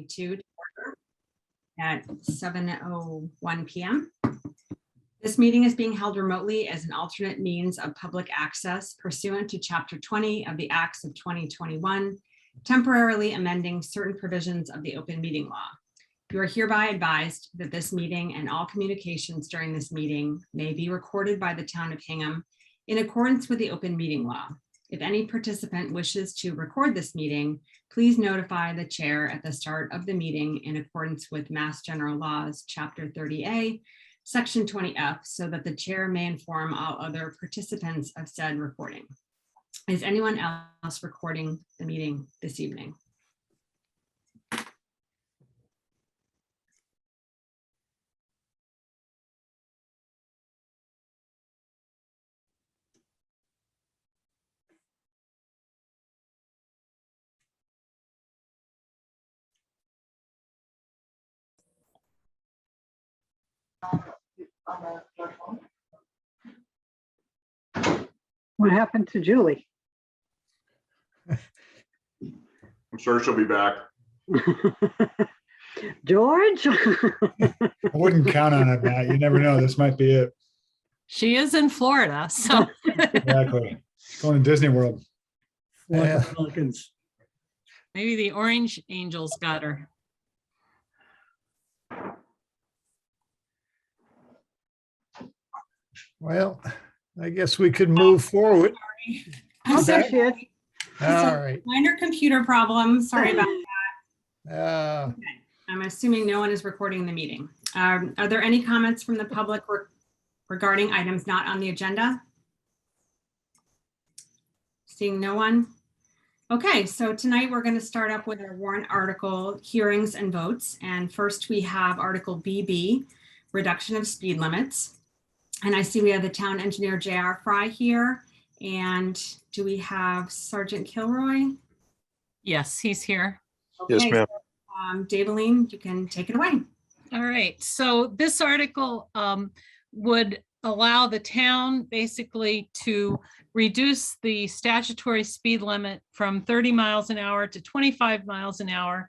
2022 at 7:01 p.m. This meeting is being held remotely as an alternate means of public access pursuant to Chapter 20 of the Acts of 2021, temporarily amending certain provisions of the open meeting law. You are hereby advised that this meeting and all communications during this meeting may be recorded by the town of Hingham in accordance with the open meeting law. If any participant wishes to record this meeting, please notify the chair at the start of the meeting in accordance with Mass General Laws, Chapter 30A, Section 20F, so that the chair may inform all other participants of said recording. Is anyone else recording the meeting this evening? What happened to Julie? I'm sure she'll be back. George? I wouldn't count on it, Matt. You never know. This might be it. She is in Florida, so Exactly. Going to Disney World. Yeah. maybe the Orange Angels got her. Well, I guess we could move forward. I'm Oh, there sorry. she is. All right. Minor computer problem. Sorry about I'm assuming no one is recording the meeting. Are there any comments from the public regarding items not on the agenda? Seeing no one. Okay, so tonight we're going to start up with our warrant article hearings and votes. And first we have Article BB, reduction of speed limits. And I see we have the town engineer J.R. Fry here. And do we have Sergeant Kilroy? Yes, he's here. Yes, Okay, ma'am. so, Daveline, you can take it away. All right, so this article would allow the town basically to reduce the statutory speed limit from 30 miles an hour to 25 miles an hour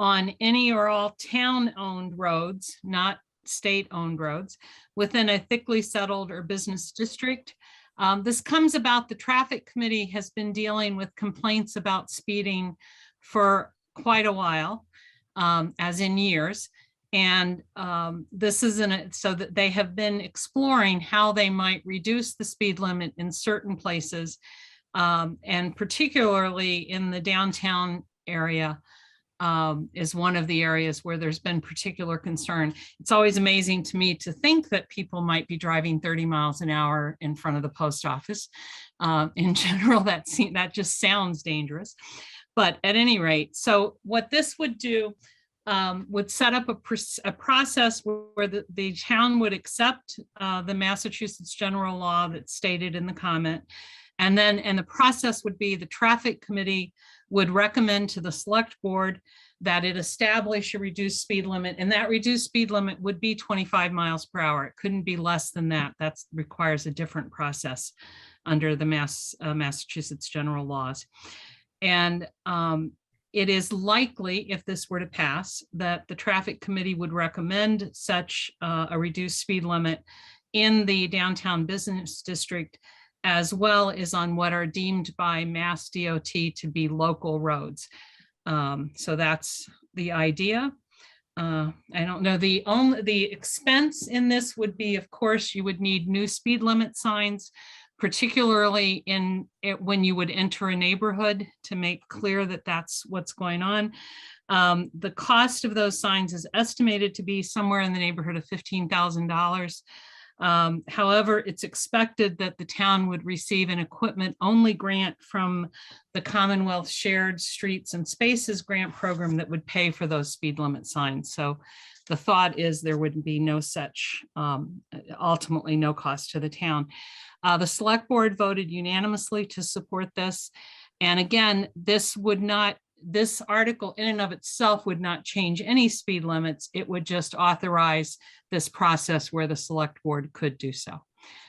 on any or all town-owned roads, not state-owned roads, within a thickly settled or business district. This comes about, the traffic committee has been dealing with complaints about speeding for quite a while, as in years. And this is so that they have been exploring how they might reduce the speed limit in certain places, and particularly in the downtown area is one of the areas where there's been particular concern. It's always amazing to me to think that people might be driving 30 miles an hour in front of the post office. In general, that just sounds dangerous. But at any rate, so what this would do would set up a process where the town would accept the Massachusetts general law that's stated in the comment. And the process would be the traffic committee would recommend to the select board that it establish a reduced speed limit, and that reduced speed limit would be 25 miles per hour. It couldn't be less than that. That requires a different process under the Massachusetts general laws. And it is likely, if this were to pass, that the traffic committee would recommend such a reduced speed limit in the downtown business district, as well as on what are deemed by Mass DOT to be local roads. So that's the idea. I don't know, the expense in this would be, of course, you would need new speed limit signs, particularly when you would enter a neighborhood, to make clear that that's what's going on. The cost of those signs is estimated to be somewhere in the neighborhood of $15,000. However, it's expected that the town would receive an equipment only grant from the Commonwealth Shared Streets and Spaces grant program that would pay for those speed limit signs. So the thought is there would be no such, ultimately no cost to the town. The select board voted unanimously to support this. And again, this article in and of itself would not change any speed limits. It would just authorize this process where the select board could do so.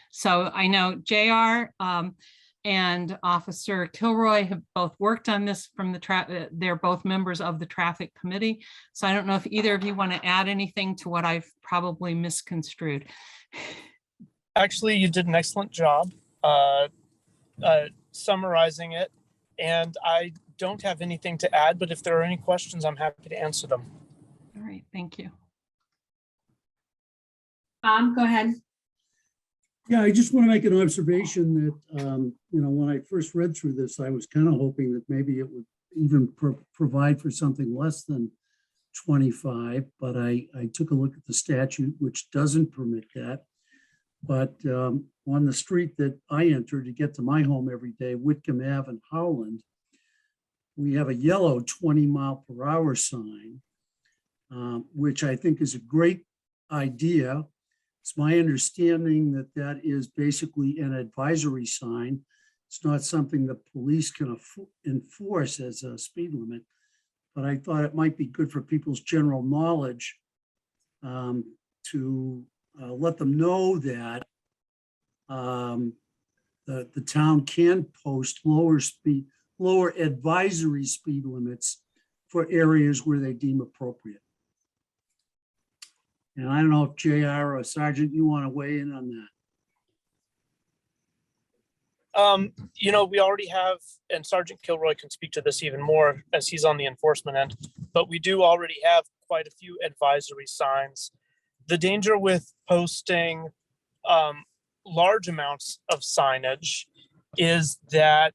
So I know JR and Officer Kilroy have both worked on this from the they're both members of the traffic committee. So I don't know if either of you want to add anything to what I've probably misconstrued. Actually, you did an excellent job summarizing it, and I don't have anything to add, but if there are any questions, I'm happy to answer them. All right, thank you. Go ahead. Yeah, I just want to make an observation that, when I first read through this, I was kind of hoping that maybe it would even provide for something less than 25, but I took a look at the statute, which doesn't permit that. But on the street that I enter to get to my home every day, Whitcomb Ave in Howland, we have a yellow 20-mile-per-hour sign, which I think is a great idea. It's my understanding that that is basically an advisory sign. It's not something the police can enforce as a speed limit, but I thought it might be good for people's general knowledge to let them know that the town can post lower advisory speed limits for areas where they deem appropriate. And I don't know if JR or Sergeant, you want to weigh in on that? We already have, and Sergeant Kilroy can speak to this even more as he's on the enforcement end, but we do already have quite a few advisory signs. The danger with posting large amounts of signage is that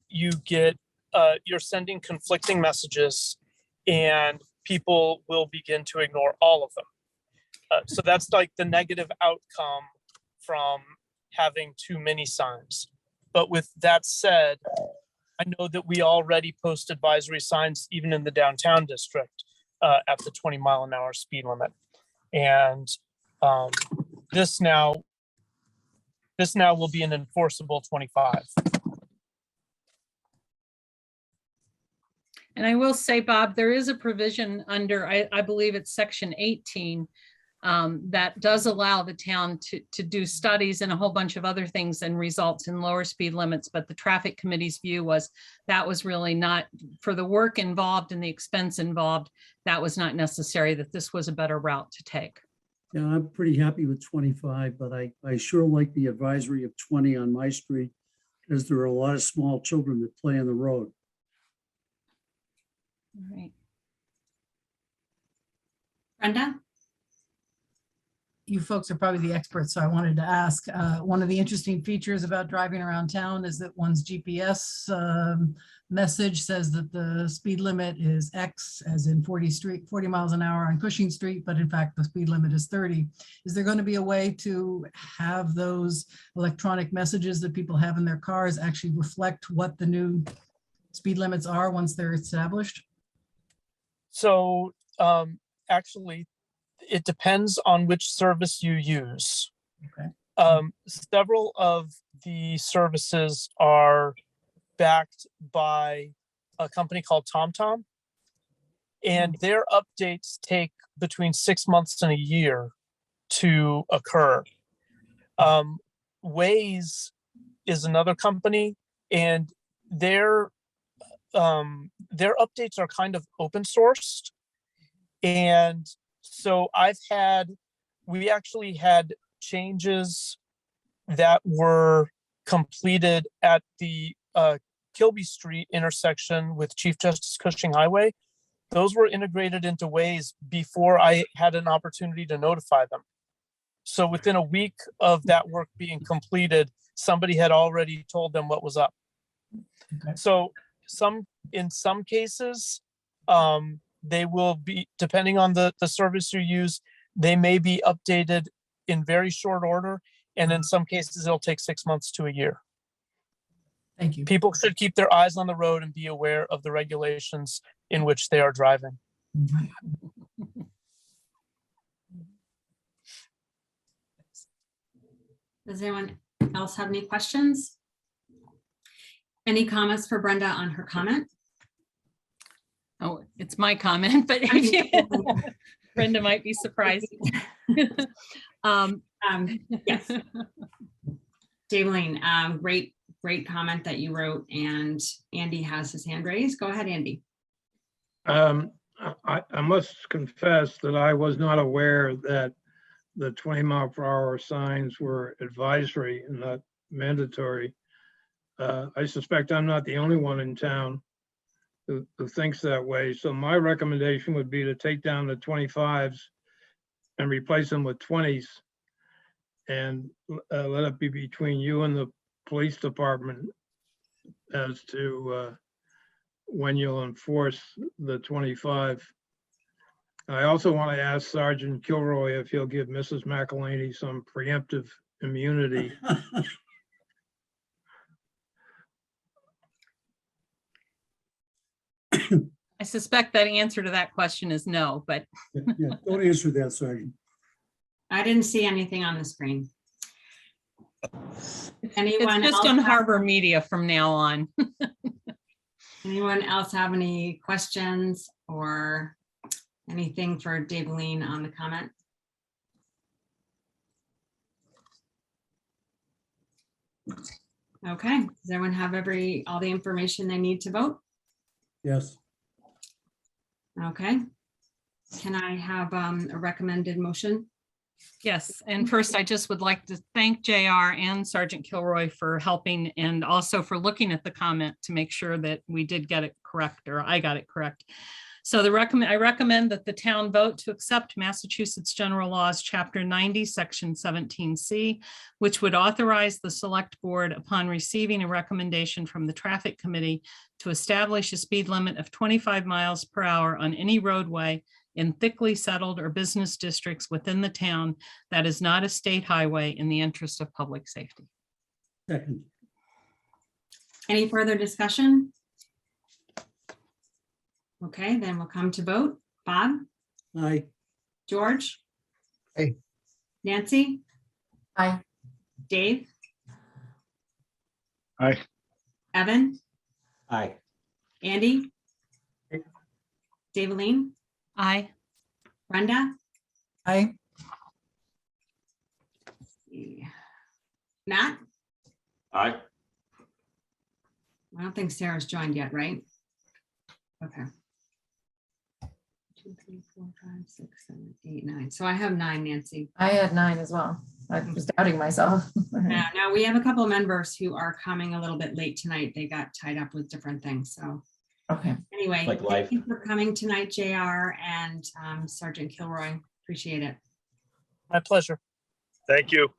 you're sending conflicting messages and people will begin to ignore all of them. So that's like the negative outcome from having too many signs. But with that said, I know that we already post advisory signs even in the downtown district at the 20-mile-an-hour speed limit. And this now will be an enforceable 25. And I will say, Bob, there is a provision under, I believe it's section 18, that does allow the town to do studies and a whole bunch of other things and results in lower speed limits. But the traffic committee's view was that was really not, for the work involved and the expense involved, that was not necessary, that this was a better route to take. Yeah, I'm pretty happy with 25, but I sure like the advisory of 20 on my street because there are a lot of small children that play on the road. All right. Brenda? You folks are probably the experts, so I wanted to ask, one of the interesting features about driving around town is that one's GPS message says that the speed limit is X, as in 40 miles an hour on Cushing Street, but in fact, the speed limit is 30. Is there going to be a way to have those electronic messages that people have in their cars actually reflect what the new speed limits are once they're established? So actually, it depends on which service you use. Okay. Several of the services are backed by a company called TomTom, and their updates take between 6 months and a year to occur. Waze is another company, and their updates are kind of open sourced. And so we actually had changes that were completed at the Kilby Street intersection with Chief Justice Cushing Highway. Those were integrated into Waze before I had an opportunity to notify them. So within a week of that work being completed, somebody had already told them what was up. Okay. So in some cases, they will be, depending on the service you use, they may be updated in very short order. And in some cases, it'll take 6 months to a year. Thank you. People should keep their eyes on the road and be aware of the regulations in which they are driving. Does anyone else have any questions? Any comments for Brenda on her comment? Oh, it's my comment, but Brenda might be surprised. Yes. Daveline, great great comment that you wrote, and Andy has his hand raised. Go ahead, Andy. I must confess that I was not aware that the 20-mile-per-hour signs were advisory and not mandatory. I suspect I'm not the only one in town who thinks that way. So my recommendation would be to take down the 25s and replace them with 20s, and let it be between you and the police department as to when you'll enforce the 25. I also want to ask Sergeant Kilroy if he'll give Mrs. McElhaney some preemptive immunity. I suspect that answer to that question is no, but Yeah, don't answer that, Sergeant. I didn't see anything on the screen. Anyone it's just else on have- Harbor Media from now on. Anyone else have any questions or anything for Dave Lean on the comment? Okay, does everyone have all the information they need to vote? Yes, Okay. Can I have a recommended motion? Yes, and first I just would like to thank JR and Sergeant Kilroy for helping and also for looking at the comment to make sure that we did get it correct, or I got it correct. So I recommend that the town vote to accept Massachusetts General Laws, Chapter 90, Section 17C, which would authorize the Select Board, upon receiving a recommendation from the Traffic Committee, to establish a speed limit of 25 miles per hour on any roadway in thickly settled or business districts within the town that is not a state highway, in the interest of public safety. second, Any further discussion? Okay, then we'll come to vote. Bob, aye, George? Aye. Nancy? Aye. Dave? Aye. Evan? Aye. Andy? Daveline? Aye. Brenda? Aye. Matt? Aye. I don't think Sarah's joined yet, right? Okay. 2, 3, 4, 5, 6, 7, 8, 9. So I have 9, Nancy. I had 9 as well. I was doubting myself. Now we have a couple of members who are coming a little bit late tonight. They got tied up with different things. So Okay. anyway, Like life. thank you for coming tonight, JR and Sergeant Kilroy. Appreciate it. My pleasure. Thank you.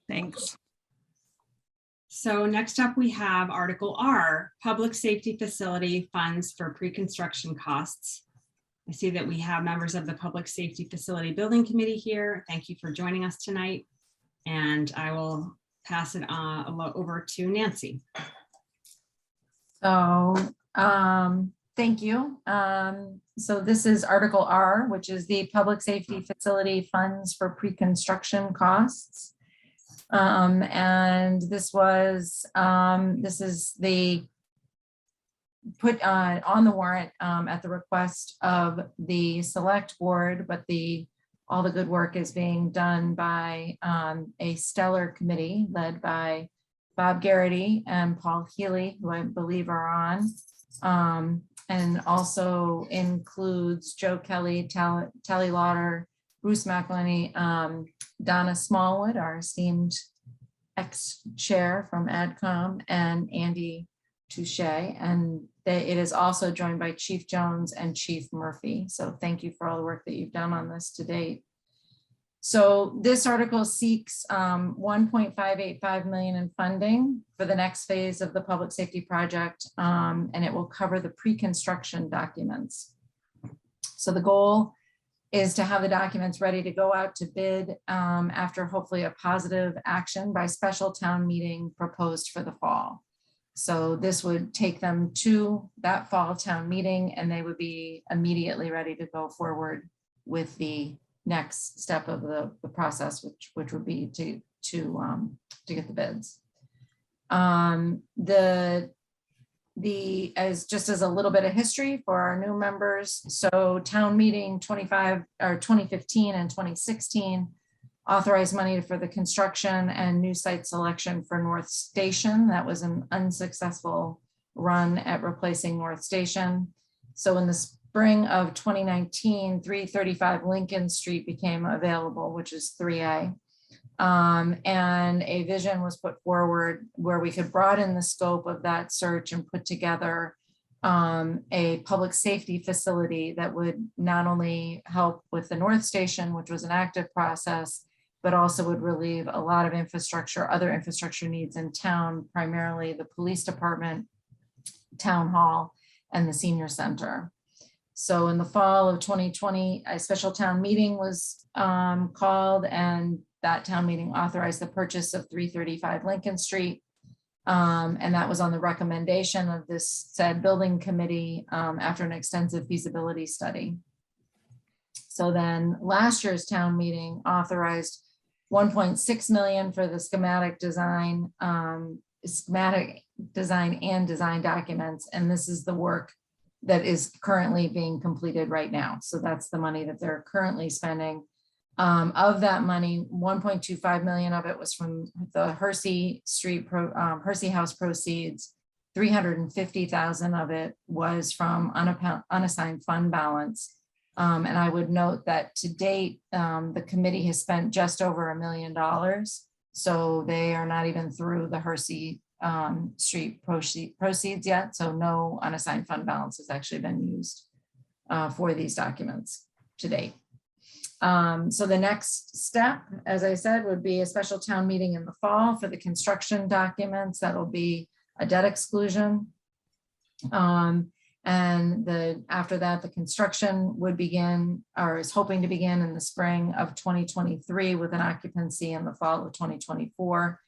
Thanks. So next up, we have Article R, Public Safety Facility Funds for Pre-Construction Costs. I see that we have members of the Public Safety Facility Building Committee here. Thank you for joining us tonight. And I will pass it over to Nancy. So, thank you. So this is Article R, which is the Public Safety Facility Funds for Pre-Construction Costs. And this is the put on the warrant at the request of the Select Board, but all the good work is being done by a stellar committee led by Bob Garrity and Paul Healy, who I believe are on, and also includes Joe Kelly, Tally Lauder, Bruce McElhaney, Donna Smallwood, our esteemed ex-chair from AdCom, and Andy Touche. And it is also joined by Chief Jones and Chief Murphy. So thank you for all the work that you've done on this to date. So this article seeks 1.585 million in funding for the next phase of the public safety project, and it will cover the pre-construction documents. So the goal is to have the documents ready to go out to bid after hopefully a positive action by special town meeting proposed for the fall. So this would take them to that fall town meeting, and they would be immediately ready to go forward with the next step of the process, which would be to get the bids. As a little bit of history for our new members. So town meeting 2015 and 2016 authorize money for the construction and new site selection for North Station. That was an unsuccessful run at replacing North Station. So in the spring of 2019, 335 Lincoln Street became available, which is 3A. And a vision was put forward where we could broaden the scope of that search and put together a public safety facility that would not only help with the North Station, which was an active process, but also would relieve a lot of infrastructure, other infrastructure needs in town, primarily the police department, town hall, and the senior center. So in the fall of 2020, a special town meeting was called, and that town meeting authorized the purchase of 335 Lincoln Street. And that was on the recommendation of this said building committee after an extensive feasibility study. So then last year's town meeting authorized 1.6 million for the schematic design and design documents. And this is the work that is currently being completed right now. So that's the money that they're currently spending. Of that money, 1.25 million of it was from the Hersey Hersey House proceeds. 350,000 of it was from unassigned fund balance. And I would note that to date, the committee has spent just over $1 million. So they are not even through the Hersey Street proceeds yet. So no unassigned fund balance has actually been used for these documents to date. So the next step, as I said, would be a special town meeting in the fall for the construction documents. That'll be a debt exclusion. And after that, the construction would begin, or is hoping to begin in the spring of 2023 with an occupancy in the fall of 2024.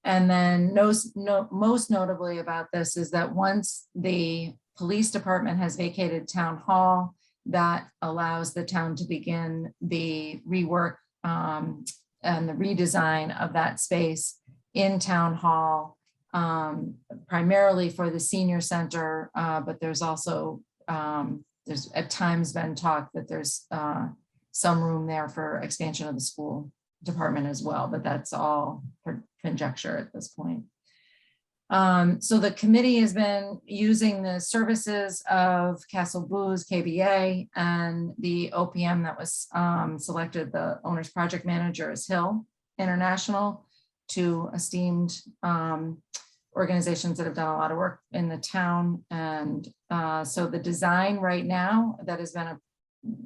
And then most notably about this is that once the police department has vacated town hall, that allows the town to begin the rework and the redesign of that space in town hall, primarily for the senior center, but there's also, there's at times been talk that there's some room there for expansion of the school department as well, but that's all conjecture at this point. So the committee has been using the services of Castle Booze, KBA, and the OPM that was selected, the owner's project manager is Hill International, two esteemed organizations that have done a lot of work in the town. And so the design right now that has been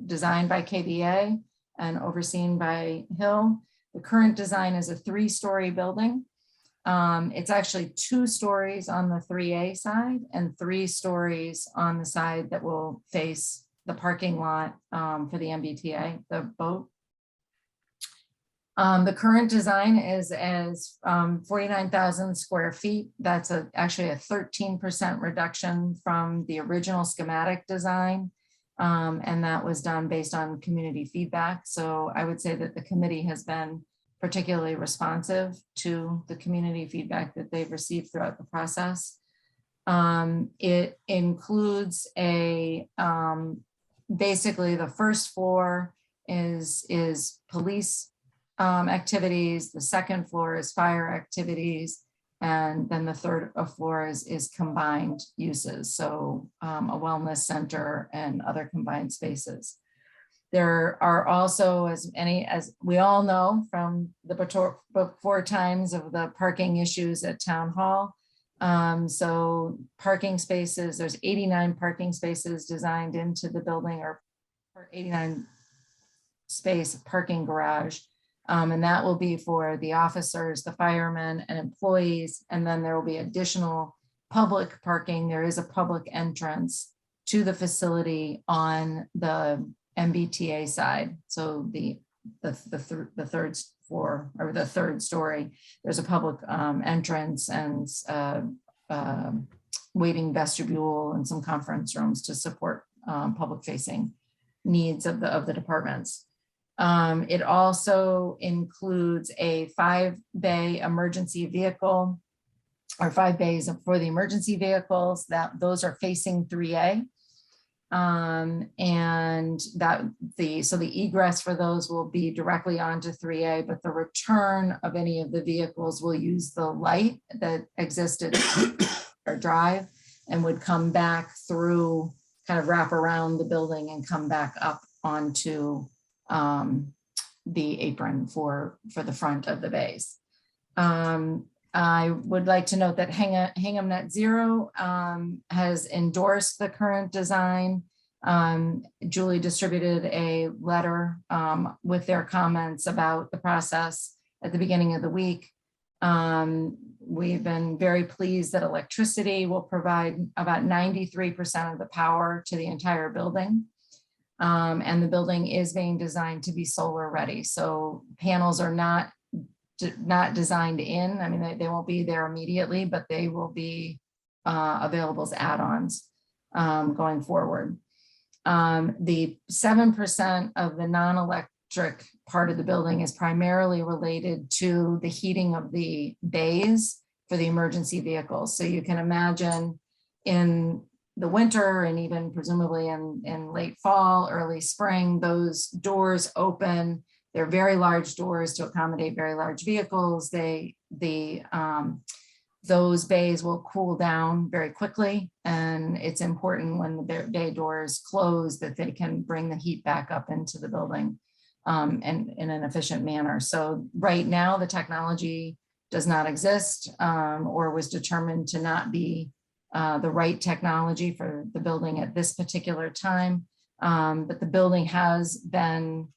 designed by KBA and overseen by Hill, the current design is a 3-story building. It's actually 2 stories on the 3A side and 3 stories on the side that will face the parking lot for the MBTA, the boat. The current design is as 49,000 square feet. That's actually a 13% reduction from the original schematic design. And that was done based on community feedback. So I would say that the committee has been particularly responsive to the community feedback that they've received throughout the process. It includes basically the first floor is police activities, the second floor is fire activities, and then the third floor is combined uses, so a wellness center and other combined spaces. There are also, as we all know from the before times of the parking issues at Town Hall. So parking spaces, there's 89 parking spaces designed into the building, or 89 space parking garage. And that will be for the officers, the firemen and employees. And then there will be additional public parking. There is a public entrance to the facility on the MBTA side. So the third floor, or the third story, there's a public entrance and waiting vestibule and some conference rooms to support public facing needs of the departments. It also includes a 5-bay emergency vehicle, or 5 bays for the emergency vehicles, that those are facing 3A. And so the egress for those will be directly onto 3A, but the return of any of the vehicles will use the light that existed or drive and would come back through, kind of wrap around the building and come back up onto the apron for the front of the bays. I would like to note that Hingham Net Zero has endorsed the current design. Julie distributed a letter with their comments about the process at the beginning of the week. We've been very pleased that electricity will provide about 93% of the power to the entire building. And the building is being designed to be solar ready. So panels are not designed in. I mean, they won't be there immediately, but they will be available as add-ons going forward. The 7% of the non-electric part of the building is primarily related to the heating of the bays for the emergency vehicles. So you can imagine in the winter and even presumably in late fall, early spring, those doors open. They're very large doors to accommodate very large vehicles. Those bays will cool down very quickly. And it's important when the bay doors close that they can bring the heat back up into the building and in an efficient manner. So right now the technology does not exist or was determined to not be the right technology for the building at this particular time. But the building has been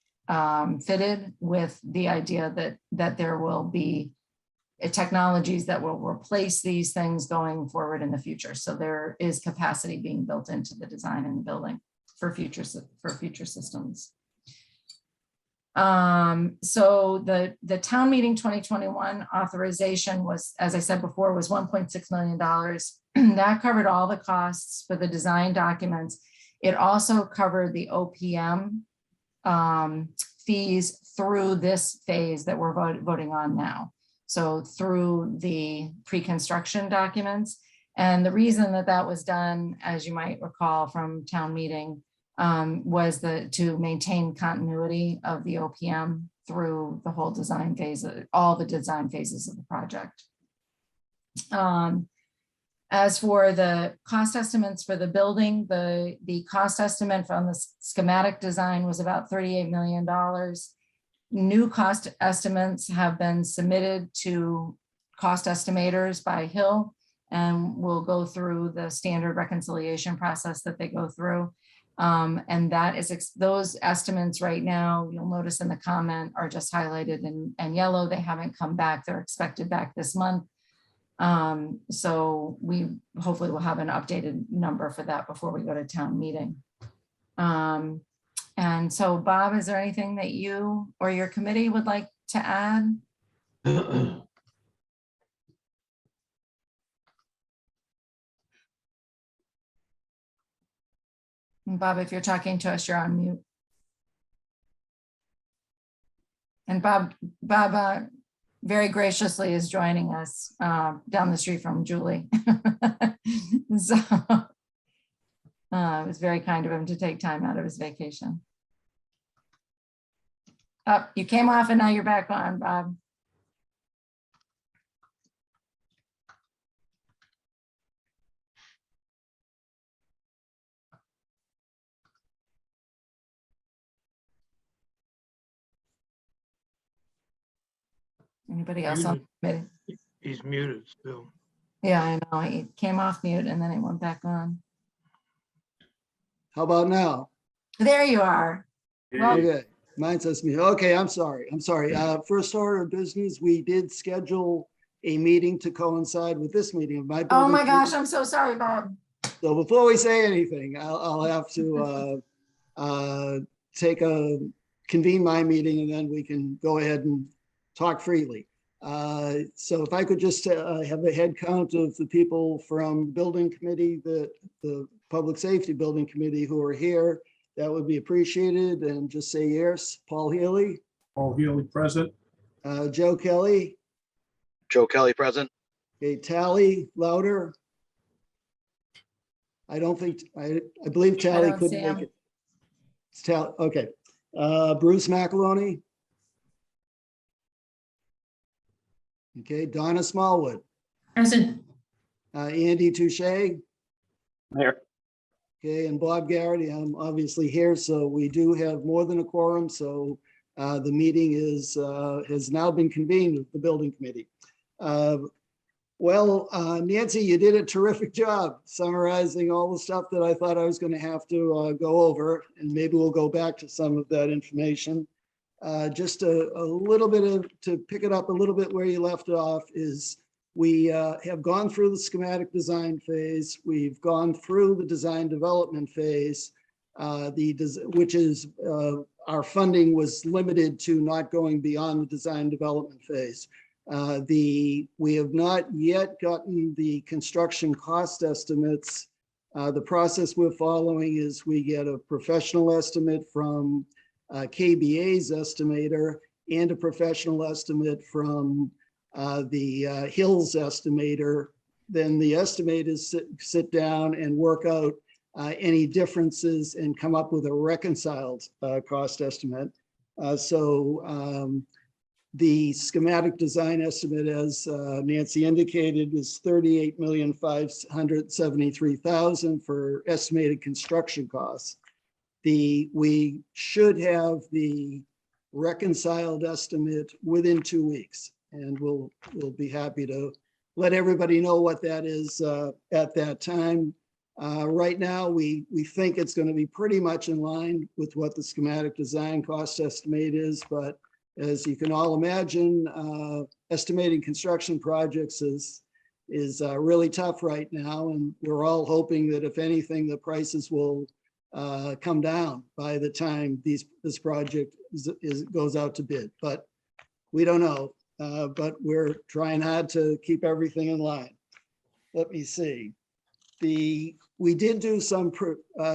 fitted with the idea that there will be technologies that will replace these things going forward in the future. So there is capacity being built into the design in the building for future systems. So the town meeting 2021 authorization was, as I said before, was $1.6 million. That covered all the costs for the design documents. It also covered the OPM fees through this phase that we're voting on now. So through the pre-construction documents. And the reason that was done, as you might recall from town meeting, was to maintain continuity of the OPM through the whole design phase, all the design phases of the project. As for the cost estimates for the building, the cost estimate from the schematic design was about $38 million. New cost estimates have been submitted to cost estimators by Hill, and we'll go through the standard reconciliation process that they go through. And that is those estimates right now, you'll notice in the comment, are just highlighted in yellow. They haven't come back. They're expected back this month. So we hopefully will have an updated number for that before we go to town meeting. And so Bob, is there anything that you or your committee would like to add? Bob, if you're talking to us, you're on mute. And Bob very graciously is joining us down the street from Julie. So it was very kind of him to take time out of his vacation. Oh, you came off and now you're back on, Bob. Anybody else on the committee? He's muted still. Yeah, I know. He came off mute and then he went back on. How about now? There you are. Well, Okay, mine says me. Okay, I'm sorry. First order of business, we did schedule a meeting to coincide with this meeting. oh my gosh, I'm so sorry, Bob. So before we say anything, I'll have to convene my meeting and then we can go ahead and talk freely. So if I could just have a head count of the people from building committee, the public safety building committee who are here, that would be appreciated, and just say yes. Paul Healy. Paul Healy, present. Joe Kelly. Joe Kelly, present. Okay, Tally Louder. I don't think, I believe Tally don't couldn't see make him. it. It's Tally, okay. Bruce McAloney. Okay, Donna Smallwood, Present. Andy Touche. Here. Okay, and Bob Garrity, I'm obviously here, so we do have more than a quorum, so the meeting has now been convened with the building committee. Well, Nancy, you did a terrific job summarizing all the stuff that I thought I was going to have to go over, and maybe we'll go back to some of that information. Just a little bit to pick it up a little bit where you left off is we have gone through the schematic design phase. We've gone through the design development phase, which is our funding was limited to not going beyond the design development phase. We have not yet gotten the construction cost estimates. The process we're following is we get a professional estimate from KBA's estimator and a professional estimate from the Hills estimator. Then the estimators sit down and work out any differences and come up with a reconciled cost estimate. The schematic design estimate, as Nancy indicated, is $38,573,000 for estimated construction costs. We should have the reconciled estimate within 2 weeks, and we'll be happy to let everybody know what that is at that time. Right now, we think it's going to be pretty much in line with what the schematic design cost estimate is, but as you can all imagine, estimating construction projects is really tough right now, and we're all hoping that if anything, the prices will come down by the time this project goes out to bid. But we don't know, but we're trying hard to keep everything in line. Let me see. We did do some,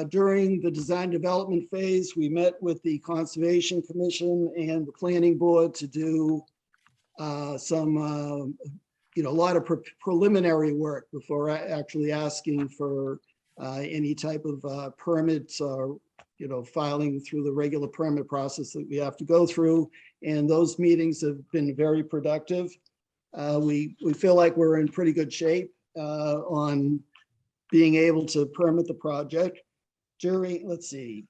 during the design development phase, we met with the Conservation Commission and the Planning Board to do some, a lot of preliminary work before actually asking for any type of permits or, filing through the regular permit process that we have to go through. And those meetings have been very productive. We feel like we're in pretty good shape on being able to permit the project during, Nancy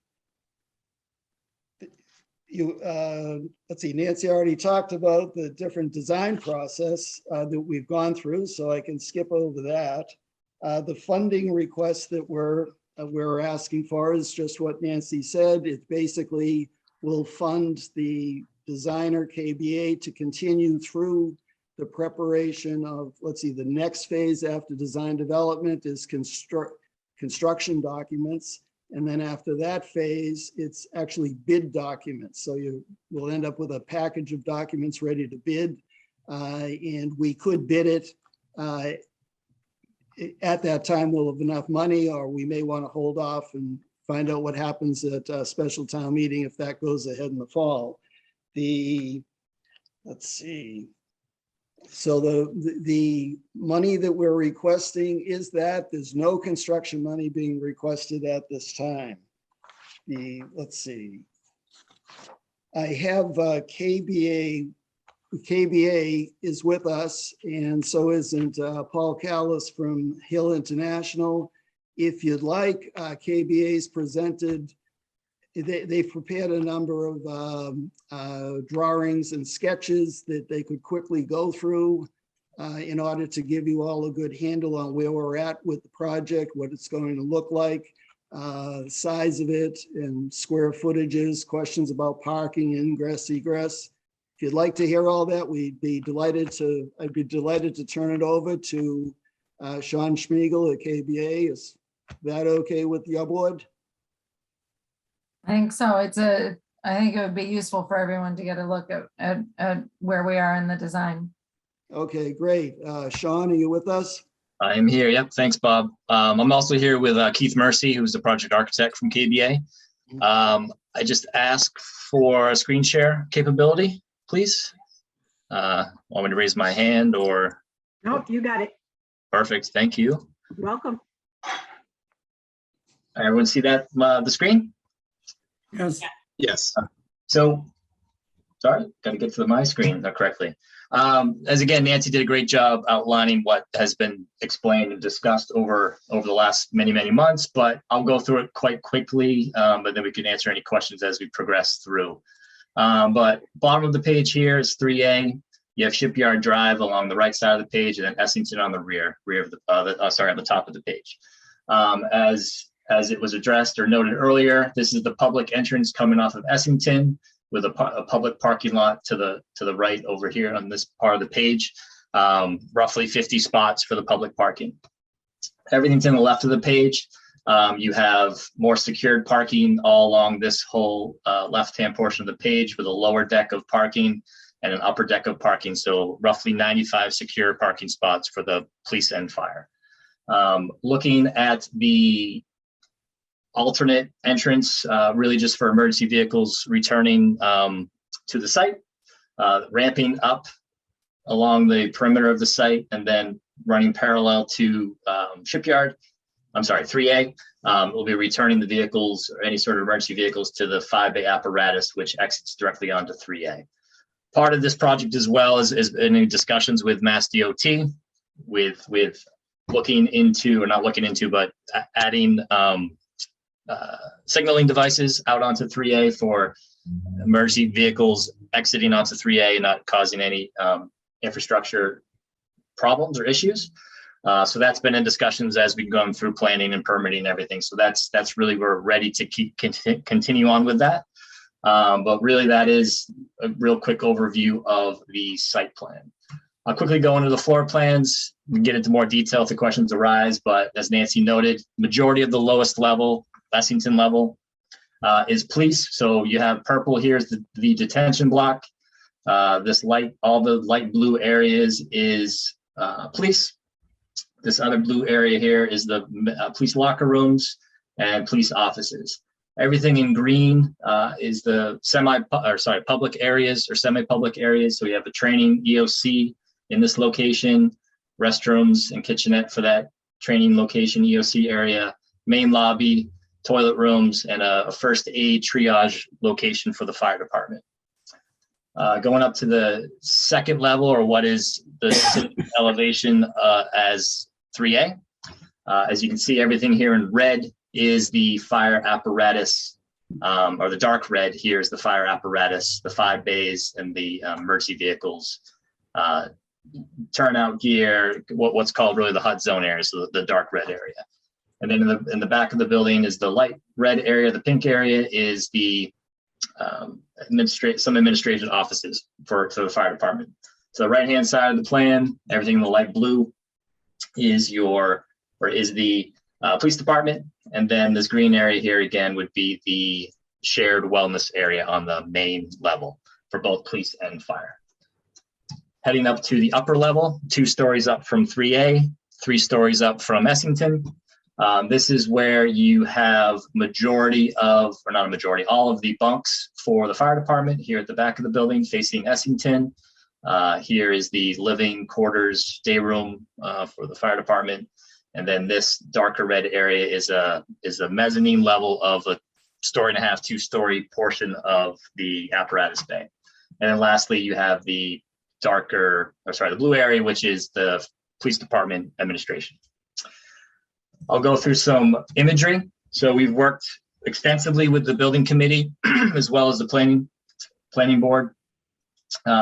already talked about the different design process that we've gone through, so I can skip over that. The funding request that we're asking for is just what Nancy said. It basically will fund the designer KBA to continue through the preparation of, the next phase after design development is construction documents. And then after that phase, it's actually bid documents. So you will end up with a package of documents ready to bid. And we could bid it. At that time, we'll have enough money, or we may want to hold off and find out what happens at a special town meeting if that goes ahead in the fall. So the money that we're requesting is that there's no construction money being requested at this time. I have KBA is with us, and so isn't Paul Callis from Hill International. If you'd like, KBA's presented. They've prepared a number of drawings and sketches that they could quickly go through in order to give you all a good handle on where we're at with the project, what it's going to look like, size of it, and square footages, questions about parking, ingress, egress. If you'd like to hear all that, I'd be delighted to turn it over to Sean Schmiegel at KBA. Is that okay with your board? I think so. I think it would be useful for everyone to get a look at where we are in the design. Okay, great. Sean, are you with us? I'm here. Yep. Thanks, Bob. I'm also here with Keith Mercy, who's the project architect from KBA. I just asked for a screen share capability, please. Want me to raise my hand or? Nope, you got it. Perfect. Thank you. Welcome. Everyone see that, the screen? Yes, Yes. So, sorry, got to get to my screen correctly. As again, Nancy did a great job outlining what has been explained and discussed over the last many months, but I'll go through it quite quickly, but then we can answer any questions as we progress through. But bottom of the page here is 3A. You have Shipyard Drive along the right side of the page, and then Essington on the rear of the, on the top of the page. As it was addressed or noted earlier, this is the public entrance coming off of Essington, with a public parking lot to the right over here on this part of the page, roughly 50 spots for the public parking. Everything to the left of the page, you have more secured parking all along this whole left-hand portion of the page, with a lower deck of parking and an upper deck of parking. So roughly 95 secure parking spots for the police and fire. Looking at the alternate entrance, really just for emergency vehicles returning to the site, ramping up along the perimeter of the site and then running parallel to Shipyard. I'm sorry, 3A. We'll be returning the vehicles or any sort of emergency vehicles to the 5A apparatus, which exits directly onto 3A. Part of this project as well is in discussions with Mass DOT, with looking into, or not looking into, but adding signaling devices out onto 3A for emergency vehicles exiting onto 3A and not causing any infrastructure problems or issues. So that's been in discussions as we've gone through planning and permitting and everything. So that's really, we're ready to continue on with that. But really that is a real quick overview of the site plan. I'll quickly go into the floor plans. We can get into more detail if the questions arise, but as Nancy noted, majority of the lowest level, Essington level, is police. So you have purple here is the detention block. This light, all the light blue areas is police. This other blue area here is the police locker rooms and police offices. Everything in green is the public areas or semi-public areas. So we have a training EOC in this location, restrooms and kitchenette for that training location EOC area, main lobby, toilet rooms, and a first aid triage location for the fire department. Going up to the second level, or what is the elevation as 3A. As you can see, everything here in red is the fire apparatus, or the dark red here is the fire apparatus, the 5 bays and the emergency vehicles, turnout gear, what's called really the hot zone area, so the dark red area. And then in the back of the building is the light red area. The pink area is the some administration offices for the fire department. So the right-hand side of the plan, everything in the light blue is the police department. And then this green area here again would be the shared wellness area on the main level for both police and fire. Heading up to the upper level, 2 stories up from 3A, 3 stories up from Essington. This is where you have all of the bunks for the fire department here at the back of the building facing Essington. Here is the living quarters, day room for the fire department. And then this darker red area is a mezzanine level of a 1.5 to 2-story portion of the apparatus bay. And then lastly, you have the the blue area, which is the police department administration. I'll go through some imagery. So we've worked extensively with the building committee as well as the planning board.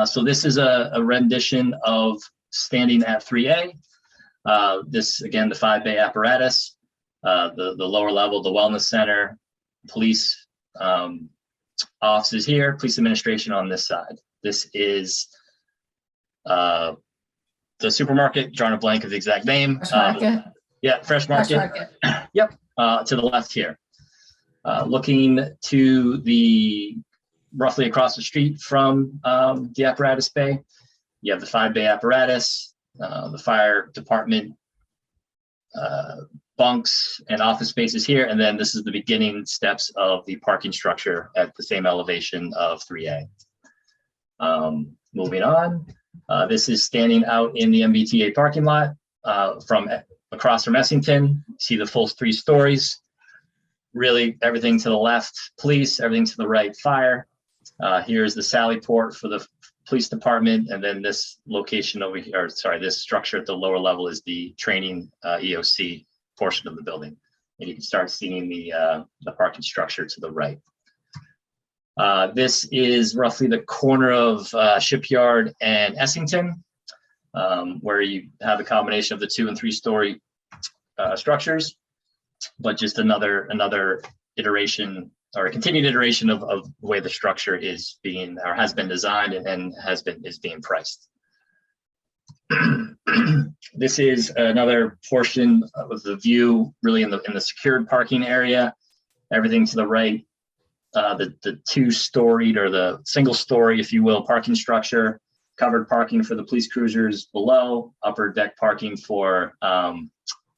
So this is a rendition of standing at 3A. This again, the 5 bay apparatus, the lower level, the wellness center, police offices here, police administration on this side. This is the supermarket, drawing a blank of the exact name. Fresh Market. Yeah, Fresh Market. Market. Yep, to the left here. Looking to the roughly across the street from the apparatus bay, you have the 5 bay apparatus, the fire department bunks and office spaces here. And then this is the beginning steps of the parking structure at the same elevation of 3A. Moving on, this is standing out in the MBTA parking lot from across from Essington. See the full 3 stories. really everything to the left, police, everything to the right, fire. Here's the sally port for the police department. And then this location over here, or sorry, this structure at the lower level is the training EOC portion of the building. And you can start seeing the parking structure to the right. This is roughly the corner of Shipyard and Essington, where you have a combination of the 2- and 3-story structures, but just another iteration or a continued iteration of the way the structure is being or has been designed and is being priced. This is another portion of the view, really in the secured parking area. Everything to the right, the 2-storied or the single-story, if you will, parking structure, covered parking for the police cruisers below, upper deck parking for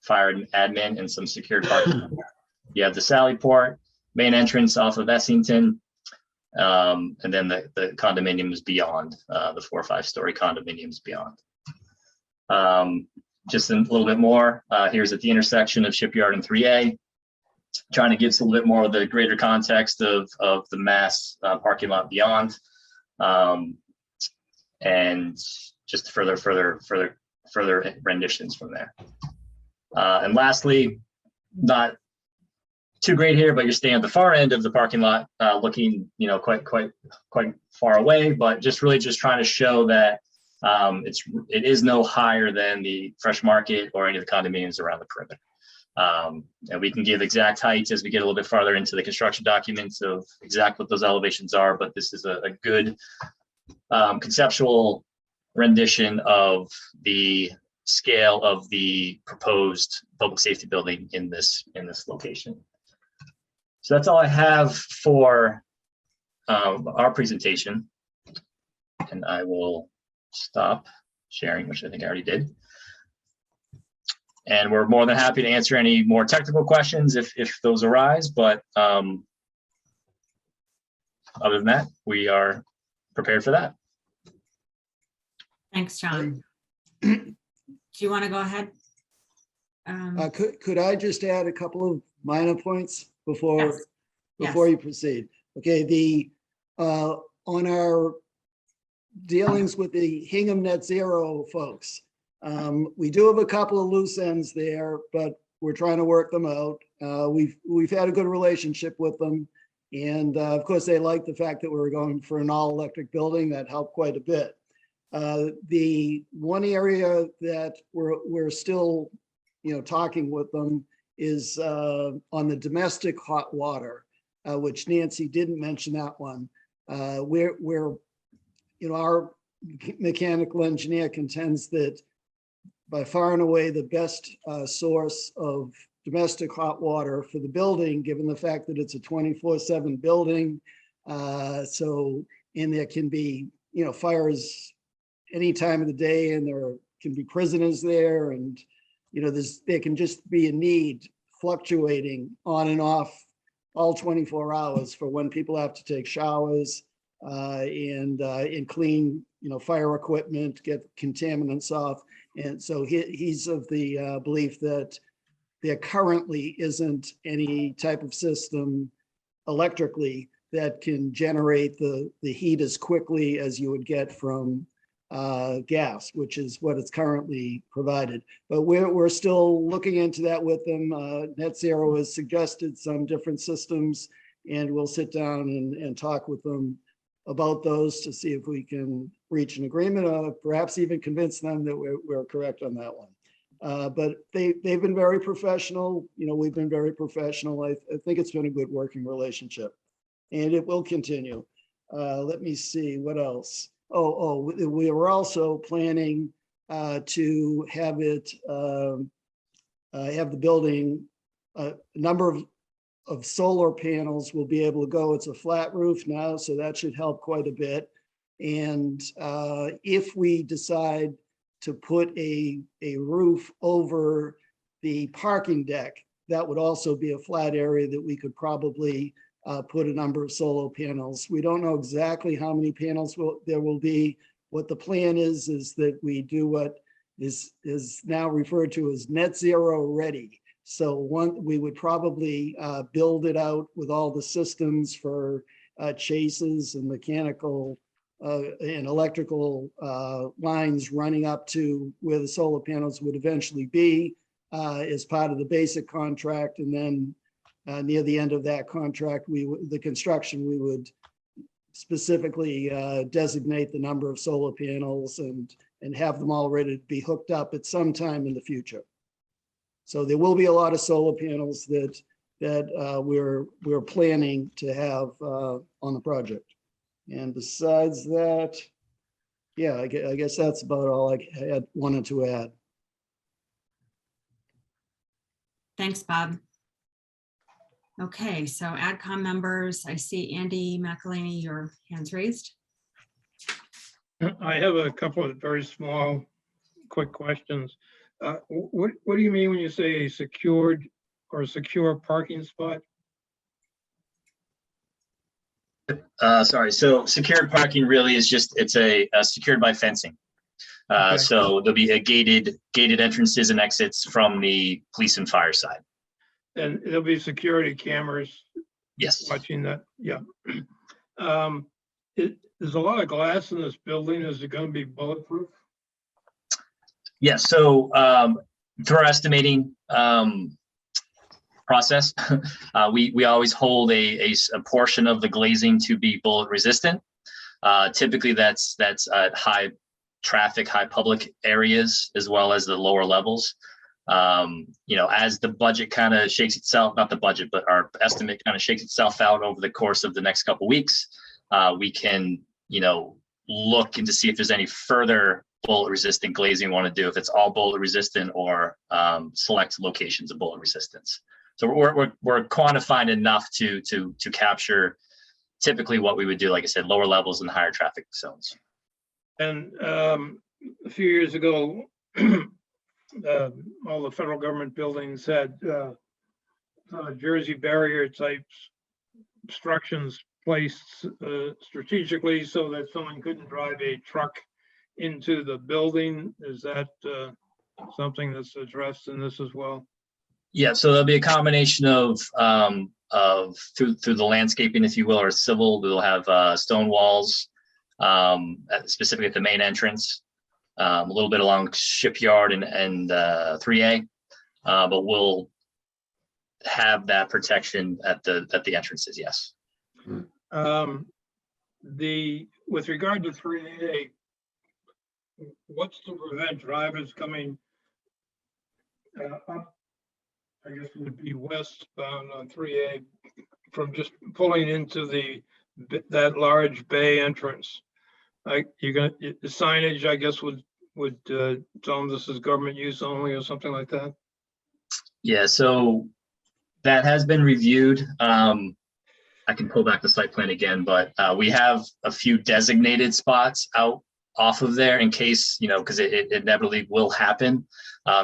fire and admin, and some secured parking. You have the sally port, main entrance off of Essington, and then the condominiums beyond, the 4- or 5-story condominiums beyond. Just a little bit more, here's at the intersection of Shipyard and 3A, trying to give us a little bit more of the greater context of the mass parking lot beyond, and just further renditions from there. And lastly, not too great here, but you're staying at the far end of the parking lot, looking, quite far away, but just trying to show that it is no higher than the Fresh Market or any of the condominiums around the perimeter. And we can give exact heights as we get a little bit farther into the construction documents of exactly what those elevations are, but this is a good conceptual rendition of the scale of the proposed public safety building in this location. So that's all I have for our presentation, and I will stop sharing, which I think I already did. And we're more than happy to answer any more technical questions if those arise, but other than that, we are prepared for that. Thanks, John. Do you want to go ahead? Could I just add a couple of minor points before Yes. you proceed? Okay, on our dealings with the Hingham Net Zero folks, we do have a couple of loose ends there, but we're trying to work them out. We've had a good relationship with them, and of course they like the fact that we were going for an all-electric building. That helped quite a bit. The one area that we're still, talking with them is on the domestic hot water, which Nancy didn't mention that one. We're our mechanical engineer contends that by far and away the best source of domestic hot water for the building, given the fact that it's a 24/7 building. And there can be, fires any time of the day, and there can be prisoners there, and there can just be a need fluctuating on and off all 24 hours for when people have to take showers and clean, fire equipment, get contaminants off. And so he's of the belief that there currently isn't any type of system electrically that can generate the heat as quickly as you would get from gas, which is what is currently provided. But we're still looking into that with them. Net Zero has suggested some different systems, and we'll sit down and talk with them about those to see if we can reach an agreement, or perhaps even convince them that we're correct on that one. But they've been very professional. We've been very professional. I think it's been a good working relationship, and it will continue. Let me see what else. We were also planning to have the building, a number of solar panels will be able to go. It's a flat roof now, so that should help quite a bit. And if we decide to put a roof over the parking deck, that would also be a flat area that we could probably put a number of solar panels. We don't know exactly how many panels there will be. What the plan is that we do what is now referred to as net zero ready. So we would probably build it out with all the systems for chases and mechanical and electrical lines running up to where the solar panels would eventually be as part of the basic contract. And then near the end of that contract, the construction, we would specifically designate the number of solar panels and have them all ready to be hooked up at some time in the future. So there will be a lot of solar panels that we're planning to have on the project. And besides that, yeah, I guess that's about all I wanted to add. Thanks, Bob. Okay, so AdCom members, I see Andy McElhaney, your hand's raised. I have a couple of very small, quick questions. What do you mean when you say a secured or secure parking spot? Sorry, so secured parking really is just, it's secured by fencing. Okay. So there'll be a gated entrances and exits from the police and fire side. And there'll be security cameras Yes. watching that, yeah. There's a lot of glass in this building. Is it going to be bulletproof? Yes, so through our estimating process, we always hold a portion of the glazing to be bullet resistant. Typically that's at high traffic, high public areas, as well as the lower levels. As the budget kind of shakes itself, not the budget, but our estimate kind of shakes itself out over the course of the next couple of weeks, we can, look into see if there's any further bullet resistant glazing we want to do, if it's all bullet resistant or select locations of bullet resistance. So we're quantifying enough to capture typically what we would do, like I said, lower levels and higher traffic zones. And a few years ago, all the federal government buildings had Jersey barrier type obstructions placed strategically so that someone couldn't drive a truck into the building. Is that something that's addressed in this as well? Yeah, so there'll be a combination of through the landscaping, if you will, or civil. We'll have stone walls, specifically at the main entrance, a little bit along Shipyard and 3A, but we'll have that protection at the entrances. Yes. With regard to 3A, what's to prevent drivers coming up? I guess it would be westbound on 3A from just pulling into that large bay entrance. The signage, I guess, would tell them this is government use only or something like that. Yeah, so that has been reviewed. I can pull back the site plan again, but we have a few designated spots out off of there in case, because it inevitably will happen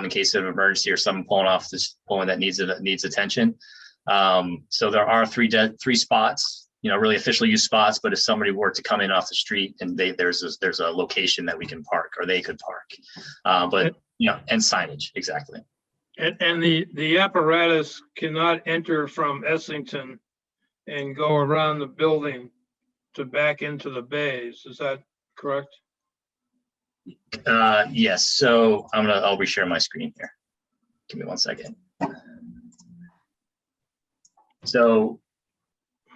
in case of emergency or someone pulling that needs attention. So there are three spots, really officially used spots, but if somebody were to come in off the street and there's a location that we can park or they could park, and signage, exactly. And the apparatus cannot enter from Essington and go around the building to back into the bays. Is that correct? Yes. So I'll reshare my screen here. Give me 1 second. So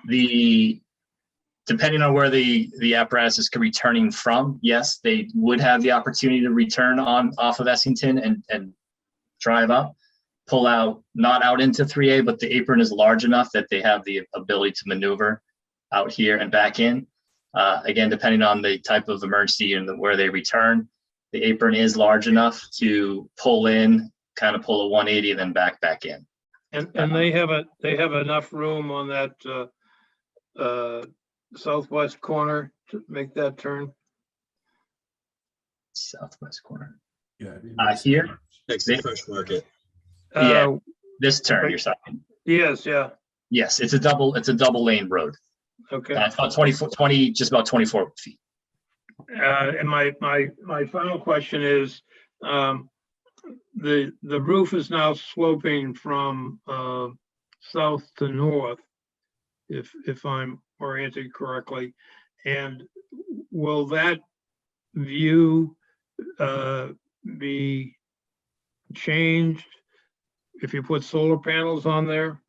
depending on where the apparatus is returning from, yes, they would have the opportunity to return off of Essington and drive up, pull out, not out into 3A, but the apron is large enough that they have the ability to maneuver out here and back in. Again, depending on the type of emergency and where they return, the apron is large enough to pull in, kind of pull a 180 and then back in. And they have enough room on that southwest corner to make that turn. Southwest corner. Yeah. Here. Next to Fresh Market. Yeah. This turn you're talking. Yes. Yeah. Yes, it's a double lane road. Okay. It's about 20, just about 24 feet. And my final question is, the roof is now sloping from south to north, if I'm oriented correctly. And will that view be changed if you put solar panels on there?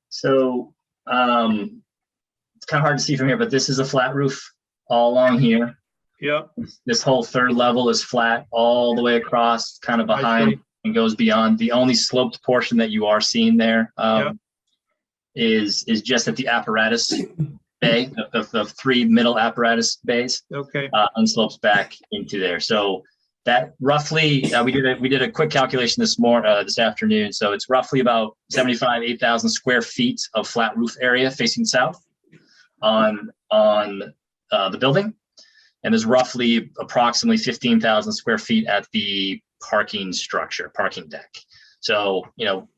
So it's kind of hard to see from here, but this is a flat roof all along here. Yep, This whole third level is flat all the way across, kind of I behind see. and goes beyond. The only sloped portion that you are seeing there Yeah. is just at the apparatus bay, the three middle apparatus bays, Okay, unslopes back into there. So that roughly, we did a quick calculation this afternoon. So it's roughly about 8,000 square feet of flat roof area facing south on the building. And there's roughly approximately 15,000 square feet at the parking structure, parking deck. So,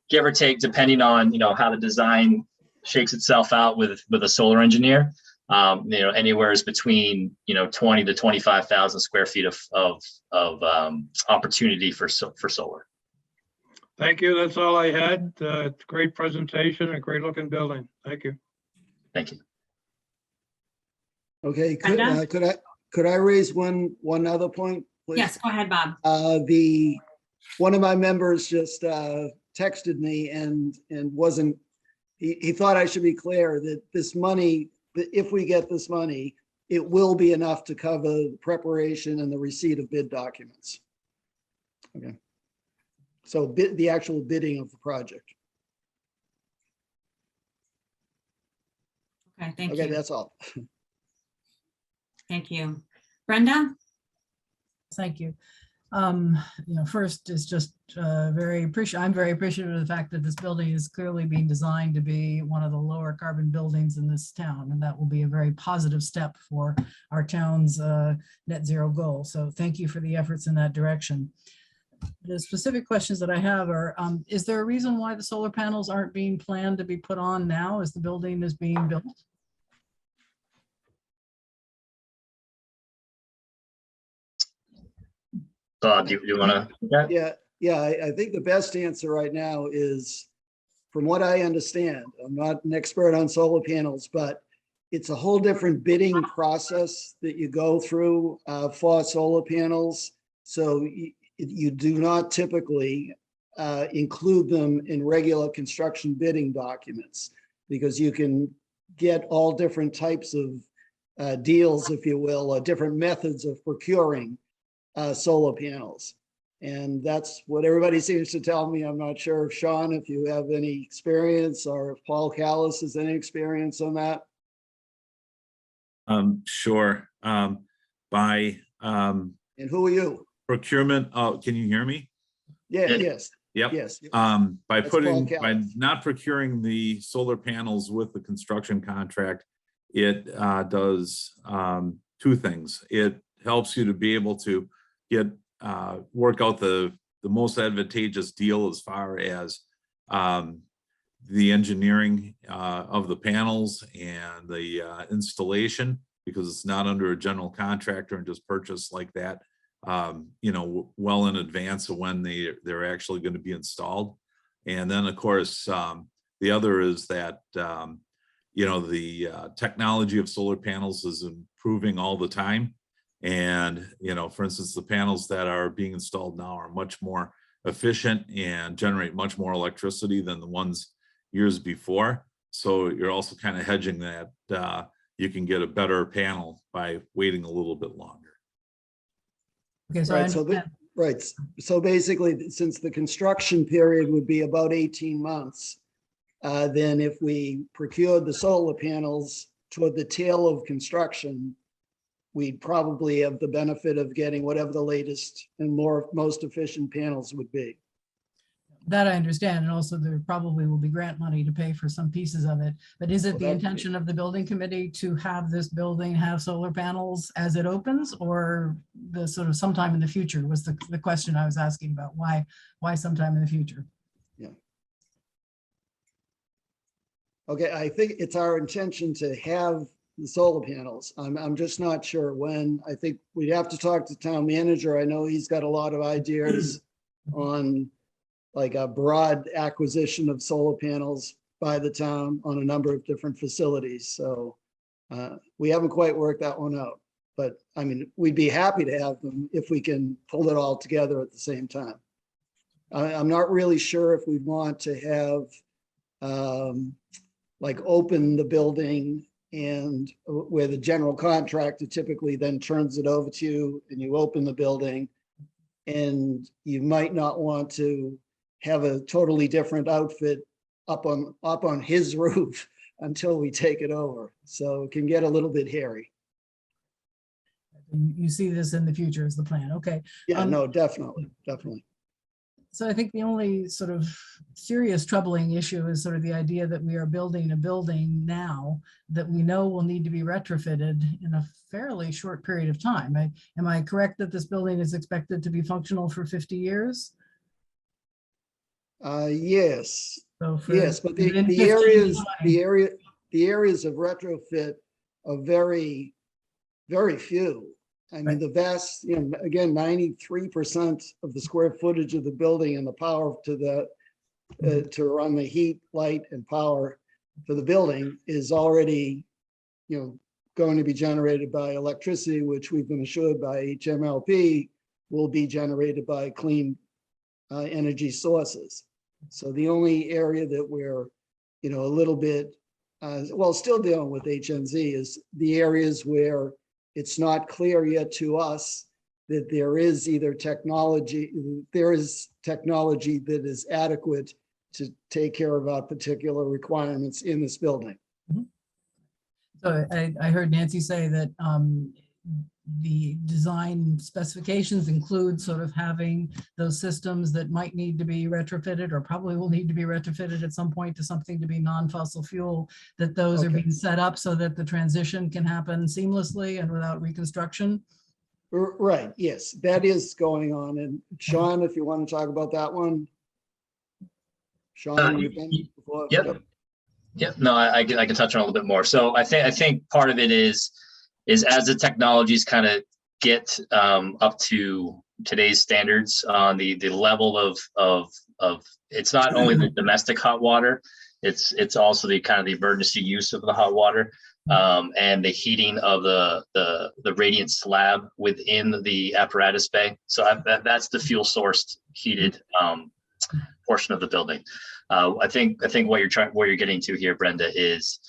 give or take, depending on, how the design shakes itself out with a solar engineer, anywhere is between, 20 to 25,000 square feet of opportunity for solar. thank you. That's all I had. Great presentation, a great looking building. Thank you. Thank you. Okay, Brenda? could I raise one other point, please? Yes, go ahead, Bob. One of my members just texted me and wasn't, he thought I should be clear that this money, that if we get this money, it will be enough to cover the preparation and the receipt of bid documents. Okay. So the actual bidding of the project. Okay, thank Okay, you. that's all. Thank you. Brenda? Thank you. First is just I'm very appreciative of the fact that this building is clearly being designed to be one of the lower carbon buildings in this town, and that will be a very positive step for our town's net zero goal. So thank you for the efforts in that direction. The specific questions that I have are, is there a reason why the solar panels aren't being planned to be put on now as the building is being built? Bob, do you want to? Yeah, I think the best answer right now is, from what I understand, I'm not an expert on solar panels, but it's a whole different bidding process that you go through for solar panels. So you do not typically include them in regular construction bidding documents, because you can get all different types of deals, if you will, or different methods of procuring solar panels. And that's what everybody seems to tell me. I'm not sure if Sean, if you have any experience, or if Paul Callis has any experience on that. Sure. By And who are you? procurement, can you hear me? Yeah, Yeah. yes, Yep. yes. By That's Paul by Callis. not procuring the solar panels with the construction contract, it does two things. It helps you to be able to work out the most advantageous deal as far as the engineering of the panels and the installation, because it's not under a general contractor and just purchased like that, well in advance of when they're actually going to be installed. And then, of course, the other is that the technology of solar panels is improving all the time. And, for instance, the panels that are being installed now are much more efficient and generate much more electricity than the ones years before. So you're also kind of hedging that you can get a better panel by waiting a little bit longer. Okay, so I Right, understand. right. So basically, since the construction period would be about 18 months, then if we procured the solar panels toward the tail of construction, we'd probably have the benefit of getting whatever the latest and most efficient panels would be. That I understand, and also there probably will be grant money to pay for some pieces of it. But is it Well, the that- intention of the building committee to have this building have solar panels as it opens, or the sort of sometime in the future was the question I was asking about? Why sometime in the future? Okay, I think it's our intention to have the solar panels. I'm just not sure when. I think we'd have to talk to town manager. I know he's got a lot of ideas on like a broad acquisition of solar panels by the town on a number of different facilities. So we haven't quite worked that one out, but I mean, we'd be happy to have them if we can pull it all together at the same time. I'm not really sure if we want to have like open the building and where the general contractor typically then turns it over to you and you open the building, and you might not want to have a totally different outfit up on his roof until we take it over. So it can get a little bit hairy. You see this in the future as the plan. Okay. Yeah, no, definitely. So I think the only sort of serious troubling issue is sort of the idea that we are building a building now that we know will need to be retrofitted in a fairly short period of time. Am I correct that this building is expected to be functional for 50 years? Yes, So for yes, but within the 15 to areas, 20. the areas of retrofit are very, very few. I mean, the vast, again, 93% of the square footage of the building and the power to to run the heat, light, and power for the building is already, going to be generated by electricity, which we've been assured by HMLP will be generated by clean energy sources. So the only area that we're, a little bit, still dealing with HNZ is the areas where it's not clear yet to us that there is technology that is adequate to take care of our particular requirements in this building. So I heard Nancy say that the design specifications include sort of having those systems that might need to be retrofitted or probably will need to be retrofitted at some point to something to be non-fossil fuel, that those are being set up so that the transition can happen seamlessly and without reconstruction. Right, yes, that is going on. And Sean, if you want to talk about that one. Sean, you've been before? Yep. Yep. No, I can touch on a little bit more. So I think part of it is as the technologies kind of get up to today's standards on the level of it's not only the domestic hot water, it's also the kind of the emergency use of the hot water and the heating of the radiant slab within the apparatus bay. So that's the fuel sourced heated portion of the building. I think what you're getting to here, Brenda, is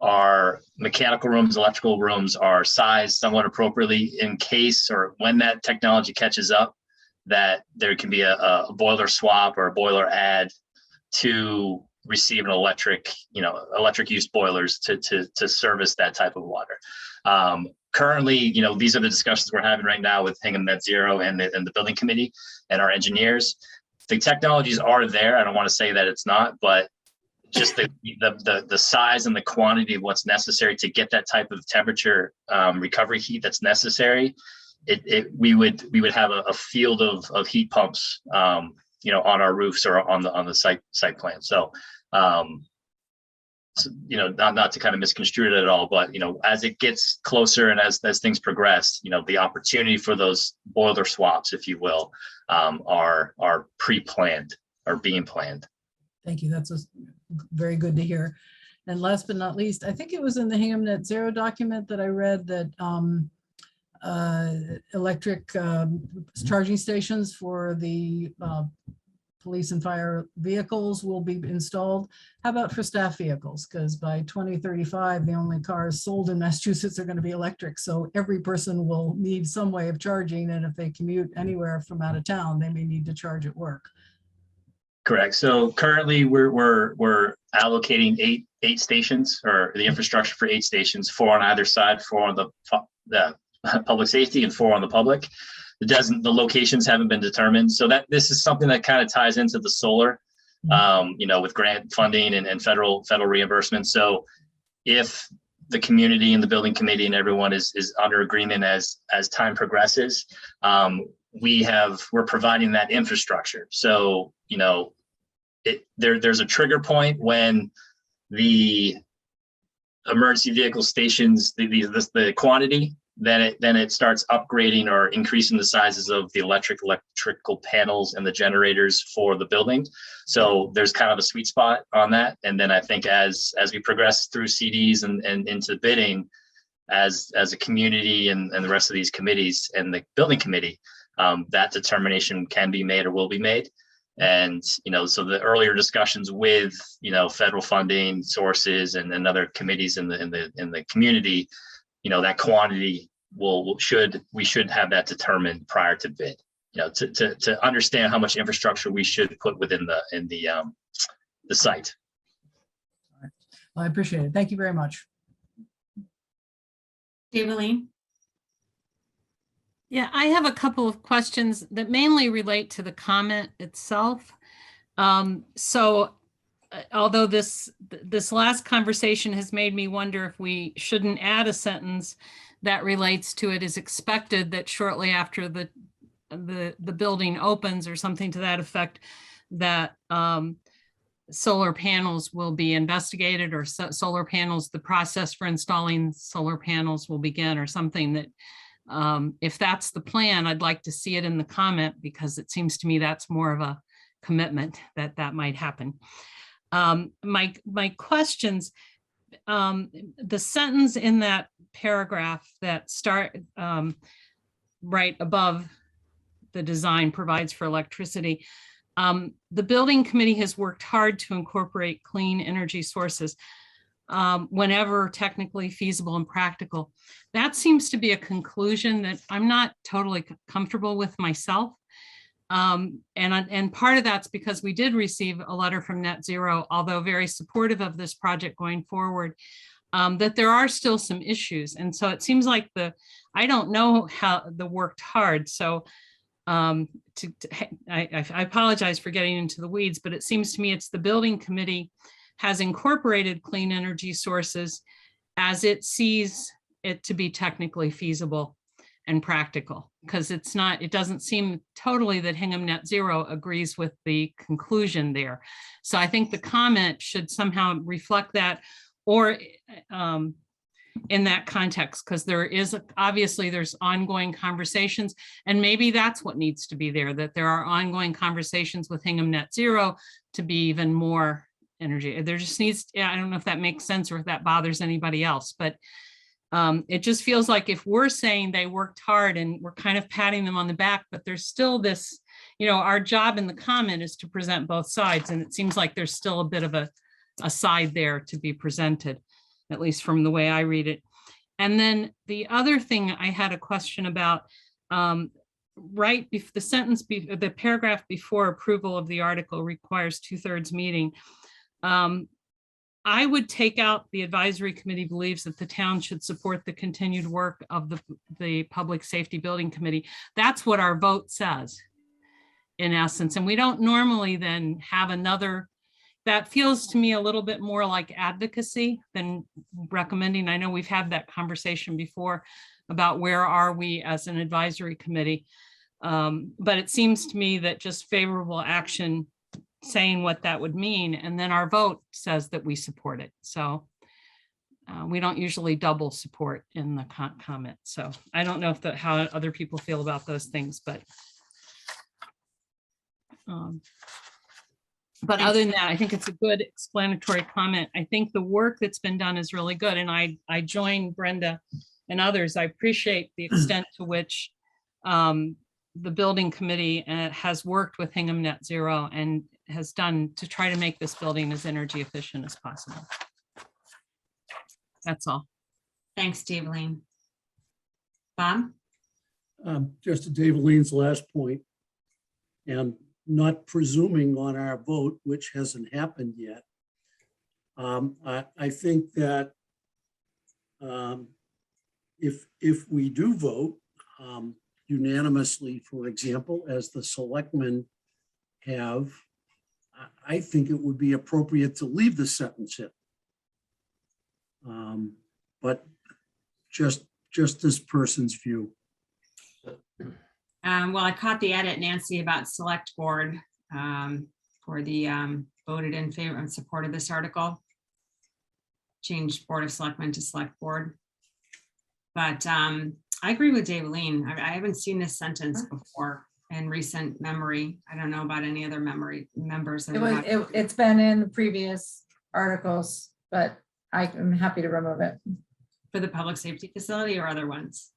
our mechanical rooms, electrical rooms are sized somewhat appropriately in case or when that technology catches up, that there can be a boiler swap or a boiler add to receive an electric use boilers to service that type of water. Currently, these are the discussions we're having right now with Hingham Net Zero and the building committee and our engineers. The technologies are there. I don't want to say that it's not, but just the size and the quantity of what's necessary to get that type of temperature recovery heat that's necessary, we would have a field of heat pumps, on our roofs or on the site plan. So, not to kind of misconstrue it at all, but as it gets closer and as things progress, the opportunity for those boiler swaps, if you will, are pre-planned or being planned. Thank you. That's very good to hear. And last but not least, I think it was in the Hingham Net Zero document that I read that electric charging stations for the police and fire vehicles will be installed. How about for staff vehicles? Because by 2035, the only cars sold in Massachusetts are going to be electric. So every person will need some way of charging. And if they commute anywhere from out of town, they may need to charge at work. Correct. So currently we're allocating eight stations, or the infrastructure for 8 stations, 4 on either side, 4 on the public safety and 4 on the public. The locations haven't been determined. So that this is something that kind of ties into the solar, with grant funding and federal reimbursement. So if the community and the building committee and everyone is under agreement as time progresses, we're providing that infrastructure. So, there's a trigger point when the emergency vehicle stations, the quantity then it starts upgrading or increasing the sizes of the electrical panels and the generators for the building. So there's kind of a sweet spot on that. And then I think as we progress through CDs and into bidding, as a community and the rest of these committees and the building committee, that determination can be made or will be made. And, so the earlier discussions with, federal funding sources and other committees in the community, that quantity we should have that determined prior to bid, to understand how much infrastructure we should put within the site. I appreciate it. Thank you very much. David. Yeah, I have a couple of questions that mainly relate to the comment itself. So although this last conversation has made me wonder if we shouldn't add a sentence that relates to it is expected that shortly after the building opens or something to that effect, that solar panels will be investigated, or solar panels, the process for installing solar panels will begin, or something that if that's the plan, I'd like to see it in the comment, because it seems to me that's more of a commitment that might happen. My questions, the sentence in that paragraph that start right above the design provides for electricity. The building committee has worked hard to incorporate clean energy sources whenever technically feasible and practical. That seems to be a conclusion that I'm not totally comfortable with myself. And part of that's because we did receive a letter from Net Zero, although very supportive of this project going forward, that there are still some issues. And so it seems like I don't know how the worked hard. So I apologize for getting into the weeds, but it seems to me it's the building committee has incorporated clean energy sources as it sees it to be technically feasible and practical, because it doesn't seem totally that Hingham Net Zero agrees with the conclusion there. So I think the comment should somehow reflect that, or in that context, because obviously there's ongoing conversations, and maybe that's what needs to be there, that there are ongoing conversations with Hingham Net Zero to be even more energy. There just needs, I don't know if that makes sense or if that bothers anybody else, but it just feels like if we're saying they worked hard and we're kind of patting them on the back, but there's still this, our job in the comment is to present both sides. And it seems like there's still a bit of a side there to be presented, at least from the way I read it. And then the other thing I had a question about, the paragraph before approval of the article requires 2/3 meeting. I would take out the advisory committee believes that the town should support the continued work of the Public Safety Building Committee. That's what our vote says, in essence. And we don't normally then have another, that feels to me a little bit more like advocacy than recommending. I know we've had that conversation before about where are we as an advisory committee. But it seems to me that just favorable action, saying what that would mean, and then our vote says that we support it. So we don't usually double support in the comment. So I don't know how other people feel about those things, but other than that, I think it's a good explanatory comment. I think the work that's been done is really good. And I join Brenda and others. I appreciate the extent to which the building committee has worked with Hingham Net Zero and has done to try to make this building as energy efficient as possible. That's all. Thanks, David. Bob? Just to Dave Lean's last point, and not presuming on our vote, which hasn't happened yet. I think that if we do vote unanimously, for example, as the selectmen have, I think it would be appropriate to leave the sentence in. But just this person's view. Well, I caught the edit, Nancy, about select board for the voted in favor and support of this article. Changed Board of Selectmen to Select Board. But I agree with Daveline. I haven't seen this sentence before in recent memory. I don't know about any other members. that It are was, not- it's been in the previous articles, but I'm happy to remove it. For the public safety facility or other ones?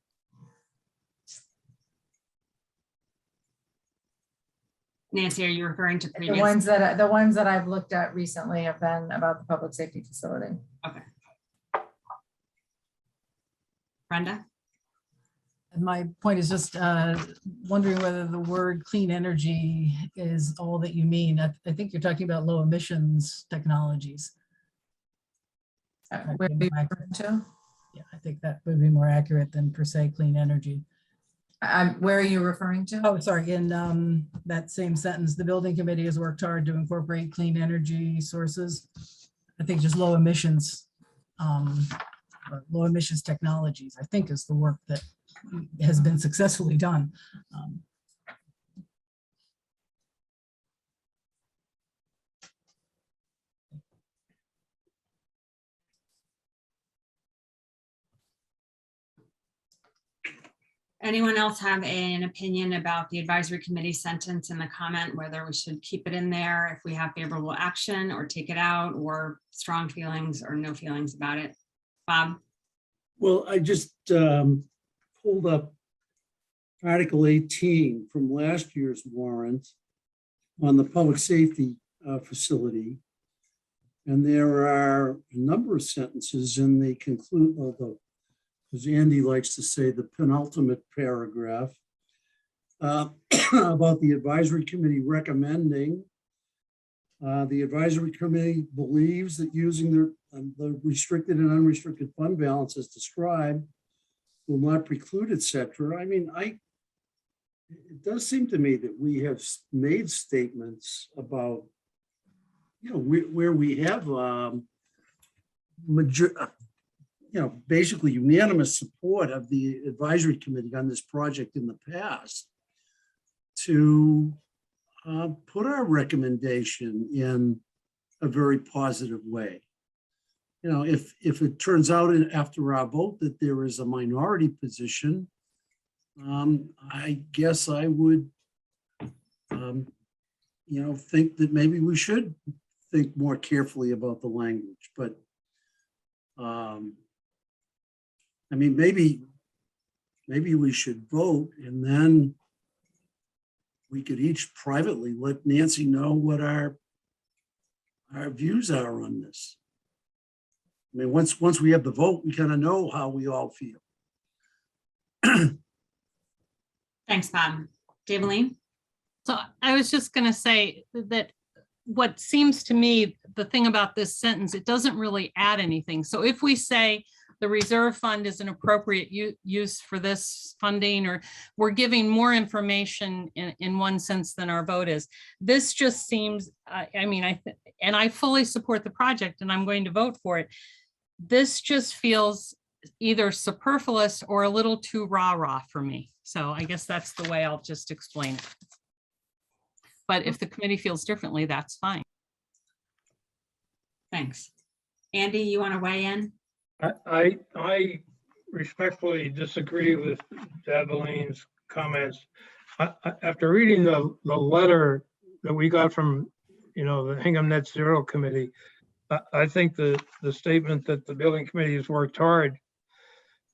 Nancy, are you referring to The previous? ones that I've looked at recently have been about the public safety facility. Brenda? And my point is just wondering whether the word clean energy is all that you mean. I think you're talking about low emissions technologies. Where are you referring to? Yeah, I think that would be more accurate than per se clean energy. Where are you referring to? Oh, sorry, in that same sentence, the building committee has worked hard to incorporate clean energy sources. I think just low emissions, or low emissions technologies, I think is the work that has been successfully done. Anyone else have an opinion about the advisory committee sentence in the comment, whether we should keep it in there if we have favorable action or take it out, or strong feelings or no feelings about it? Bob? Well, I just pulled up Article 18 from last year's warrant on the public safety facility. And there are a number of sentences in the as Andy likes to say, the penultimate paragraph about the advisory committee recommending. The advisory committee believes that using the restricted and unrestricted fund balance as described will not preclude, et cetera. I mean, it does seem to me that we have made statements about, where we have basically unanimous support of the advisory committee on this project in the past to put our recommendation in a very positive way. If it turns out after our vote that there is a minority position, I guess I would, think that maybe we should think more carefully about the language, but I mean, maybe we should vote and then we could each privately let Nancy know what our views are on this. I mean, once we have the vote, we kind of know how we all feel. Thanks, Bob. Daveline? So I was just going to say that what seems to me, the thing about this sentence, it doesn't really add anything. So if we say the reserve fund is an appropriate use for this funding, or we're giving more information in one sense than our vote is, this just seems, and I fully support the project and I'm going to vote for it. This just feels either superfluous or a little too rah-rah for me. So I guess that's the way I'll just explain it. But if the committee feels differently, that's fine. Thanks. Andy, you want to weigh in? I respectfully disagree with Daveline's comments. After reading the letter that we got from, the Hingham Net Zero Committee, I think the statement that the building committee has worked hard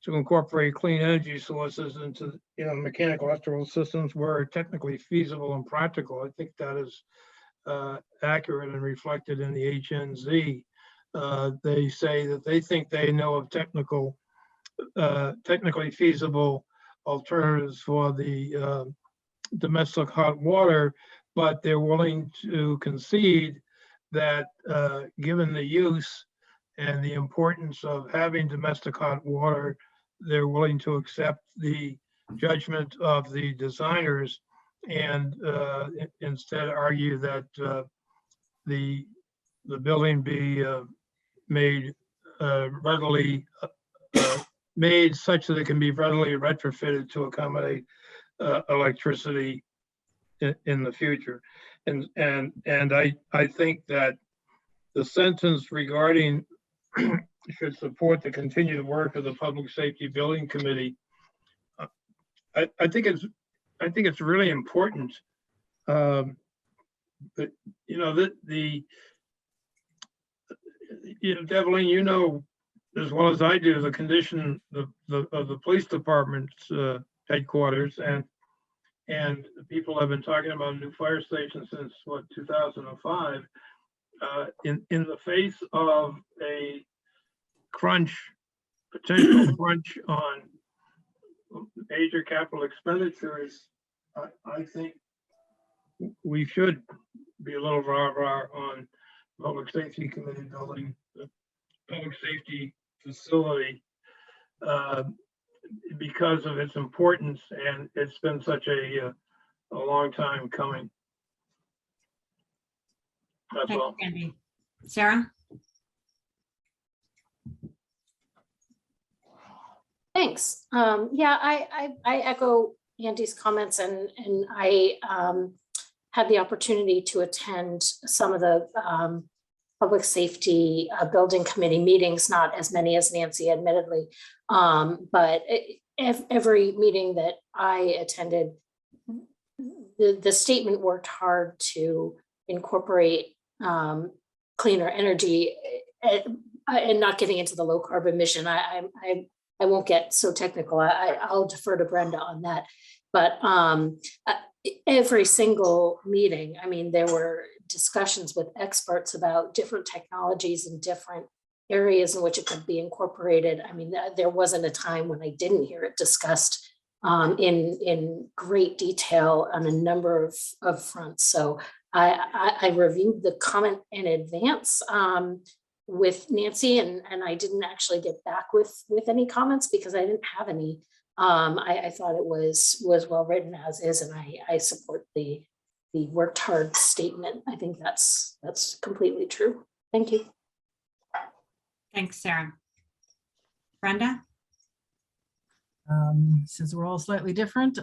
to incorporate clean energy sources into, mechanical electrical systems where technically feasible and practical. I think that is accurate and reflected in the HNZ. They say that they think they know of technically feasible alternatives for the domestic hot water, but they're willing to concede that given the use and the importance of having domestic hot water, they're willing to accept the judgment of the designers and instead argue that the building be made made such that it can be readily retrofitted to accommodate electricity in the future. And I think that the sentence regarding should support the continued work of the Public Safety Building Committee I think it's really important. But, you know, Devlin, you know, as well as I do, the condition of the police department's headquarters, and people have been talking about a new fire station since what, 2005. In the face of a potential crunch on major capital expenditures, I think we should be a little rah-rah on public safety committee building the public safety facility because of its importance, and it's been such a long time coming. That's Thanks, all. Andy. Sarah? Thanks. Yeah, I echo Andy's comments, and I had the opportunity to attend some of the public safety building committee meetings, not as many as Nancy, admittedly, but every meeting that I attended, the statement worked hard to incorporate cleaner energy and not getting into the low carbon mission. I won't get so technical. I'll defer to Brenda on that. But every single meeting, I mean, there were discussions with experts about different technologies and different areas in which it could be incorporated. I mean, there wasn't a time when I didn't hear it discussed in great detail on a number of fronts. So I reviewed the comment in advance with Nancy, and I didn't actually get back with any comments because I didn't have any. I thought it was well written as is, and I support the worked hard statement. I think that's completely true. Thank you. Thanks, Sarah. Brenda? Since we're all slightly different,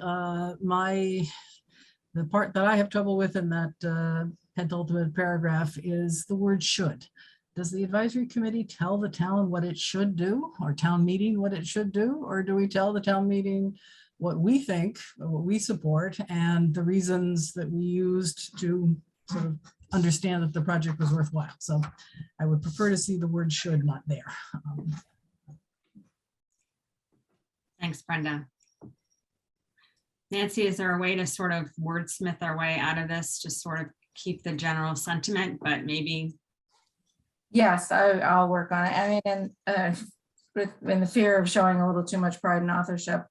the part that I have trouble with in that penultimate paragraph is the word should. Does the advisory committee tell the town what it should do, or town meeting what it should do? Or do we tell the town meeting what we think, or what we support, and the reasons that we used to sort of understand that the project was worthwhile? So I would prefer to see the word should not there. Thanks, Brenda. Nancy, is there a way to sort of wordsmith our way out of this, just sort of keep the general sentiment, but maybe? Yes, I'll work on it. I mean, and in the fear of showing a little too much pride in authorship,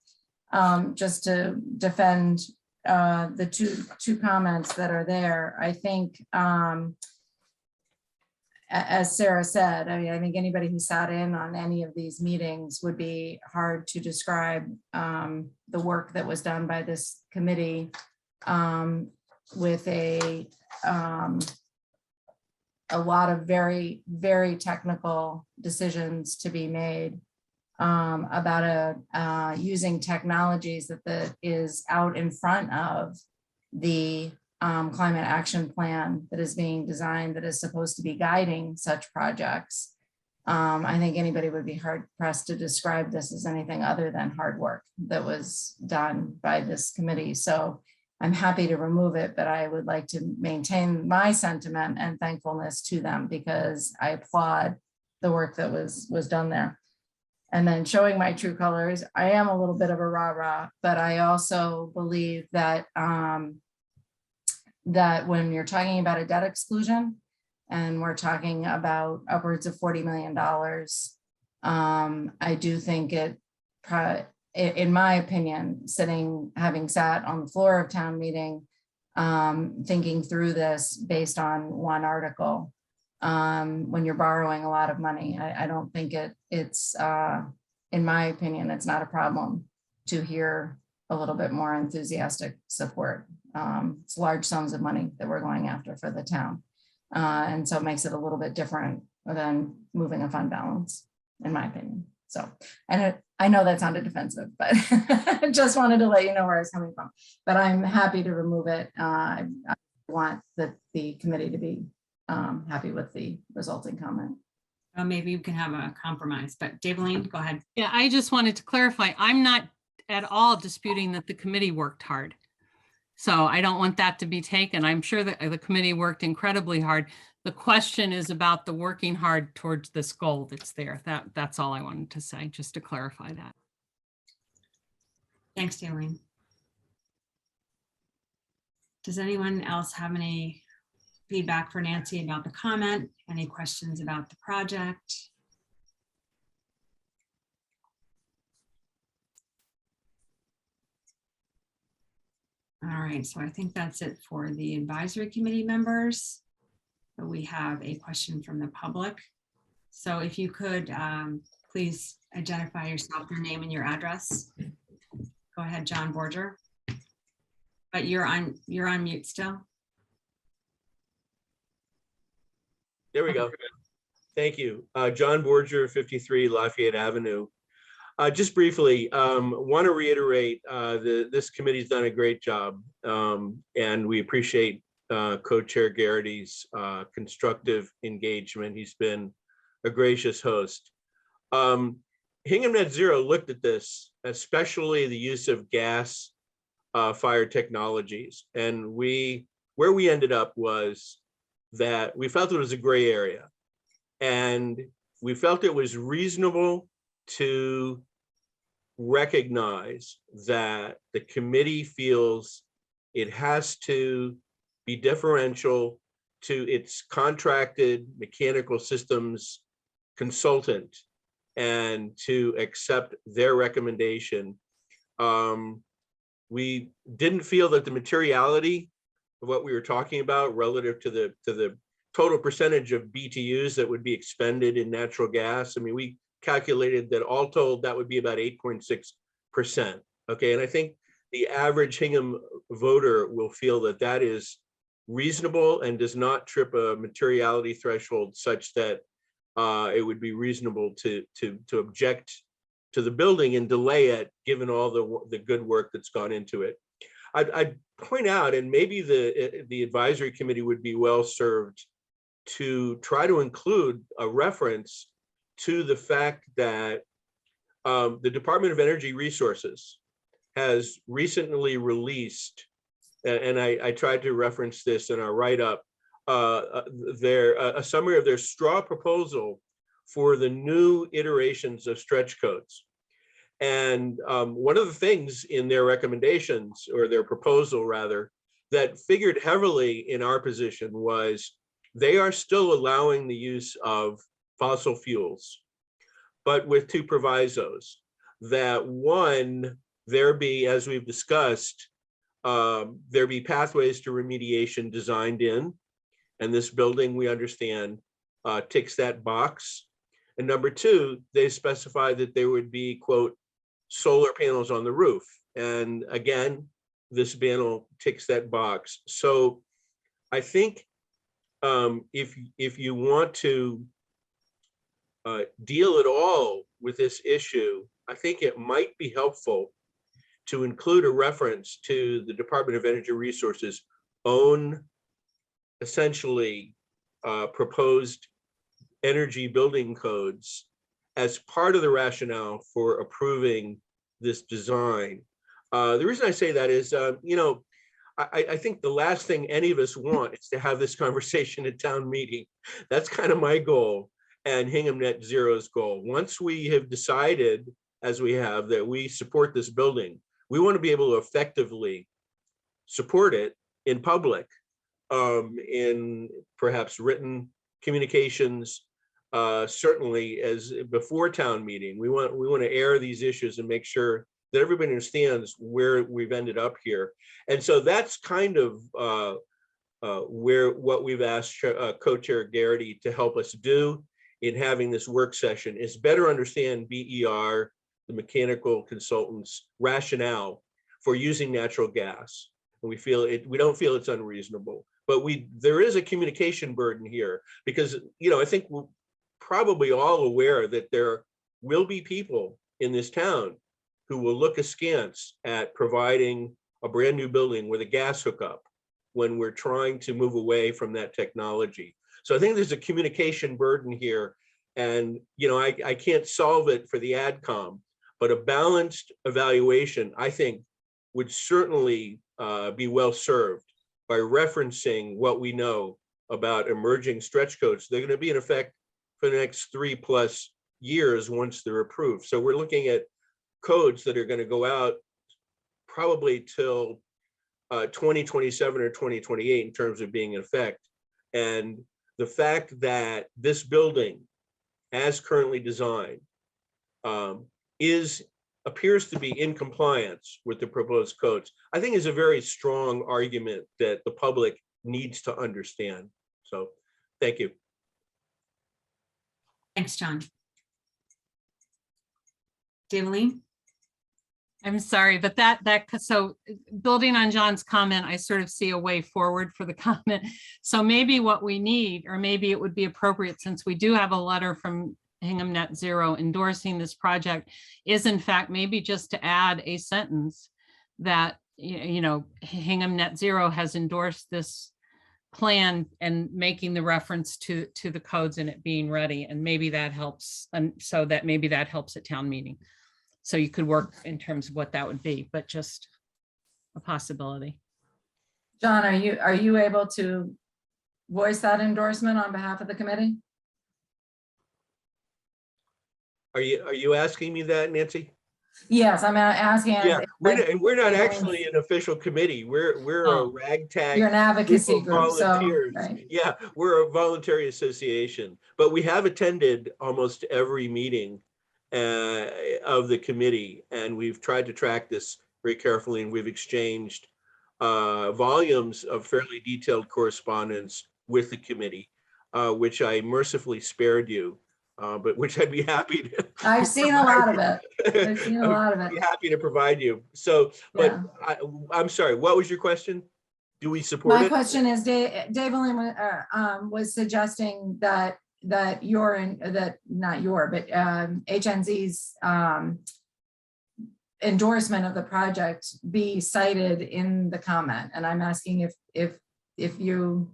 just to defend the two comments that are there, I think, as Sarah said, I mean, I think anybody who sat in on any of these meetings would be hard to describe the work that was done by this committee with a lot of very, very technical decisions to be made about using technologies that is out in front of the climate action plan that is being designed, that is supposed to be guiding such projects. I think anybody would be hard pressed to describe this as anything other than hard work that was done by this committee. So I'm happy to remove it, but I would like to maintain my sentiment and thankfulness to them, because I applaud the work that was done there. And then showing my true colors, I am a little bit of a rah-rah, but I also believe that that when you're talking about a debt exclusion, and we're talking about upwards of $40 million, I do think it, in my opinion, having sat on the floor of town meeting, thinking through this based on one article, when you're borrowing a lot of money, I don't think it's in my opinion, it's not a problem to hear a little bit more enthusiastic support. It's large sums of money that we're going after for the town. And so it makes it a little bit different than moving a fund balance, in my opinion. So, and I know that sounded defensive, but I just wanted to let you know where I was coming from. But I'm happy to remove it. I want the committee to be happy with the resulting comment. Maybe we can have a compromise, but Daveline, go ahead. Yeah, I just wanted to clarify, I'm not at all disputing that the committee worked hard. So I don't want that to be taken. I'm sure that the committee worked incredibly hard. The question is about the working hard towards this goal that's there. That's all I wanted to say, just to clarify that. Thanks, Daleen. Does anyone else have any feedback for Nancy about the comment? Any questions about the project? All right, so I think that's it for the advisory committee members. But we have a question from the public. So if you could please identify yourself, your name and your address. Go ahead, John Borger. But you're on mute still. There we go. Thank you. John Borger, 53 Lafayette Avenue. Just briefly, want to reiterate this committee's done a great job, and we appreciate Co-Chair Garrity's constructive engagement. He's been a gracious host. Hingham Net Zero looked at this, especially the use of gas fired technologies, and where we ended up was that we felt it was a gray area, and we felt it was reasonable to recognize that the committee feels it has to be differential to its contracted mechanical systems consultant and to accept their recommendation. We didn't feel that the materiality of what we were talking about relative to the total percentage of BTUs that would be expended in natural gas. I mean, we calculated that all told, that would be about 8.6%. Okay, and I think the average Hingham voter will feel that that is reasonable and does not trip a materiality threshold such that it would be reasonable to object to the building and delay it, given all the good work that's gone into it. I'd point out, and maybe the advisory committee would be well served to try to include a reference to the fact that the Department of Energy Resources has recently released, and I tried to reference this in our write-up, a summary of their straw proposal for the new iterations of stretch codes. And one of the things in their recommendations, or their proposal rather, that figured heavily in our position was they are still allowing the use of fossil fuels, but with two provisos. That one, there be, as we've discussed, there be pathways to remediation designed in, and this building, we understand, ticks that box. And number two, they specify that there would be, quote, solar panels on the roof. And again, this panel ticks that box. So I think if you want to deal at all with this issue, I think it might be helpful to include a reference to the Department of Energy Resources' own, essentially, proposed energy building codes as part of the rationale for approving this design. The reason I say that is, I think the last thing any of us want is to have this conversation at town meeting. That's kind of my goal and Hingham Net Zero's goal. Once we have decided, as we have, that we support this building, we want to be able to effectively support it in public, in perhaps written communications, certainly as before town meeting. We want to air these issues and make sure that everybody understands where we've ended up here. And so that's kind of what we've asked Co-Chair Garrity to help us do in having this work session, is better understand BER, the mechanical consultants' rationale for using natural gas. And we don't feel it's unreasonable, but there is a communication burden here, because I think we're probably all aware that there will be people in this town who will look askance at providing a brand new building with a gas hookup when we're trying to move away from that technology. So I think there's a communication burden here, and I can't solve it for the AdCom, But a balanced evaluation, I think, would certainly be well served by referencing what we know about emerging stretch codes. They're going to be in effect for the next 3+ years once they're approved. So we're looking at codes that are going to go out probably till 2027 or 2028 in terms of being in effect. And the fact that this building, as currently designed, appears to be in compliance with the proposed codes, I think is a very strong argument that the public needs to understand. So, thank you. Thanks, John. Daylene? I'm sorry, but so building on John's comment, I sort of see a way forward for the comment. So maybe what we need, or maybe it would be appropriate, since we do have a letter from Hingham Net Zero endorsing this project, is in fact maybe just to add a sentence that, you know, Hingham Net Zero has endorsed this plan and making the reference to the codes and it being ready. And maybe that helps. And so that maybe that helps at town meeting. So you could work in terms of what that would be, but just a possibility. John, are you able to voice that endorsement on behalf of the committee? Are you asking me that, Nancy? Yes, I'm asking. Yeah, we're not actually an official committee. We're a ragtag. You're an advocacy group of group, so, volunteers. right. Yeah, we're a voluntary association, but we have attended almost every meeting of the committee, and we've tried to track this very carefully, and we've exchanged volumes of fairly detailed correspondence with the committee, which I mercifully spared you, but which I'd be happy to. I've seen a lot of it. I've seen a lot of I'd be it. happy to provide you. So, but Yeah. I'm sorry, what was your question? Do we support My it? question is, Dave was suggesting that not your, but HNZ's endorsement of the project be cited in the comment. And I'm asking if you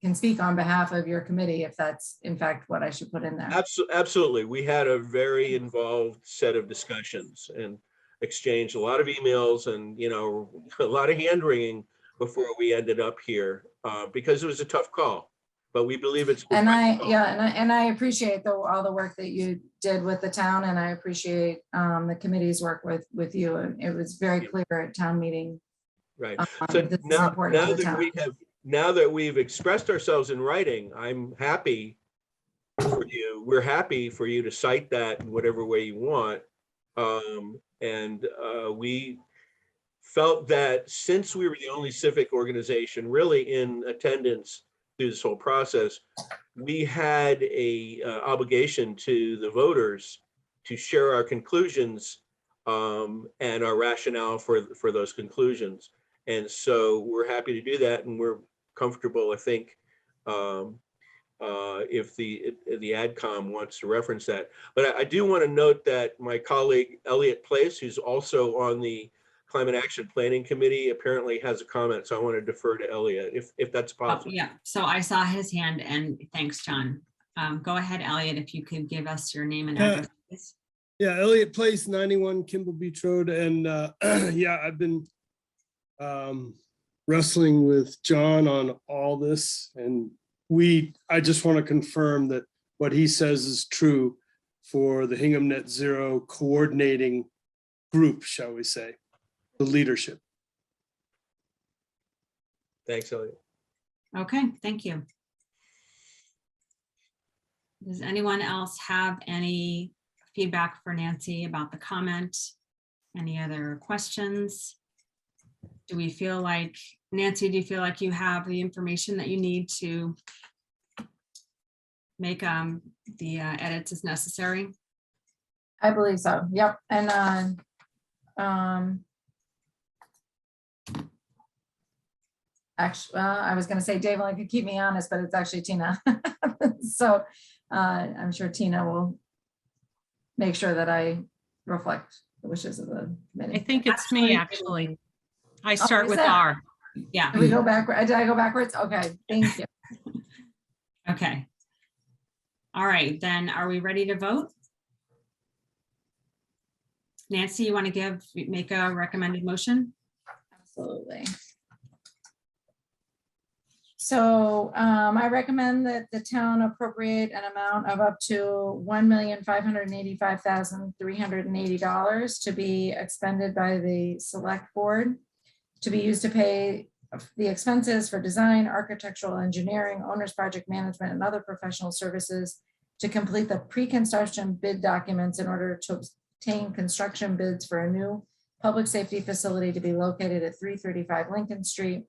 can speak on behalf of your committee, if that's in fact what I should put in there. Absolutely. We had a very involved set of discussions and exchanged a lot of emails and, you know, a lot of hand wringing before we ended up here because it was a tough call. But we believe it's. And I appreciate all the work that you did with the town, and I appreciate the committee's work with you. And it was very clear at town meeting. Right. So now that we've expressed ourselves in writing, I'm happy for you. We're happy for you to cite that in whatever way you want. We felt that since we were the only civic organization really in attendance through this whole process, we had a obligation to the voters to share our conclusions and our rationale for those conclusions. And so we're happy to do that, and we're comfortable, I think, if the AdCom wants to reference that. But I do want to note that my colleague Elliot Place, who's also on the Climate Action Planning Committee, apparently has a comment. So I want to defer to Elliot if that's possible. Yeah, so I saw his hand, and thanks, John. Go ahead, Elliot, if you could give us your name and address, please. Yeah, Elliot Place, 91 Kimball Beach Road. And yeah, I've been wrestling with John on all this. And I just want to confirm that what he says is true for the Hingham Net Zero coordinating group, shall we say, the leadership. Thanks, Elliot. Okay, thank you. Does anyone else have any feedback for Nancy about the comment? Any other questions? Do we feel like, Nancy, do you feel like you have the information that you need to make the edits as necessary? I believe so. Yep. And actually, I was going to say Dave only could keep me honest, but it's actually Tina. So I'm sure Tina will make sure that I reflect the wishes of the committee. I think it's me, actually. I start with R. Yeah. Did we go backwards? Did I go backwards? Okay, thank you. Okay. All right, then are we ready to vote? Nancy, you want to make a recommended motion? Absolutely. So I recommend that the town appropriate an amount of up to $1,585,380 to be expended by the select board to be used to pay the expenses for design, architectural, engineering, owner's project management, and other professional services to complete the pre-construction bid documents in order to obtain construction bids for a new public safety facility to be located at 335 Lincoln Street.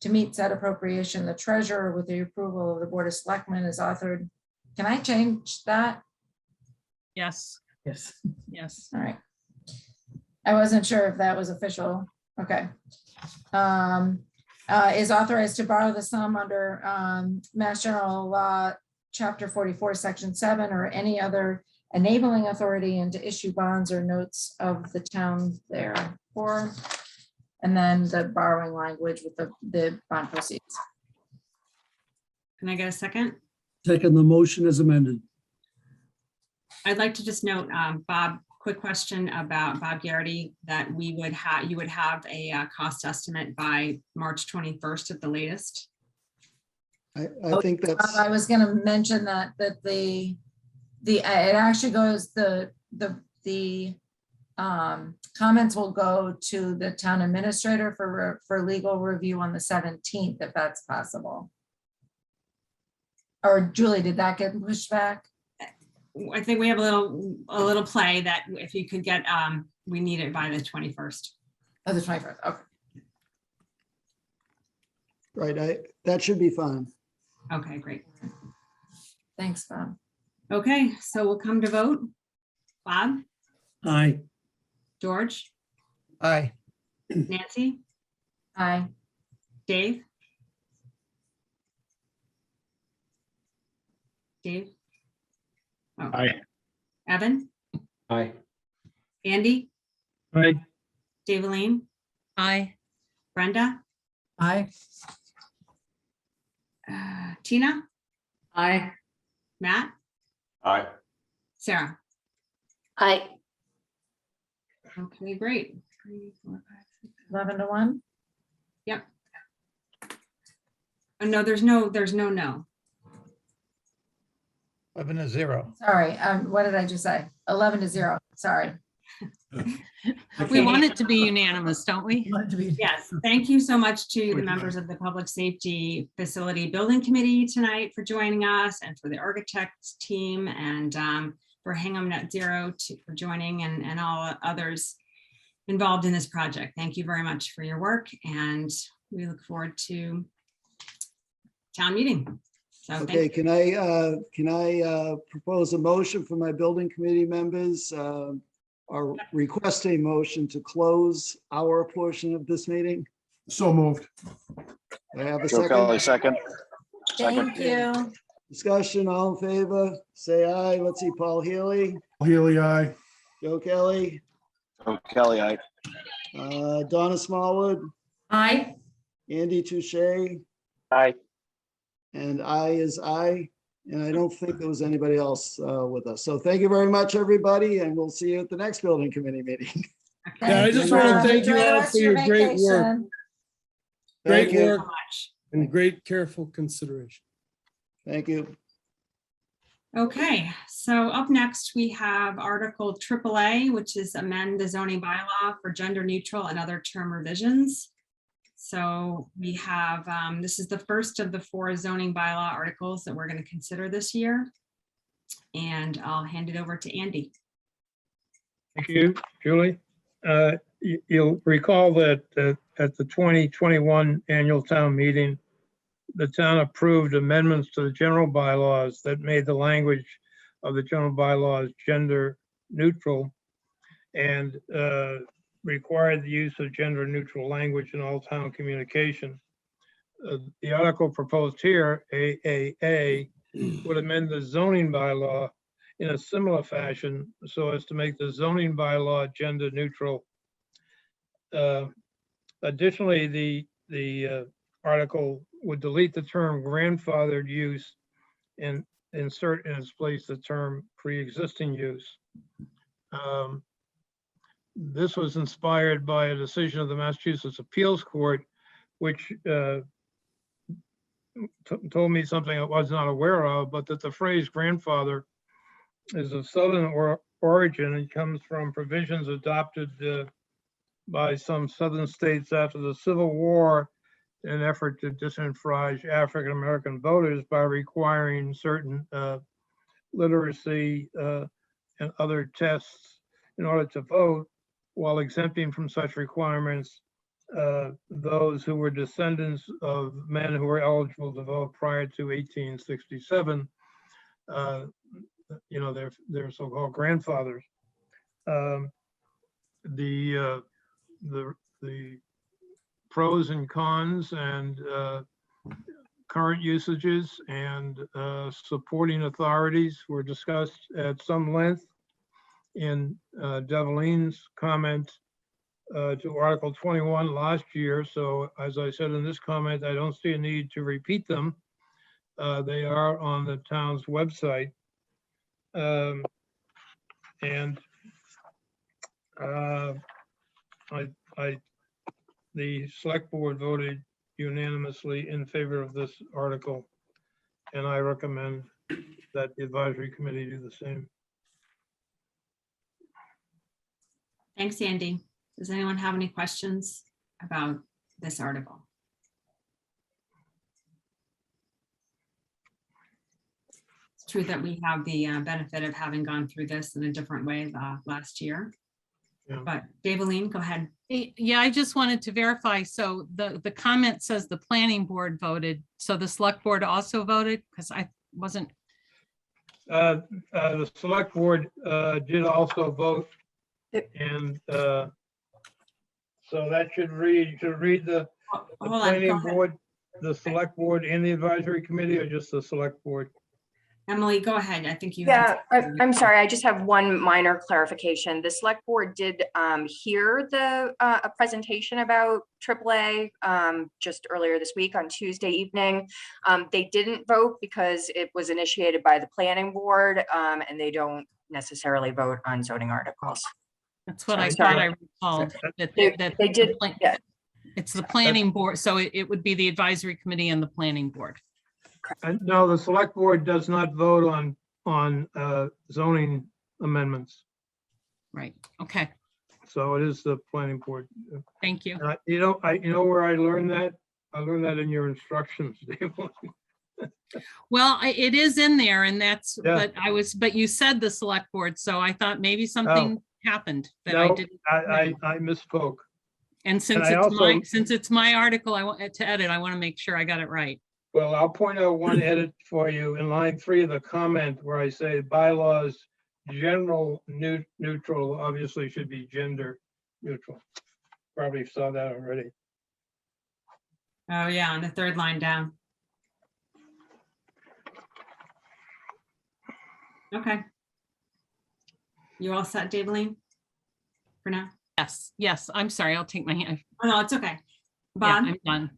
To meet said appropriation, the treasurer, with the approval of the Board of Selectmen, is authored. Can I change that? Yes, Yes. yes. All right. I wasn't sure if that was official. Okay. Is authorized to borrow the sum under Mass General Law, Chapter 44, Section 7, or any other enabling authority, and to issue bonds or notes of the town therefore. And then the borrowing language with the bond proceeds. Can I get a second? Second, the motion is amended. I'd like to just note, Bob, quick question about Bob Garrity, that you would have a cost estimate by March 21st at the latest. I think that's, I was gonna mention that it actually goes, the comments will go to the town administrator for legal review on the 17th, if that's possible. Or Julie, did that get pushed back? I think we have a little play that if you could get, we need it by the 21st. Oh, the 21st, okay. right, that should be fine. Okay, great. Thanks, Bob. Okay, so we'll come to vote. Bob, Aye. George, Aye. Nancy, Aye. Dave? Dave? Oh. Aye. Evan, Aye. Andy, Aye. Daveline, Aye. Brenda, Aye. Tina, Aye. Matt, Aye. Sarah. Aye. Okay, great. 3, 4, 5, 6, 11 to 1. Yep. Oh, no, there's no. 11-0. Sorry, what did I just say? 11 to 0, sorry. We want it to be unanimous, don't we? Want it to be- Yes, thank you so much to the members of the Public Safety Facility Building Committee tonight for joining us, and for the architects team, and for Hingham Net Zero for joining, and all others involved in this project. Thank you very much for your work, and we look forward to town meeting. So thank Okay, you. can I propose a motion for my building committee members? Or request a motion to close our portion of this meeting? So moved. I have a Joe Kelly, second. second. Thank you. Discussion, all in favor, say aye. Let's see, Paul Healy, Healy, aye. Joe Kelly, Joe Kelly, aye. Donna Smallwood, Aye. Andy Touche, Aye. and I is I. And I don't think there was anybody else with us. So thank you very much, everybody, and we'll see you at the next building committee meeting. Yeah, I just want to thank you Enjoy the all rest for of your great work vacation. Great Thank you. work. So much. and great careful consideration. Thank you. Okay, so up next, we have Article AAA, which is amend the zoning bylaw for gender neutral and other term revisions. So we have, this is the first of the 4 zoning bylaw articles that we're going to consider this year. And I'll hand it over to Andy. Thank you, Julie. You'll recall that at the 2021 annual town meeting, the town approved amendments to the general bylaws that made the language of the general bylaws gender neutral and required the use of gender neutral language in all town communication. The article proposed here, AAA, would amend the zoning bylaw in a similar fashion so as to make the zoning bylaw gender neutral. Additionally, the article would delete the term grandfathered use and insert in its place the term pre-existing use. this was inspired by a decision of the Massachusetts Appeals Court, which told me something I was not aware of, but that the phrase grandfather is of Southern origin and comes from provisions adopted by some Southern states after the Civil War in an effort to disenfranchise African-American voters by requiring certain literacy and other tests in order to vote, while exempting from such requirements those who were descendants of men who were eligible to vote prior to 1867. Their so-called grandfathers. The pros and cons and current usages and supporting authorities were discussed at some length in Develine's comment to Article 21 last year. So as I said in this comment, I don't see a need to repeat them. They are on the town's website. The select board voted unanimously in favor of this article, and I recommend that the advisory committee do the same. Thanks, Andy. Does anyone have any questions about this article? It's true that we have the benefit of having gone through this in a different way last year. Yeah. But Daveline, go ahead. Yeah, I just wanted to verify. So the comment says the planning board voted. So the select board also voted, because I wasn't. The select board did also vote, and so that should read the Hold on, planning go ahead. board, the select board, and the advisory committee, or just the select board? Emily, go ahead. I think you. Yeah, I'm sorry. I just have one minor clarification. The select board did hear a presentation about AAA just earlier this week on Tuesday evening. They didn't vote because it was initiated by the planning board, and they don't necessarily vote on zoning articles. That's what I Sorry. thought I recalled. That They did, yeah. It's the planning board, so it would be the advisory committee and the planning board. No, the select board does not vote on zoning amendments. Right, okay, So it is the planning board. thank you. You know where I learned that? I learned that in your instructions, Dave. Well, it is in there and that's, Yeah. but you said the select board, so I thought maybe something happened that I No, didn't. I misspoke. And since I also- it's my article, I want to edit, I want to make sure I got it right. Well, I'll point out one edit for you in line 3 of the comment where I say bylaws, general neutral, obviously should be gender neutral. Probably saw that already. Oh, yeah, on the third line down. Okay. You all set, Daveline? For now? Yes, I'm sorry, I'll take my hand. Oh, no, it's okay. Yeah, Bob? I'm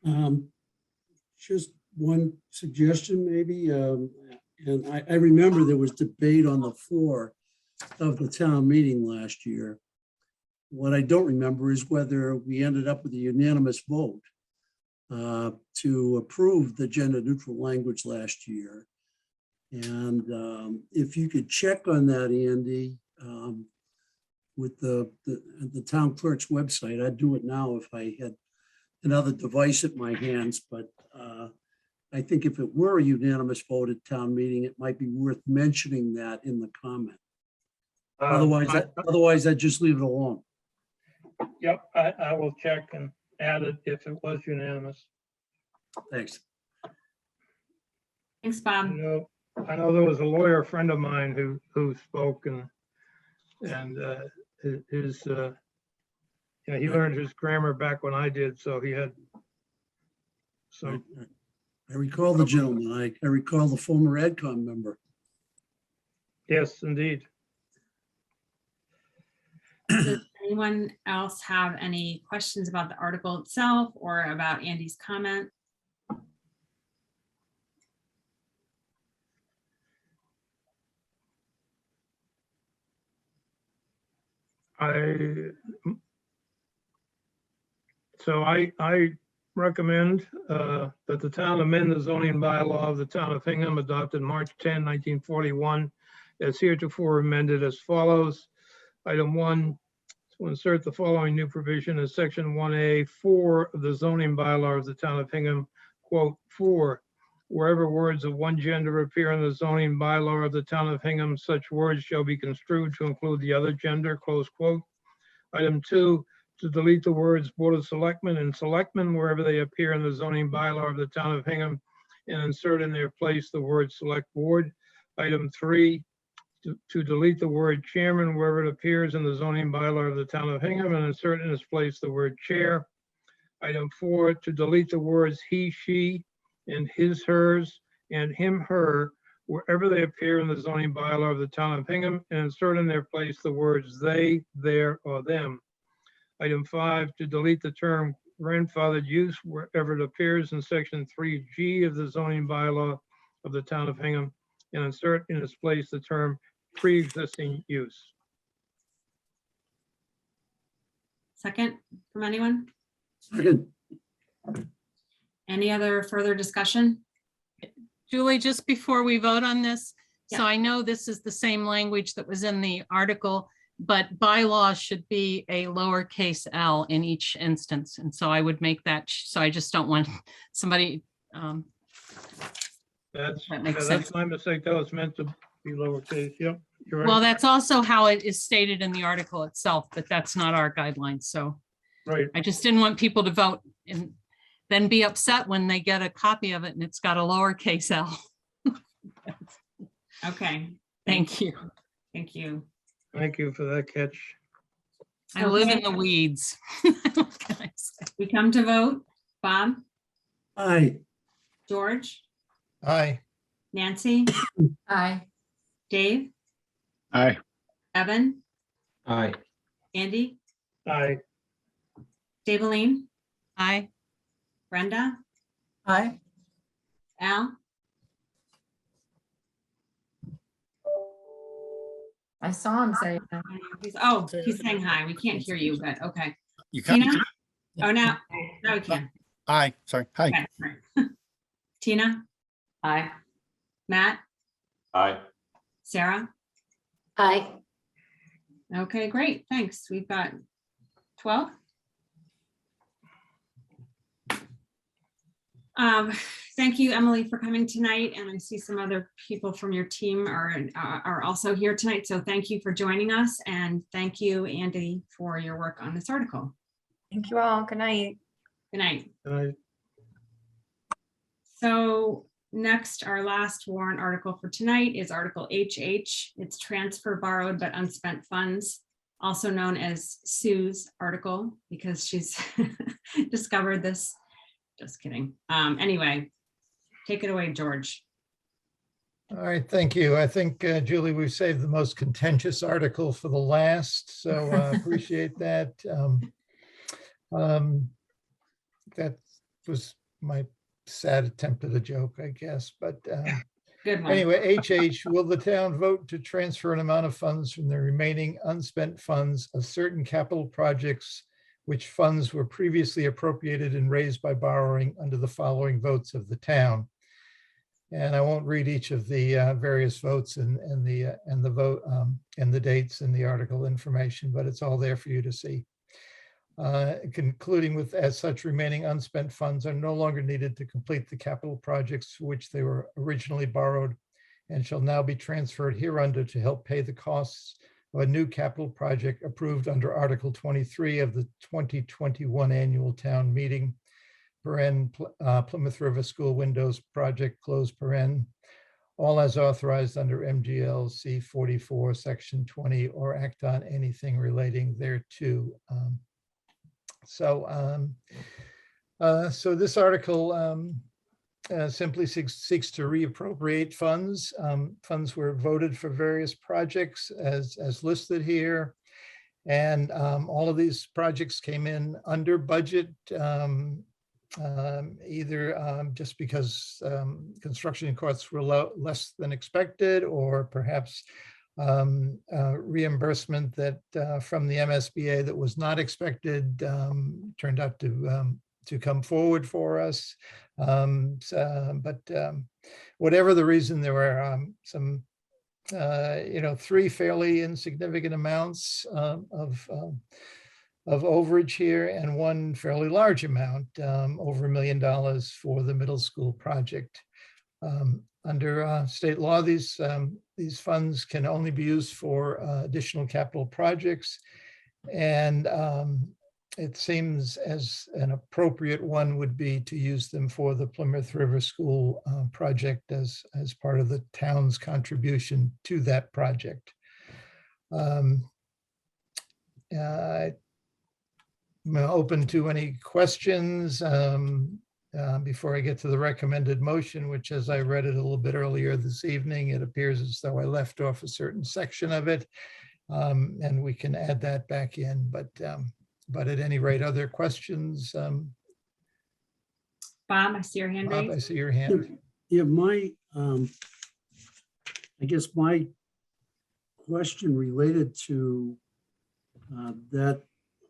done. Just one suggestion maybe, and I remember there was debate on the floor of the town meeting last year. What I don't remember is whether we ended up with a unanimous vote to approve the gender neutral language last year. And if you could check on that, Andy, with the town clerk's website. I'd do it now if I had another device at my hands, but I think if it were a unanimous vote at town meeting, it might be worth mentioning that in the comment. Otherwise, I'd just leave it alone. Yep, I will check and add it if it was unanimous. Thanks. Thanks, Bob. I know there was a lawyer friend of mine who spoke and his he learned his grammar back when I did, so he had some. I recall the gentleman. I recall the former AdCom member. Yes, indeed. Does anyone else have any questions about the article itself or about Andy's comment? I recommend that the town amend the zoning bylaw of the town of Hingham adopted March 10, 1941, as heretofore amended as follows. Item 1, to insert the following new provision as section 1A4 of the zoning bylaw of the town of Hingham, quote, 4, wherever words of one gender appear in the zoning bylaw of the town of Hingham, such words shall be construed to include the other gender, close quote. Item 2, to delete the words Board of Selectmen and Selectmen wherever they appear in the zoning bylaw of the town of Hingham, and insert in their place the word Select Board. Item 3, to delete the word Chairman wherever it appears in the zoning bylaw of the town of Hingham, and insert in its place the word Chair. Item 4, to delete the words he, she, and his, hers, and him, her, wherever they appear in the zoning bylaw of the town of Hingham, and insert in their place the words they, their, or them. Item 5, to delete the term grandfathered use wherever it appears in section 3G of the zoning bylaw of the town of Hingham, and insert in its place the term pre-existing use. Second from anyone? Second. Any other further discussion? Julie, just before we vote on this, so Yeah. I know this is the same language that was in the article, but bylaws should be a lowercase l in each instance. And so I would make that, so I just don't want somebody, That's, That makes yeah, sense. that's my mistake. That was meant to be lowercase. Yep, you're well, right. that's also how it is stated in the article itself, but that's not our guidelines. So Right. I just didn't want people to vote and then be upset when they get a copy of it and it's got a lowercase l. Okay, Thank you. thank you. Thank you for that catch. I live in Okay. the weeds. What can I say? We come to vote. Bob, Aye. George, Aye. Nancy, Aye. Dave, Aye. Evan, Aye. Andy, Aye. Daveline, Aye. Brenda, Aye. Al, I saw him say. oh, he's saying hi. We can't hear you, but okay. You can't, Tina? Oh, now we can. aye, sorry, hi. Okay, sorry. Tina? Aye. Matt? Aye. Sarah? Aye. Okay, great. Thanks. We've got 12. Thank you, Emily, for coming tonight. And I see some other people from your team are also here tonight. So thank you for joining us. And thank you, Andy, for your work on this article. Thank you all. Good night. Good night. Aye. So next, our last warrant article for tonight is Article HH. It's transfer borrowed but unspent funds, also known as Sue's article, because she's discovered this. Just kidding. Anyway, take it away, George. All right, thank you. I think, Julie, we've saved the most contentious article for the last, so appreciate that. That was my sad attempt at a joke, I guess, but Good one. anyway, HH, will the town vote to transfer an amount of funds from the remaining unspent funds of certain capital projects which funds were previously appropriated and raised by borrowing under the following votes of the town? And I won't read each of the various votes and the vote and the dates and the article information, but it's all there for you to see. Concluding with, as such, remaining unspent funds are no longer needed to complete the capital projects for which they were originally borrowed and shall now be transferred hereunder to help pay the costs of a new capital project approved under Article 23 of the 2021 annual town meeting, Plymouth River School Windows Project, close paren, all as authorized under MGL C44, Section 20, or act on anything relating thereto. So this article simply seeks to reappropriate funds. Funds were voted for various projects as listed here. And all of these projects came in under budget, either just because construction costs were less than expected, or perhaps reimbursement that from the MSBA that was not expected, turned out to come forward for us. But whatever the reason, there were some, three fairly insignificant amounts of overage here and one fairly large amount, over $1 million for the middle school project. Under state law, these funds can only be used for additional capital projects. And it seems as an appropriate one would be to use them for the Plymouth River School project as part of the town's contribution to that project. I'm open to any questions before I get to the recommended motion, which, as I read it a little bit earlier this evening, it appears as though I left off a certain section of it, and we can add that back in. But at any rate, other questions? Bob, I see your hand Bob, I raised. see your hand. Yeah, I guess my question related to that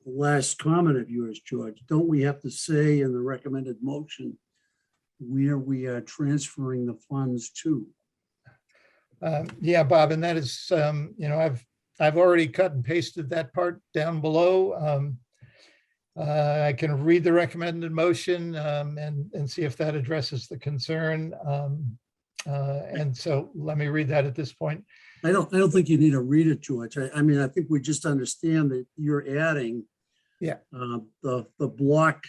last comment of yours, George. Don't we have to say in the recommended motion where we are transferring the funds to? Yeah, Bob, and that is, I've already cut and pasted that part down below. I can read the recommended motion and see if that addresses the concern. And so let me read that at this point. I don't think you need to read it, George. I mean, I think we just understand that you're adding the block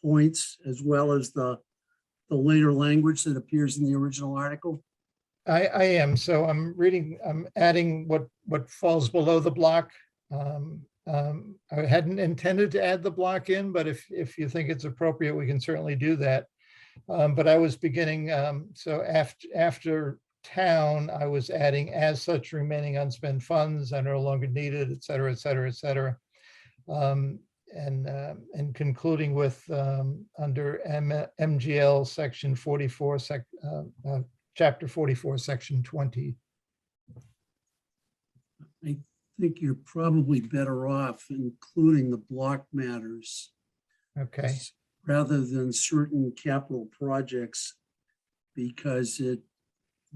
points as well as the later language that appears in the original article. I am. So I'm adding what falls below the block. I hadn't intended to add the block in, but if you think it's appropriate, we can certainly do that. But I was beginning, so after town, I was adding as such remaining unspent funds are no longer needed, et cetera, et cetera, et cetera. And concluding with under MGL section 44, chapter 44, section 20. I think you're probably better off including the block matters. Okay. Rather than certain capital projects, because it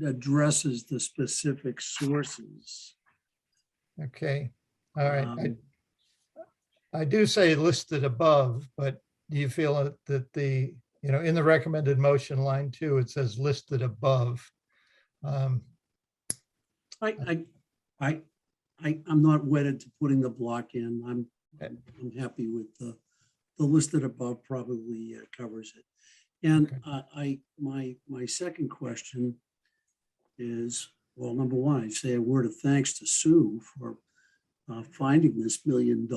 addresses the specific sources. Okay. All right. I do say listed above, but do you feel that in the recommended motion line 2, it says listed above? I'm not wedded to putting the block in. I'm happy with the listed above probably covers it. And Okay. my second question is, well, number one, I say a word of thanks to Sue for finding this $1 million.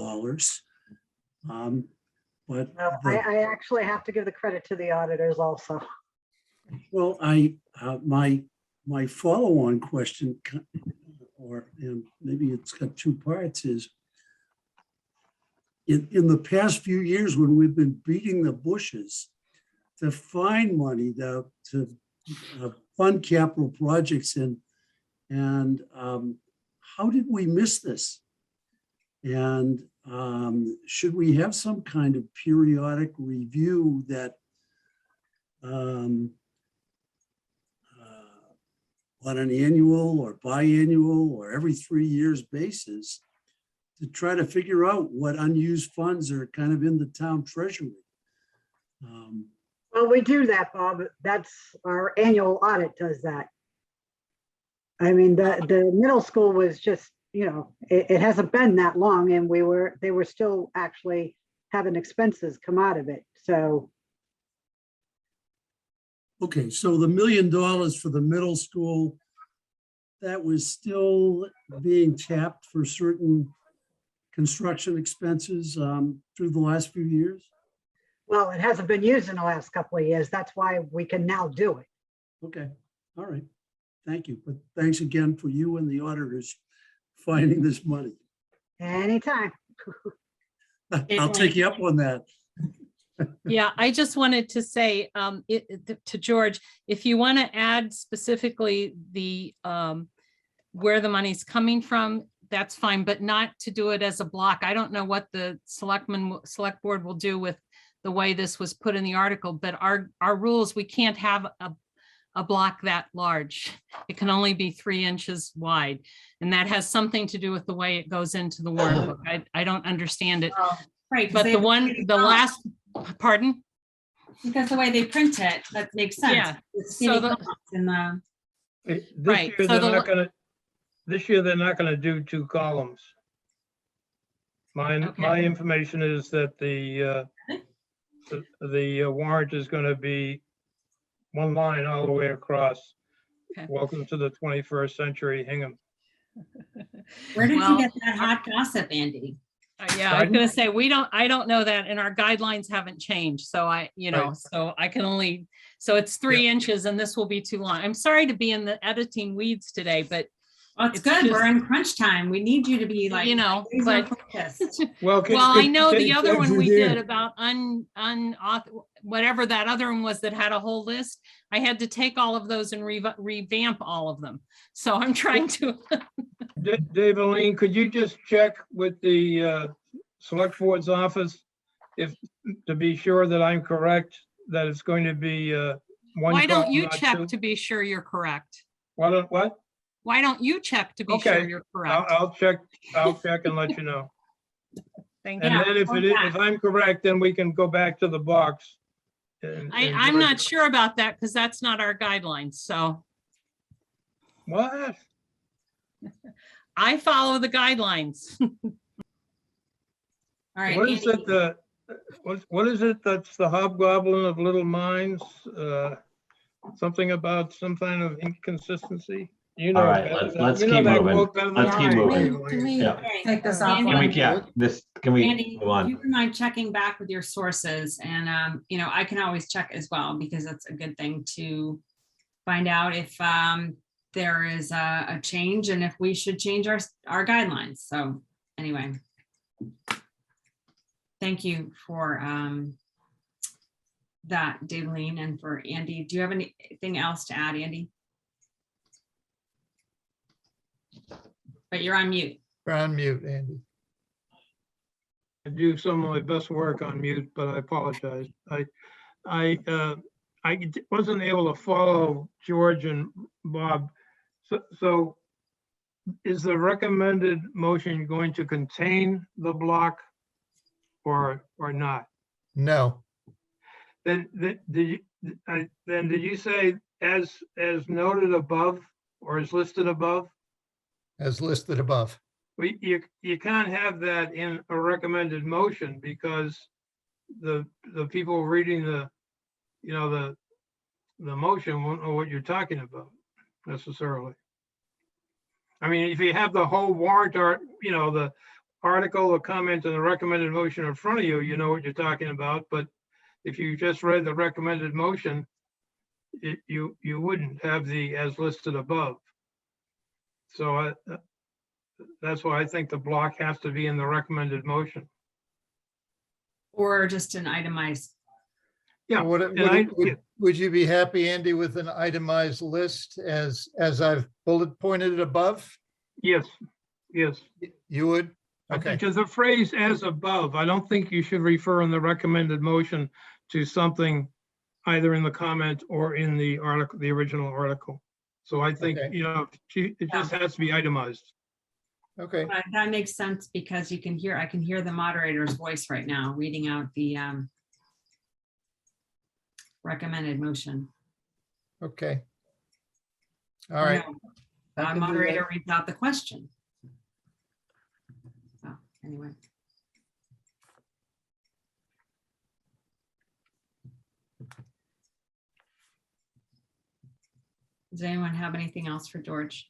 But Well, I actually have to give the credit to the auditors also. well, my follow-on question, and maybe it's got two parts, is in the past few years when we've been beating the bushes to find money to fund capital projects and how did we miss this? And should we have some kind of periodic review that on an annual or biannual or every 3 years basis to try to figure out what unused funds are kind of in the town treasury? Well, we do that, Bob. That's our annual audit does that. I mean, the middle school was just, it hasn't been that long and they were still actually having expenses come out of it. So. Okay, so the $1 million for the middle school, that was still being tapped for certain construction expenses through the last few years? Well, it hasn't been used in the last couple of years. That's why we can now do it. Okay, all right. Thank you. But thanks again for you and the auditors finding this money. Anytime. I'll take you up on that. Yeah, I just wanted to say to George, if you want to add specifically the where the money's coming from, that's fine, but not to do it as a block. I don't know what the select board will do with the way this was put in the article, but our rules, we can't have a block that large. It can only be 3 inches wide. And that has something to do with the way it goes into the warrant book. I don't understand it. Right. 'cause But they the have one, to the last, pardon? Because the way they print it, that makes sense. Yeah, It's so skinny the- columns in the, This Right, year, so they're the not gonna, this year, they're not gonna do 2 columns. My Okay. information is that the warrant is gonna be 1 line all the way across. Okay. Welcome to the 21st century, Hingham. where did Well, you get that hot gossip, Andy? Yeah, I was gonna say, I don't know that, and our guidelines haven't changed, so so I can only, so it's 3 inches and this will be too long. I'm sorry to be in the editing weeds today, but Well, it's It's good. We're just- in crunch time. We need you to be like, but focused. Well, I know the other one we there. did about whatever that other one was that had a whole list. I had to take all of those and revamp all of them. So I'm trying to, Dave Aline, could you just check with the select board's office if, to be sure that I'm correct, that it's going to be 1 why don't column, you not check 2? to be sure you're correct? What? Why don't you check to be sure Okay, you're correct? I'll check and let you know. Thank And you. then if I'm correct, then we can go back to the box. I'm not sure about that because that's not our guidelines. So What? I follow the guidelines. All right. What is Andy, it, what is it that's the hobgoblin of little minds? Something about some kind of inconsistency? You know. All right, better let's- than- let's you know keep that moving. quote better than Let's I keep do, moving. Dave Aline. Can we Yeah. okay. take this Andy, offline? Can we, yeah, this, can we Andy, move on? you can mind checking back with your sources and, I can always check as well because that's a good thing to find out if there is a change and if we should change our guidelines. So anyway. Thank you for that, Daveline, and for Andy. Do you have anything else to add, Andy? But you're on mute. You're on mute, Andy. I do some of my best work on mute, but I apologize. I wasn't able to follow George and Bob. So is the recommended motion going to contain the block or not? No, Then did you say as noted above or as listed above? as listed above. Well, you can't have that in a recommended motion because the people reading the motion won't know what you're talking about necessarily. I mean, if you have the whole warrant or, the article, the comment and the recommended motion in front of you, you know what you're talking about. But if you just read the recommended motion, you wouldn't have the as listed above. So that's why I think the block has to be in the recommended motion. Or just an itemized. Yeah. Would you be happy, Andy, with an itemized list as I've bullet pointed above? Yes, yes. You would? Okay, Because the phrase as above, I don't think you should refer in the recommended motion to something either in the comment or in the article, the original article. So I think, Okay. it just has to be itemized. okay. That makes sense because I can hear the moderator's voice right now reading out the recommended motion. Okay. All right. I The can do moderator that. reads out the question. So anyway. Does anyone have anything else for George?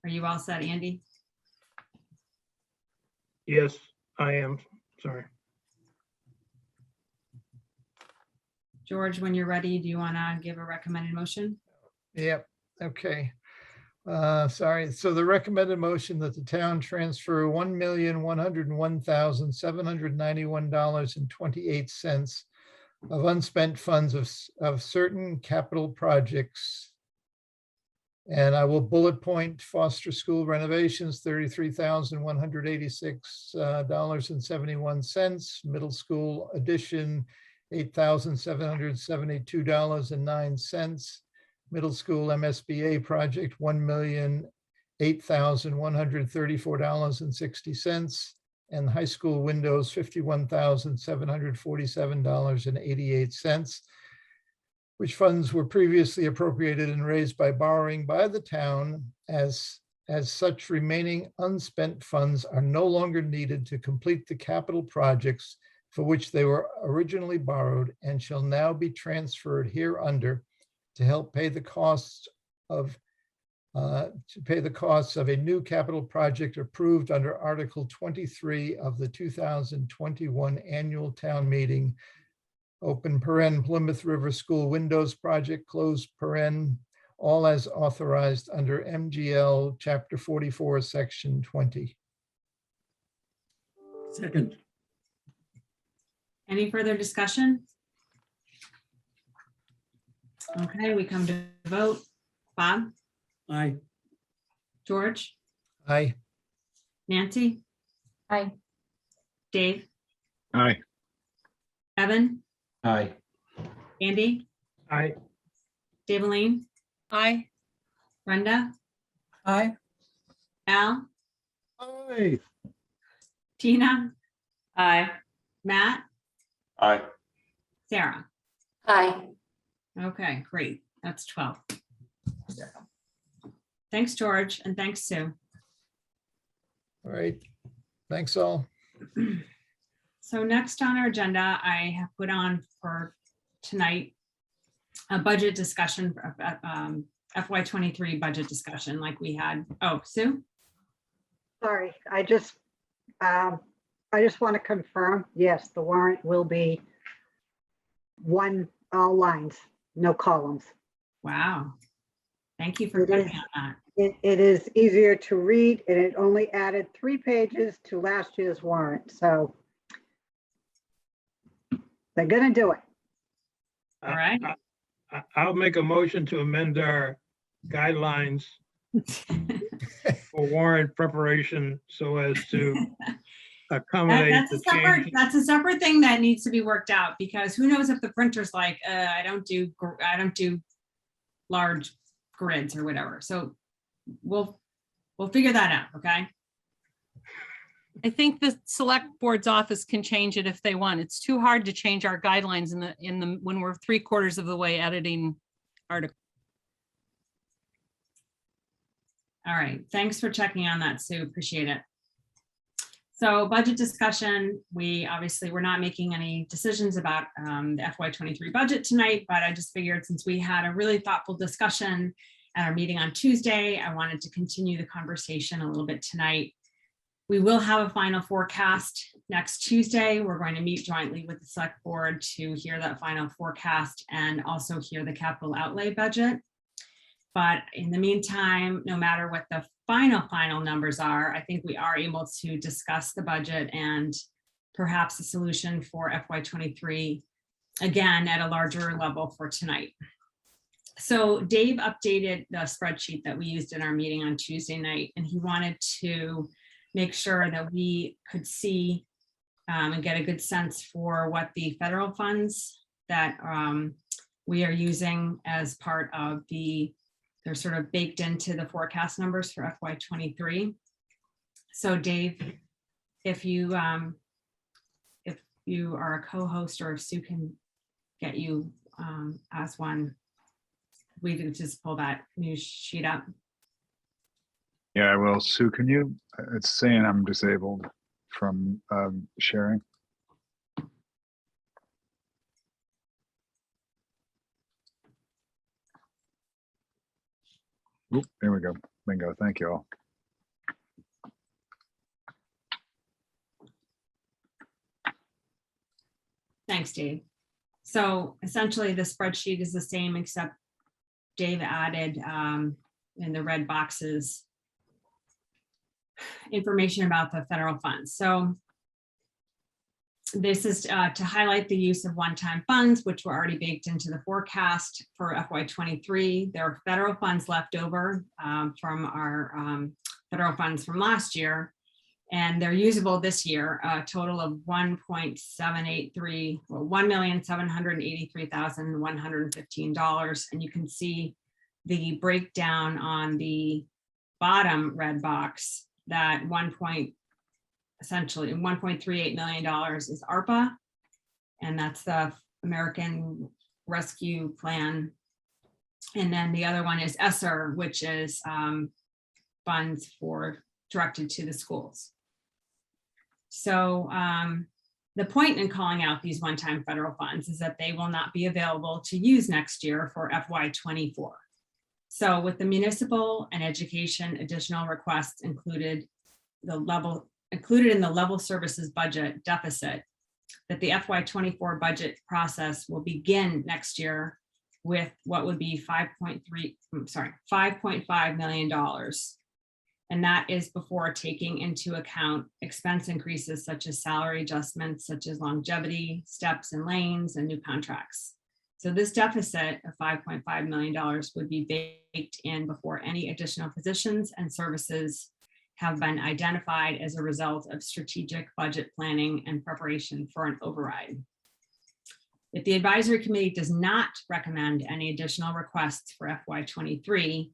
Are you all set, Andy? Yes, I am. Sorry. George, when you're ready, do you want to give a recommended motion? Yep, okay. Sorry, so the recommended motion that the town transfer $1,101,791.28 of unspent funds of certain capital projects. And I will bullet point Foster School renovations, $33,186.71. Middle school addition, $8,772.09. Middle school MSBA project, $1,008,134.60. And high school windows, $51,747.88, which funds were previously appropriated and raised by borrowing by the town. As such, remaining unspent funds are no longer needed to complete the capital projects for which they were originally borrowed, and shall now be transferred hereunder to help pay the costs of a new capital project approved under Article 23 of the 2021 annual town meeting. Open paren Plymouth River School Windows Project, close paren, all as authorized under MGL Chapter 44, Section 20. Second. Any further discussion? Okay, we come to vote. Bob, Aye. George, Aye. Nancy, Aye. Dave, Aye. Evan, Aye. Andy, Aye. Daveline, Aye. Brenda, Aye. Al, Aye. Tina. Aye. Matt, Aye. Sarah. Aye. Okay, great. That's 12. Thanks, George, and thanks, Sue. All right. Thanks all. So next on our agenda, I have put on for tonight a budget discussion, FY23 budget discussion like we had. Oh, Sue? Sorry, I just want to confirm, yes, the warrant will be all lines, no columns. Wow. Thank you for It clicking is. on that. It is easier to read, and it only added 3 pages to last year's warrant, so they're gonna do it. All right. I'll make a motion to amend our guidelines for warrant preparation so as to accommodate the change. That's a separate thing that needs to be worked out, because who knows if the printer's like, I don't do large grids or whatever. So we'll figure that out. Okay. I think the select board's office can change it if they want. It's too hard to change our guidelines when we're 3/4 of the way editing article. All right. Thanks for checking on that, Sue. Appreciate it. So budget discussion, we're not making any decisions about the FY23 budget tonight, but I just figured since we had a really thoughtful discussion at our meeting on Tuesday, I wanted to continue the conversation a little bit tonight. We will have a final forecast next Tuesday. We're going to meet jointly with the select board to hear that final forecast and also hear the capital outlay budget. But in the meantime, no matter what the final numbers are, I think we are able to discuss the budget and perhaps a solution for FY23 again at a larger level for tonight. So Dave updated the spreadsheet that we used in our meeting on Tuesday night, and he wanted to make sure that we could see and get a good sense for what the federal funds that we are using as part of they're sort of baked into the forecast numbers for FY23. So Dave, if you are a co-host, or if Sue can get you as one, we can just pull that news sheet up. Yeah, I will. Sue, can you? It's saying I'm disabled from sharing. Oop, there we go. Bingo. Thank you all. Thanks, Dave. So essentially the spreadsheet is the same, except Dave added in the red boxes information about the federal funds. So This is to highlight the use of one-time funds, which were already baked into the forecast for FY23. There are federal funds left over from our federal funds from last year, and they're usable this year, a total of $1,783,115. And you can see the breakdown on the bottom red box that essentially $1.38 million is ARPA, and that's the American Rescue Plan. And then the other one is ESSER, which is funds directed to the schools. So the point in calling out these one-time federal funds is that they will not be available to use next year for FY24. So with the municipal and education additional requests included in the level services budget deficit, that the FY24 budget process will begin next year with what would be $5.5 million. And that is before taking into account expense increases such as salary adjustments, such as longevity, steps and lanes, and new contracts. So this deficit of $5.5 million would be baked in before any additional positions and services have been identified as a result of strategic budget planning and preparation for an override. If the advisory committee does not recommend any additional requests for FY23,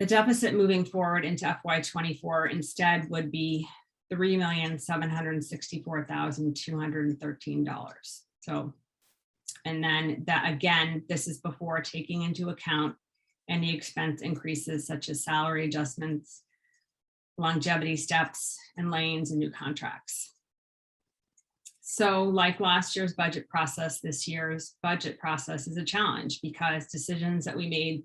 the deficit moving forward into FY24 instead would be $3,764,213. So, and then that again, this is before taking into account any expense increases such as salary adjustments, longevity steps and lanes and new contracts. So like last year's budget process, this year's budget process is a challenge because decisions that we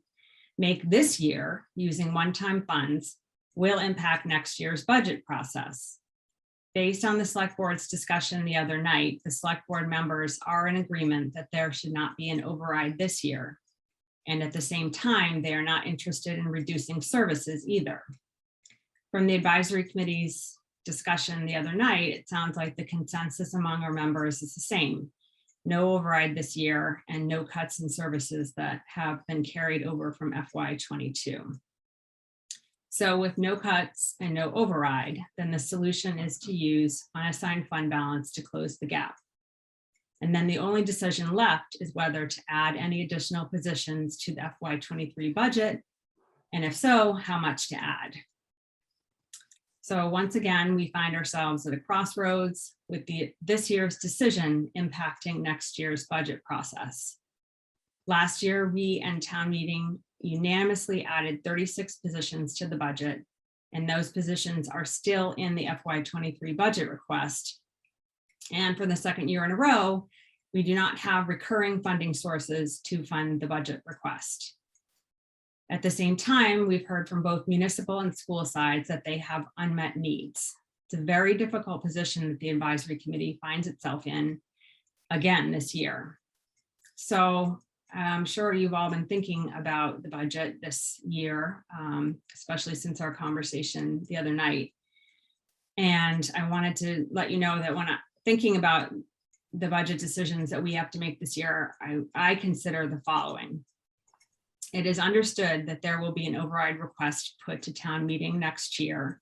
make this year using one-time funds will impact next year's budget process. Based on the select board's discussion the other night, the select board members are in agreement that there should not be an override this year. And at the same time, they are not interested in reducing services either. From the advisory committee's discussion the other night, it sounds like the consensus among our members is the same. No override this year and no cuts in services that have been carried over from FY22. So with no cuts and no override, then the solution is to use unassigned fund balance to close the gap. And then the only decision left is whether to add any additional positions to the FY23 budget, and if so, how much to add. So once again, we find ourselves at a crossroads with this year's decision impacting next year's budget process. Last year, we and town meeting unanimously added 36 positions to the budget, and those positions are still in the FY23 budget request. And for the second year in a row, we do not have recurring funding sources to fund the budget request. At the same time, we've heard from both municipal and school sides that they have unmet needs. It's a very difficult position that the advisory committee finds itself in again this year. So I'm sure you've all been thinking about the budget this year, especially since our conversation the other night. And I wanted to let you know that when I'm thinking about the budget decisions that we have to make this year, I consider the following. It is understood that there will be an override request put to town meeting next year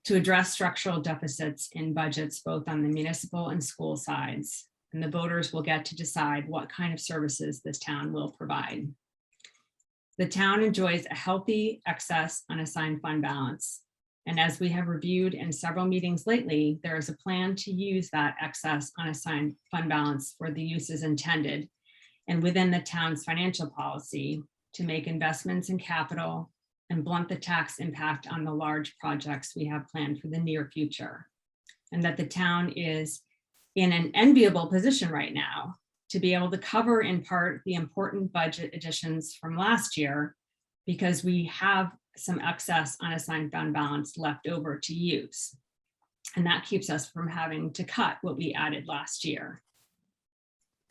to address structural deficits in budgets, both on the municipal and school sides. And the voters will get to decide what kind of services this town will provide. The town enjoys a healthy excess unassigned fund balance. And as we have reviewed in several meetings lately, there is a plan to use that excess unassigned fund balance for the uses intended and within the town's financial policy to make investments in capital and blunt the tax impact on the large projects we have planned for the near future. And that the town is in an enviable position right now to be able to cover in part the important budget additions from last year because we have some excess unassigned fund balance left over to use. And that keeps us from having to cut what we added last year.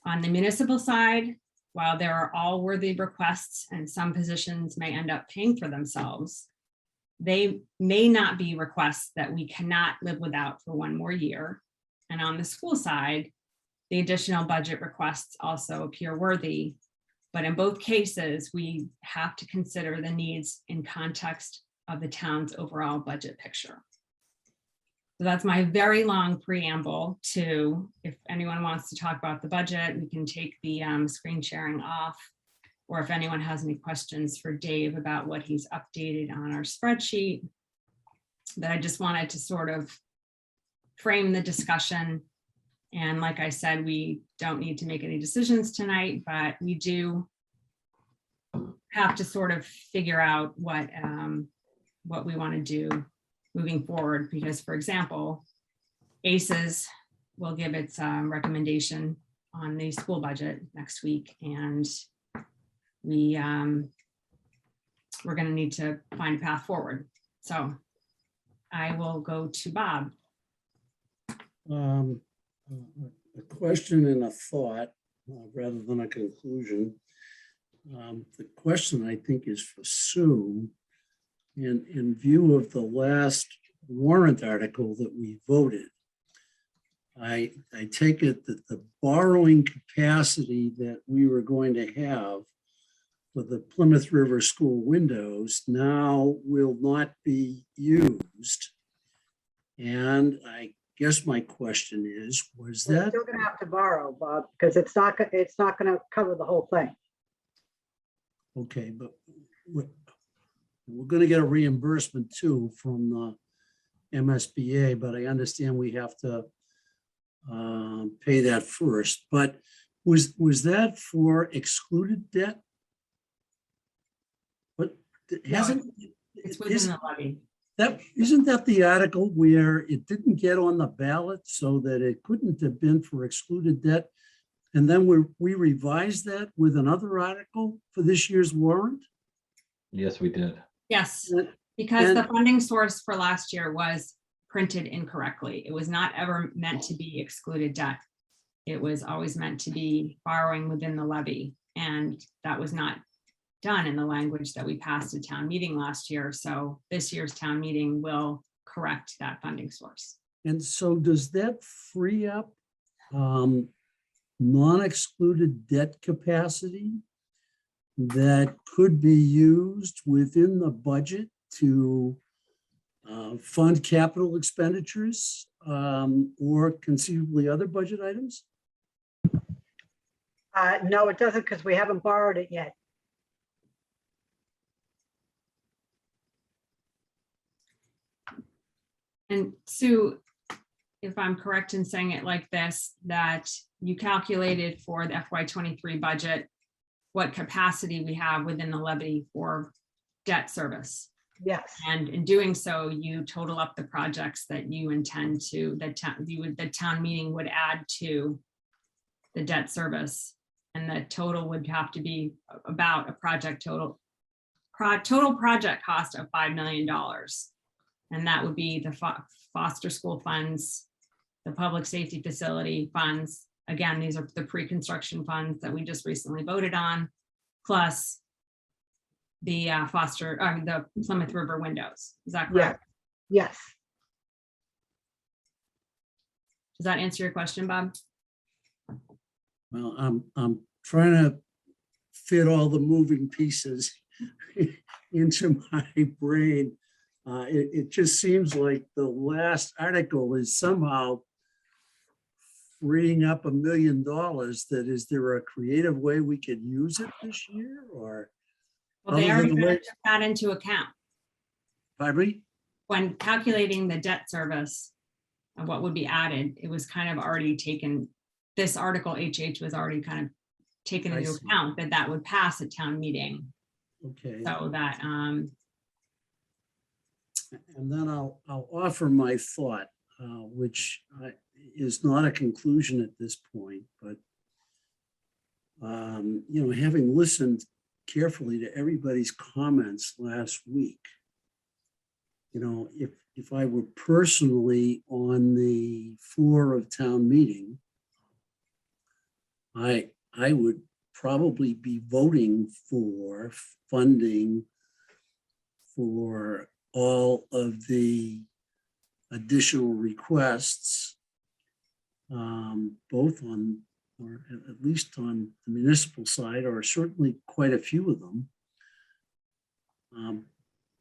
On the municipal side, while there are all worthy requests and some positions may end up paying for themselves, they may not be requests that we cannot live without for one more year. And on the school side, the additional budget requests also appear worthy. But in both cases, we have to consider the needs in context of the town's overall budget picture. So that's my very long preamble to, if anyone wants to talk about the budget, we can take the screen sharing off. Or if anyone has any questions for Dave about what he's updated on our spreadsheet. That I just wanted to sort of frame the discussion. And like I said, we don't need to make any decisions tonight, but we do have to sort of figure out what we want to do moving forward. Because, for example, ACES will give its recommendation on the school budget next week, and we're going to need to find a path forward. So I will go to Bob. A question and a thought rather than a conclusion. The question, I think, is for Sue. In view of the last warrant article that we voted, I take it that the borrowing capacity that we were going to have for the Plymouth River School windows now will not be used. And I guess my question is, was We're that? still gonna have to borrow, Bob, because it's not gonna cover the whole thing. Okay, but we're going to get a reimbursement too from the MSBA, but I understand we have to pay that first. But was that for excluded debt? But No, hasn't It's within the levy. isn't that the article where it didn't get on the ballot so that it couldn't have been for excluded debt? And then we revised that with another article for this year's warrant? Yes, we did. Yes, And- because the and- funding source for last year was printed incorrectly. It was not ever meant to be excluded debt. It was always meant to be borrowing within the levy. And that was not done in the language that we passed at town meeting last year. So this year's town meeting will correct that funding source. And so does that free up non-excluded debt capacity that could be used within the budget to fund capital expenditures or conceivably other budget items? No, it doesn't, because we haven't borrowed it yet. And Sue, if I'm correct in saying it like this, that you calculated for the FY23 budget what capacity we have within the levy for debt service. Yes, And in doing so, you total up the projects that you intend to, the town meeting would add to the debt service. And the total would have to be about a project total project cost of $5 million. And that would be the foster school funds, the public safety facility funds. Again, these are the pre-construction funds that we just recently voted on, plus the the Plymouth River windows. Is that yeah, correct? yes. Does that answer your question, Bob? Well, I'm trying to fit all the moving pieces into my brain. It just seems like the last article is somehow freeing up $1 million. That is there a creative way we could use it this year, or? Well, they Other already than the way- took that into account Barbie? when calculating the debt service of what would be added. It was kind of already taken, this article HH was already kind of taken I into see. account that would pass at town meeting. Okay. So that, And then I'll offer my thought, which is not a conclusion at this point, but having listened carefully to everybody's comments last week, if I were personally on the floor of town meeting, I would probably be voting for funding for all of the additional requests both on, or at least on the municipal side, or certainly quite a few of them.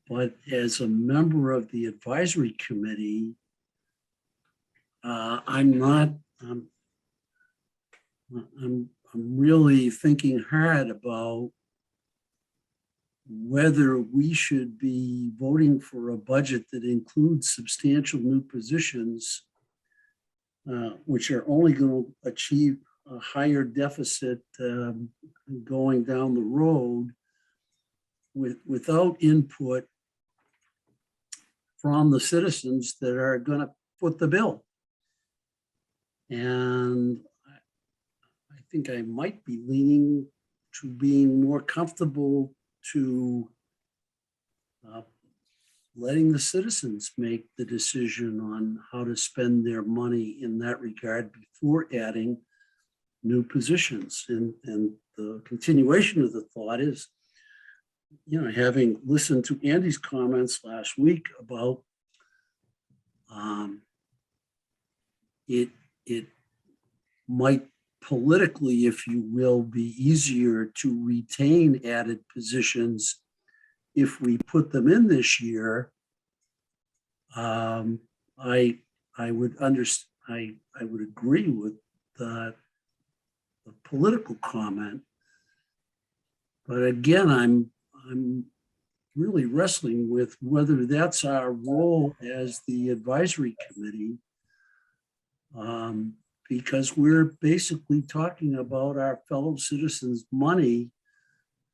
But as a member of the advisory committee, I'm really thinking hard about whether we should be voting for a budget that includes substantial new positions, which are only going to achieve a higher deficit going down the road without input from the citizens that are going to foot the bill. And I think I might be leaning to being more comfortable to letting the citizens make the decision on how to spend their money in that regard before adding new positions. And the continuation of the thought is, you know, having listened to Andy's comments last week about it might politically, if you will, be easier to retain added positions if we put them in this year. I would agree with the political comment, but again, I'm really wrestling with whether that's our role as the advisory committee, because we're basically talking about our fellow citizens' money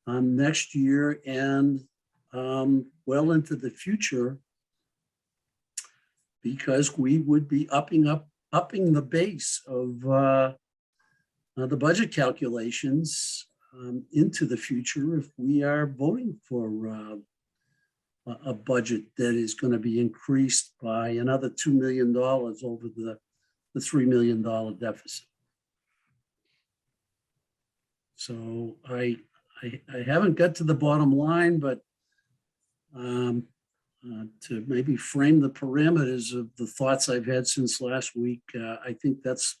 next year and well into the future, because we would be upping the base of the budget calculations into the future if we are voting for a budget that is going to be increased by another $2 million over the $3 million deficit. So I haven't got to the bottom line, but to maybe frame the parameters of the thoughts I've had since last week, I think that's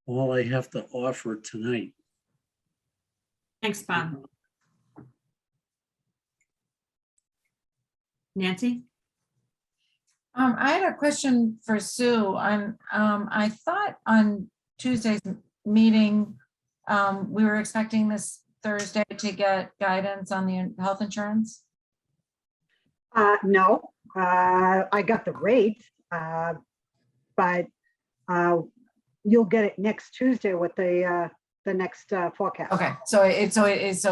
all I have to offer tonight. Thanks, Bob. Nancy? I had a question for Sue. I thought on Tuesday's meeting, we were expecting this Thursday to get guidance on the health insurance. No, I got the rate, but you'll get it next Tuesday with the next forecast. Okay, so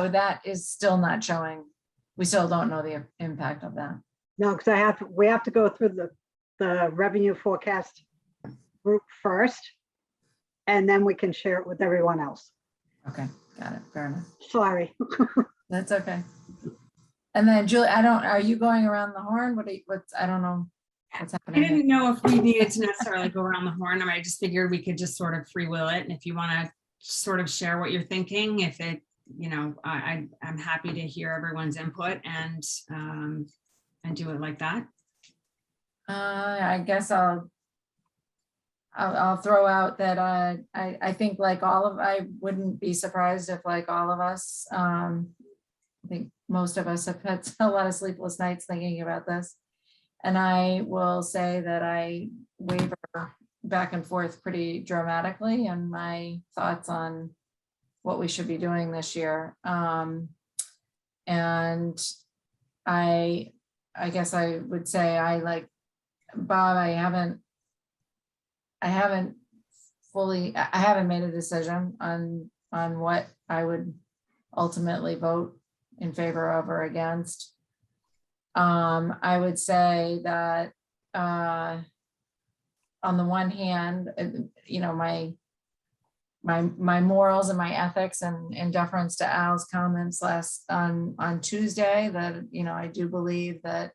that is still not showing. We still don't know the impact of that. No, because we have to go through the revenue forecast group first, and then we can share it with everyone else. Okay, got it. Fair enough. Sorry. That's okay. And then Julie, are you going around the horn? I don't know what's I happening. didn't know if we needed to necessarily go around the horn. I just figured we could just sort of free will it. And if you want to sort of share what you're thinking, if it, you know, I'm happy to hear everyone's input and do it like that. I guess I'll throw out that I think I wouldn't be surprised if like all of us, I think most of us have had a lot of sleepless nights thinking about this. And I will say that I waver back and forth pretty dramatically in my thoughts on what we should be doing this year. And I guess I would say I like Bob, I haven't made a decision on what I would ultimately vote in favor of or against. I would say that on the one hand, you know, my morals and my ethics and in deference to Al's comments on Tuesday, that, you know, I do believe that,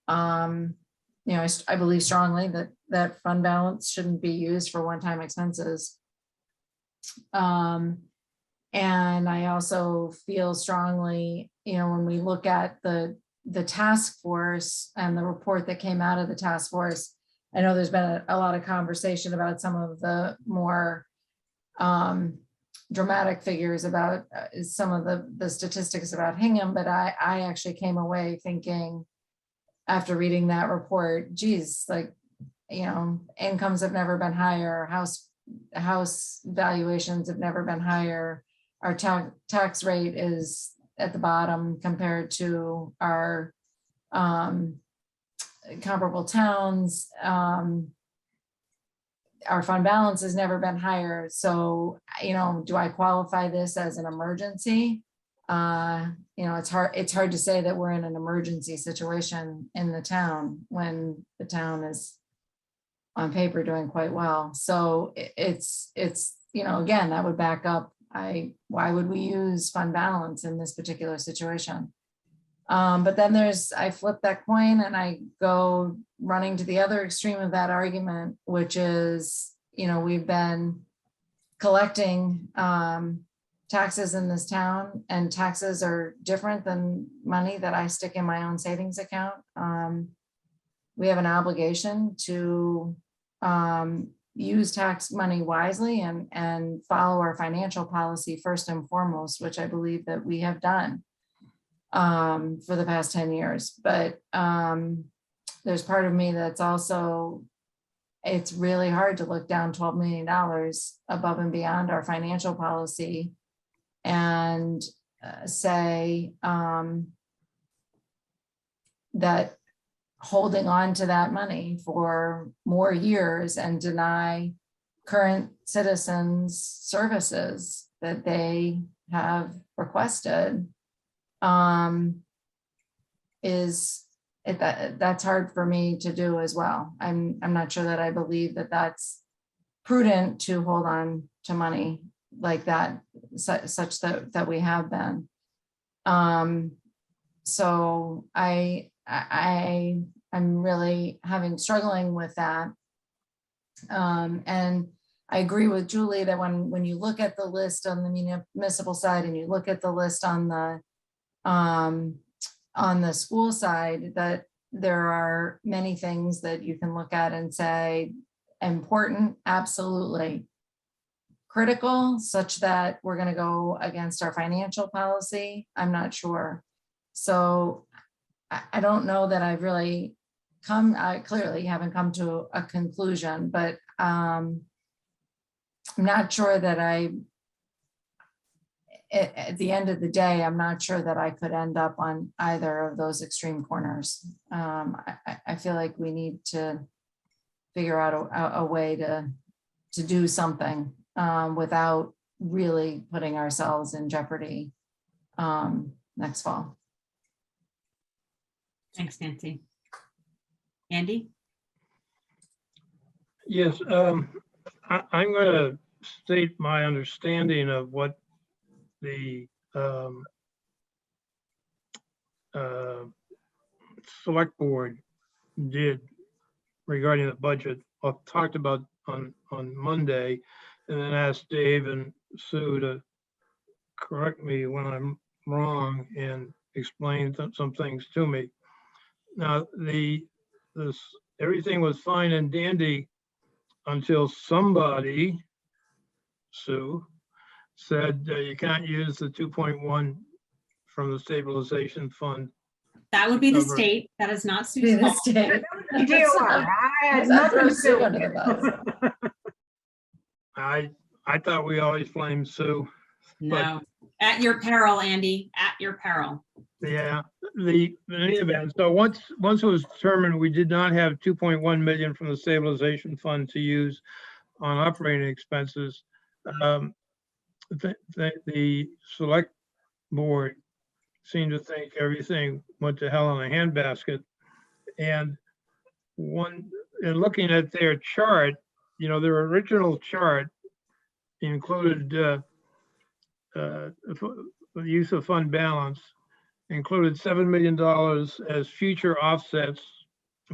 you know, I believe strongly that fund balance shouldn't be used for one-time expenses. And I also feel strongly, you know, when we look at the task force and the report that came out of the task force, I know there's been a lot of conversation about some of the more dramatic figures about some of the statistics about Hingham, but I actually came away thinking after reading that report, geez, like, you know, incomes have never been higher, house valuations have never been higher. Our tax rate is at the bottom compared to our comparable towns. Our fund balance has never been higher. So, you know, do I qualify this as an emergency? You know, it's hard to say that we're in an emergency situation in the town when the town is on paper doing quite well. So it's, you know, again, that would back up, why would we use fund balance in this particular situation? But then I flip that coin and I go running to the other extreme of that argument, which is, you know, we've been collecting taxes in this town, and taxes are different than money that I stick in my own savings account. We have an obligation to use tax money wisely and follow our financial policy first and foremost, which I believe that we have done for the past 10 years. But there's part of me that's also, it's really hard to look down $12 million above and beyond our financial policy and say that holding on to that money for more years and deny current citizens services that they have requested that's hard for me to do as well. I'm not sure that I believe that that's prudent to hold on to money like that, such that we have been. So I'm really struggling with that. And I agree with Julie that when you look at the list on the municipal side and you look at the list on the school side, that there are many things that you can look at and say important, absolutely. Critical, such that we're going to go against our financial policy, I'm not sure. So I don't know that I've really I clearly haven't come to a conclusion, but I'm not sure that at the end of the day, I'm not sure that I could end up on either of those extreme corners. I feel like we need to figure out a way to do something without really putting ourselves in jeopardy next fall. Thanks, Nancy. Andy? Yes, I'm going to state my understanding of what the select board did regarding the budget. I talked about on Monday, and then asked Dave and Sue to correct me when I'm wrong and explain some things to me. Now, everything was fine and dandy until somebody, Sue, said you can't use the 2.1 from the stabilization fund. That would be the Cover. state. That is not Be Sue's the fault. state. I had Let's not nothing throw to Sue do under the with bus. I thought we always blamed Sue. No, at your peril, Andy, at your peril. Yeah, in any event, so once it was determined we did not have 2.1 million from the stabilization fund to use on operating expenses, the select board seemed to think everything went to hell in a handbasket. And in looking at their chart, you know, their original chart included the use of fund balance, included $7 million as future offsets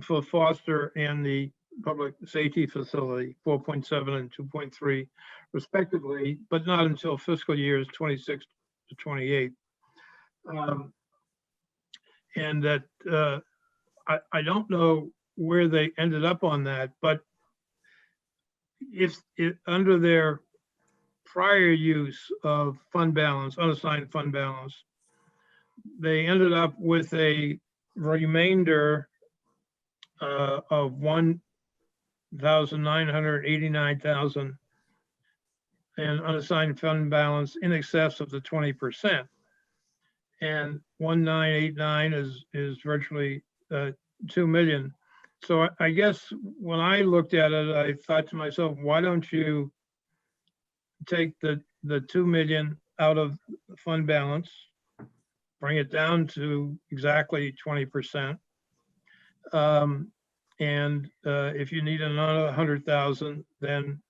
for Foster and the public safety facility, 4.7 and 2.3 respectively, but not until fiscal years 26 to 28. And that I don't know where they ended up on that, but if it, under their prior use of fund balance, unassigned fund balance, they ended up with a remainder of 1,989,000 and unassigned fund balance in excess of the 20%. And 1,989 is virtually 2 million. So I guess when I looked at it, I thought to myself, why don't you take the 2 million out of the fund balance, bring it down to exactly 20%. And if you need another 100,000, then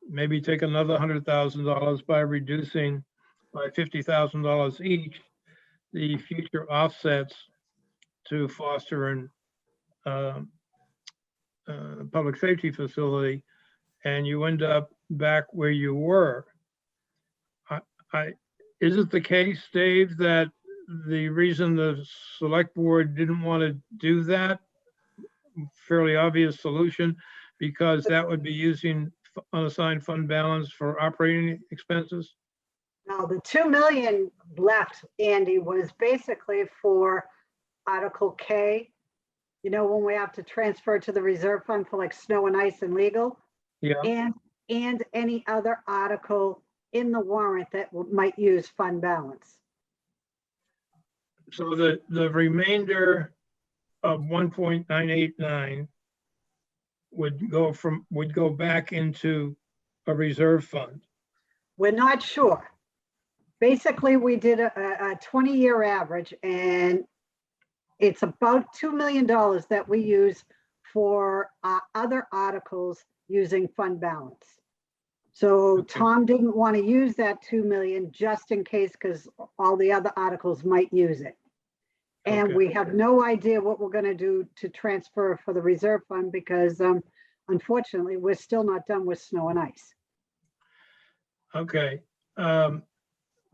maybe take another $100,000 by reducing by $50,000 each the future offsets to foster and public safety facility, and you end up back where you were. Is it the case, Dave, that the reason the select board didn't want to do that, fairly obvious solution, because that would be using unassigned fund balance for operating expenses? Now, the 2 million left, Andy, was basically for Article K. You know, when we have to transfer to the reserve fund for like snow and ice and legal. Yeah. And any other article in the warrant that might use fund balance. So the remainder of 1.989 would go back into a reserve fund. We're not sure. Basically, we did a 20-year average, and it's about $2 million that we use for other articles using fund balance. So Tom didn't want to use that 2 million just in case, because all the other articles might use it. And Okay. we have no idea what we're going to do to transfer for the reserve fund because unfortunately, we're still not done with snow and ice. Okay.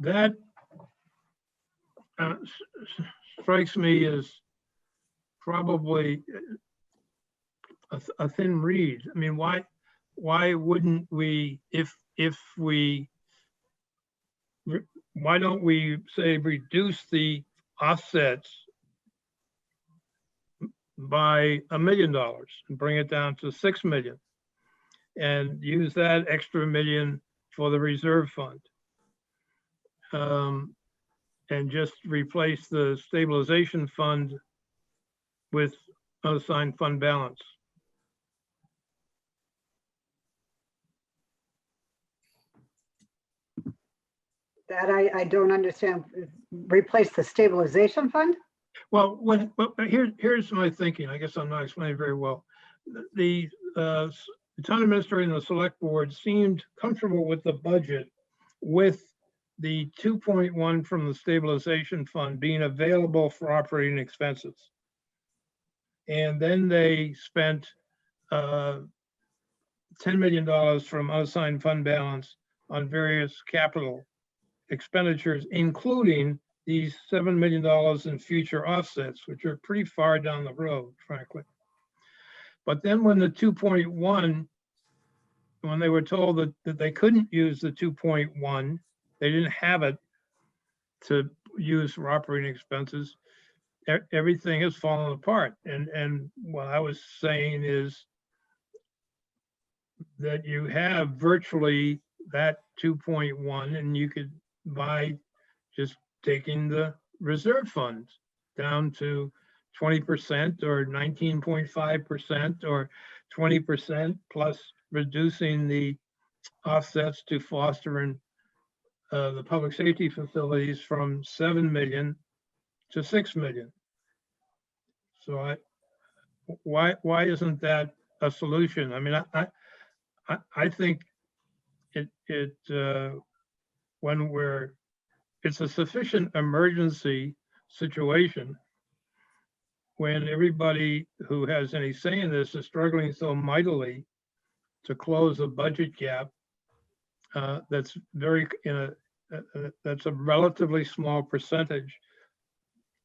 That strikes me as probably a thin reed. I mean, why wouldn't we, why don't we say reduce the offsets by $1 million and bring it down to 6 million and use that extra million for the reserve fund? And just replace the stabilization fund with unassigned fund balance. That I don't understand. Replace the stabilization fund? Well, here's my thinking. I guess I'm not explaining very well. The town administrator and the select board seemed comfortable with the budget, with the 2.1 from the stabilization fund being available for operating expenses. And then they spent $10 million from unassigned fund balance on various capital expenditures, including these $7 million in future offsets, which are pretty far down the road, frankly. But then when the 2.1, when they were told that they couldn't use the 2.1, they didn't have it to use for operating expenses, everything has fallen apart. And what I was saying is that you have virtually that 2.1, and you could by just taking the reserve funds down to 20% or 19.5% or 20% plus reducing the offsets to foster and the public safety facilities from 7 million to 6 million. So why isn't that a solution? I mean, I think when it's a sufficient emergency situation when everybody who has any say in this is struggling so mightily to close a budget gap that's that's a relatively small percentage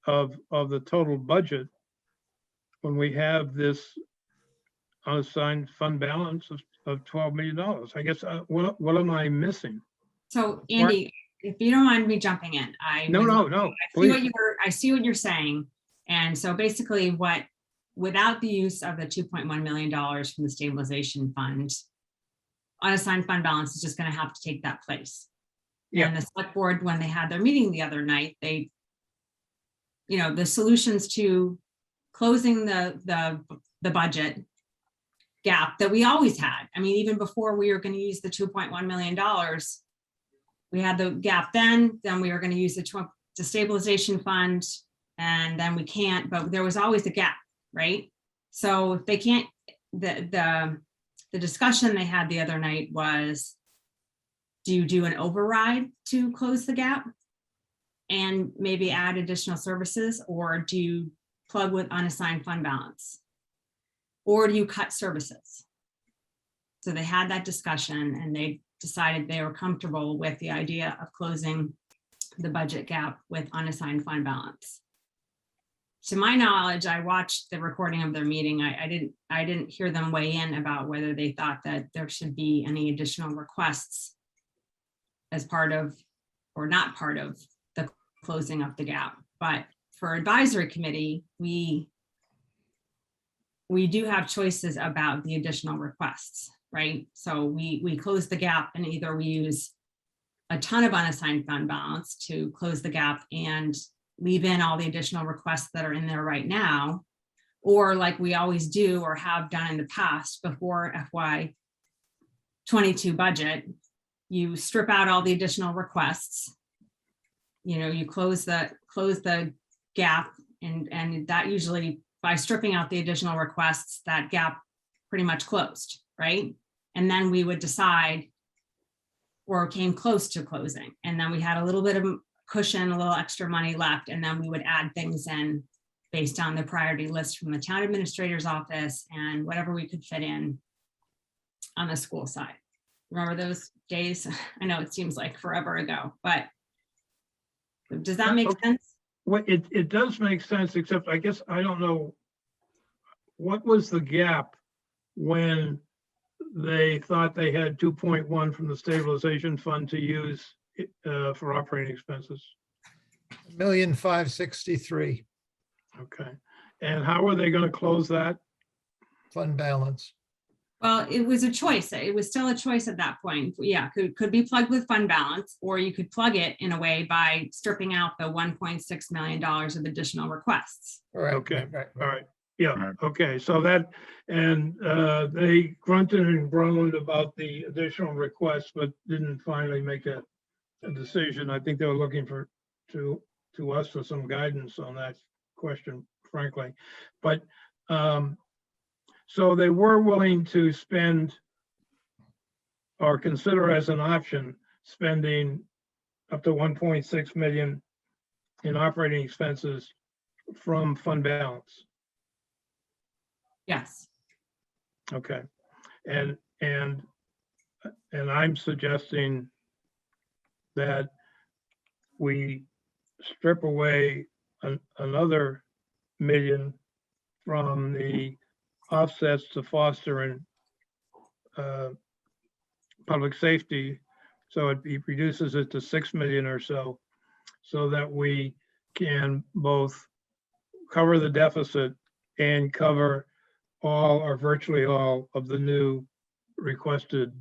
of the total budget. when we have this unassigned fund balance of $12 million? I guess, what am I missing? So Andy, if you don't mind me jumping in, No, please. I see what you're saying. And so basically without the use of the $2.1 million from the stabilization fund, unassigned fund balance is just going to have to take that place. Yeah. And the select board, when they had their meeting the other night, they, the solutions to closing the budget gap that we always had. I mean, even before we were going to use the $2.1 million, we had the gap then we were going to use the stabilization fund, and then we can't, but there was always a gap, right? So if they can't, the discussion they had the other night was, do you do an override to close the gap and maybe add additional services, or do you plug with unassigned fund balance? Or do you cut services? So they had that discussion and they decided they were comfortable with the idea of closing the budget gap with unassigned fund balance. To my knowledge, I watched the recording of their meeting. I didn't hear them weigh in about whether they thought that there should be any additional requests as part of or not part of the closing of the gap. But for advisory committee, we do have choices about the additional requests, right? So we close the gap and either we use a ton of unassigned fund balance to close the gap and leave in all the additional requests that are in there right now, or like we always do or have done in the past before FY22 budget, you strip out all the additional requests, you close the gap, and that usually, by stripping out the additional requests, that gap pretty much closed, right? And then we would decide or came close to closing. And then we had a little bit of cushion, a little extra money left, and then we would add things in based on the priority list from the town administrator's office and whatever we could fit in on the school side. Remember those days? I know it seems like forever ago, but does that make sense? Well, it does make sense, except I guess I don't know, what was the gap when they thought they had 2.1 from the stabilization fund to use for operating expenses? $1,563,000 Okay. And how are they going to close that? fund balance. Well, it was a choice. It was still a choice at that point. Yeah, could be plugged with fund balance, or you could plug it in a way by stripping out the $1.6 million of additional requests. All right. Okay. Right. All right. Yeah. Right. Okay. So that, and they grunted and groaned about the additional requests, but didn't finally make a decision. I think they were looking to us for some guidance on that question, frankly. But so they were willing to spend or consider as an option spending up to 1.6 million in operating expenses from fund balance. Yes. Okay. And I'm suggesting that we strip away another million from the offsets to foster and public safety. So it reduces it to 6 million or so that we can both cover the deficit and cover all or virtually all of the new requested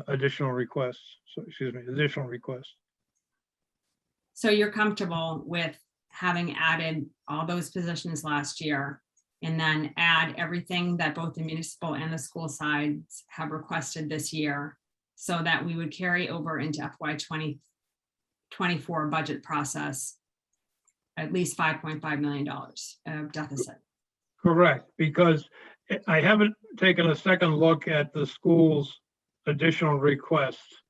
additional requests. So, excuse me, additional requests. So you're comfortable with having added all those positions last year and then add everything that both the municipal and the school sides have requested this year, so that we would carry over into FY 2024 budget process at least $5.5 million of deficit. Correct, because I haven't taken a second look at the school's additional requests,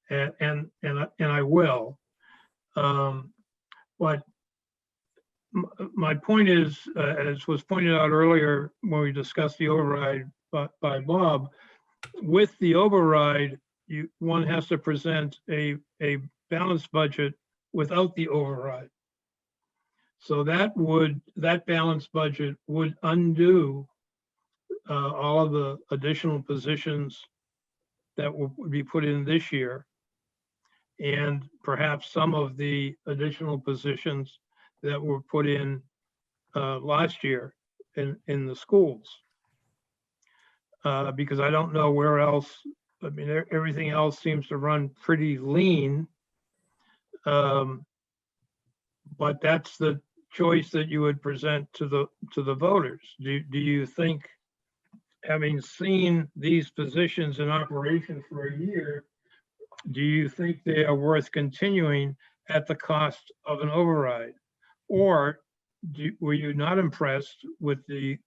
and I will. But my point is, as was pointed out earlier when we discussed the override by Bob, with the override, one has to present a balanced budget without the override. So that balanced budget would undo all of the additional positions that will be put in this year. And perhaps some of the additional positions that were put in last year in the schools. Because I don't know where else, I mean, everything else seems to run pretty lean. But that's the choice that you would present to the voters. Do you think, having seen these positions in operation for a year, do you think they are worth continuing at the cost of an override? Or were you not impressed with the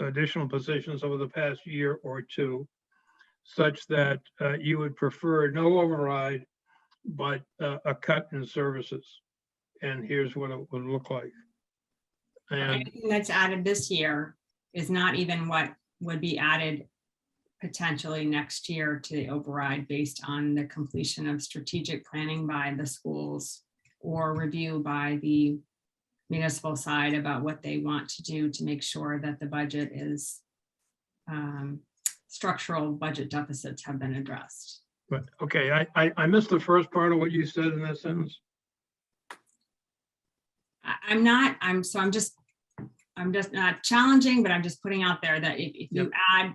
additional positions over the past year or two, such that you would prefer no override, but a cut in services? And here's what it would look like. And Anything that's added this year is not even what would be added potentially next year to the override based on the completion of strategic planning by the schools or review by the municipal side about what they want to do to make sure that the budget is structural budget deficits have been addressed. but okay, I missed the first part of what you said in that sentence. I'm just not challenging, but I'm just putting out there that if you add,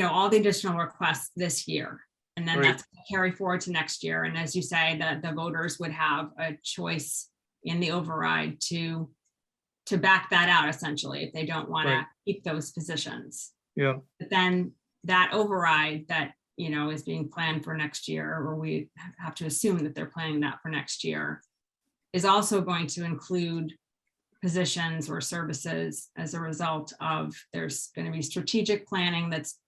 all the additional requests this year, and then Right. that's gonna carry forward to next year. And as you say, the voters would have a choice in the override to back that out essentially, if they don't want Right. to keep those positions. Yeah, But then that override that, is being planned for next year, or we have to assume that they're planning that for next year, is also going to include positions or services as a result of, there's going to be strategic planning that's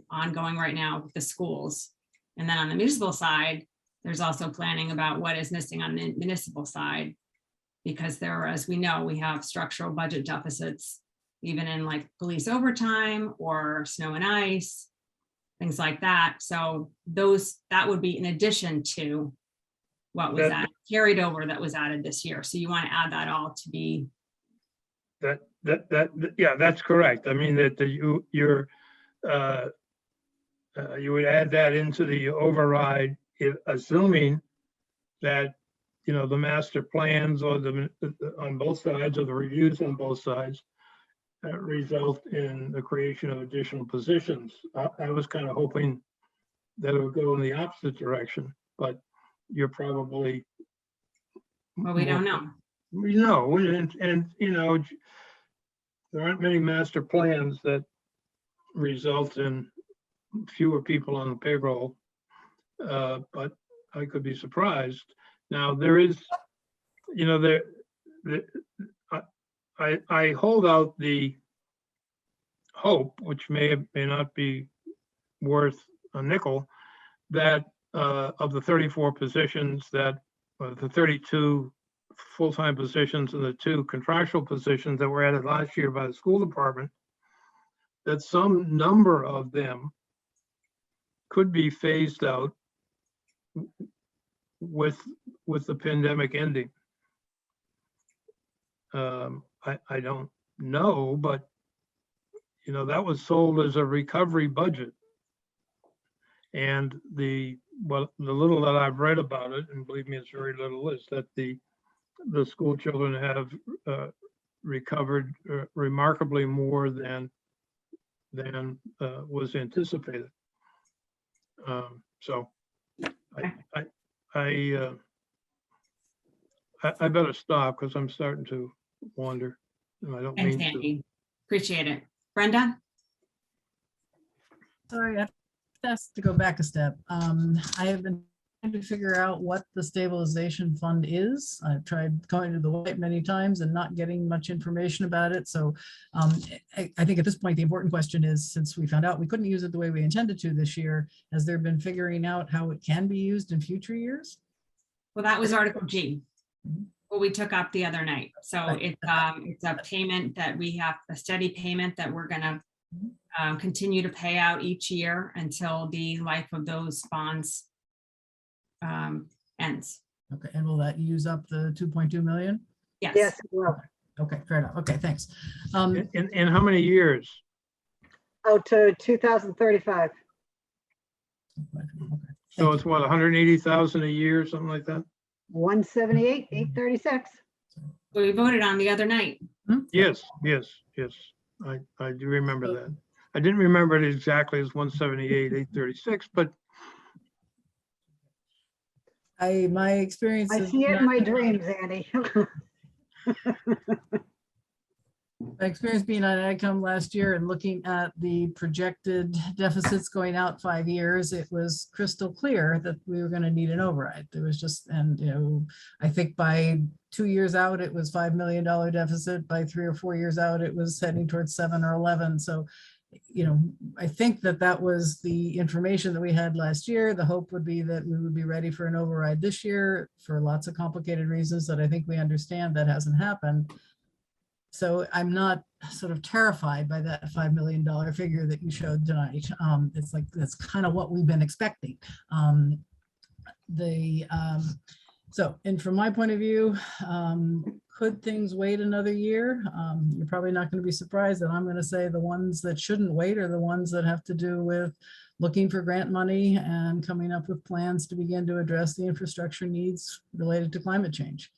ongoing right now with the schools. And then on the municipal side, there's also planning about what is missing on the municipal side. Because there are, as we know, we have structural budget deficits, even in like police overtime or snow and ice, things like that. So that would be in addition to what was carried over that was added this year. So you want to add that all to be. yeah, that's correct. I mean, that you would add that into the override, assuming that, the master plans or on both sides, or the reviews on both sides, result in the creation of additional positions. I was kind of hoping that it would go in the opposite direction, but you're probably. Well, we don't know. No, and there aren't many master plans that result in fewer people on the payroll, but I could be surprised. Now, there is, I hold out the hope, which may not be worth a nickel, that of the 34 positions the 32 full-time positions and the 2 contractual positions that were added last year by the school department, that some number of them could be phased out with the pandemic ending. I don't know, but that was sold as a recovery budget. And the little that I've read about it, and believe me, it's very little, is that the school children have recovered remarkably more than was anticipated. So I better stop because I'm starting to wander. And I don't Thanks, mean to. Andy. Appreciate it. Brenda? Sorry, I have to go back a step. I have been trying to figure out what the stabilization fund is. I've tried going to the website many times and not getting much information about it. So I think at this point, the important question is, since we found out we couldn't use it the way we intended to this year, has there been figuring out how it can be used in future years? Well, that was Article G, what we took up the other night. So Right. it's a payment that we have, a steady payment that we're gonna continue to pay out each year until the life of those bonds ends. Okay, and will that use up the 2.2 million? Yes. Yes, well, Okay, fair enough. Okay, thanks. In how many years? oh, to 2035. So it's what, 180,000 a year, something like that? 178, 836. We voted on the other night. Yes, yes, yes. I do remember that. I didn't remember it exactly as 178, 836, but My experience. I of see it in not- my dreams, Annie. My experience being on AdCom last year and looking at the projected deficits going out 5 years, it was crystal clear that we were going to need an override. There was just, and I think by 2 years out, it was $5 million deficit. By 3 or 4 years out, it was heading towards 7 or 11. So, I think that was the information that we had last year. The hope would be that we would be ready for an override this year for lots of complicated reasons that I think we understand. That hasn't happened. So I'm not sort of terrified by that $5 million figure that you showed tonight. It's like, that's kind of what we've been expecting. So, and from my point of view, could things wait another year? You're probably not going to be surprised that I'm going to say the ones that shouldn't wait are the ones that have to do with looking for grant money and coming up with plans to begin to address the infrastructure needs related to climate change.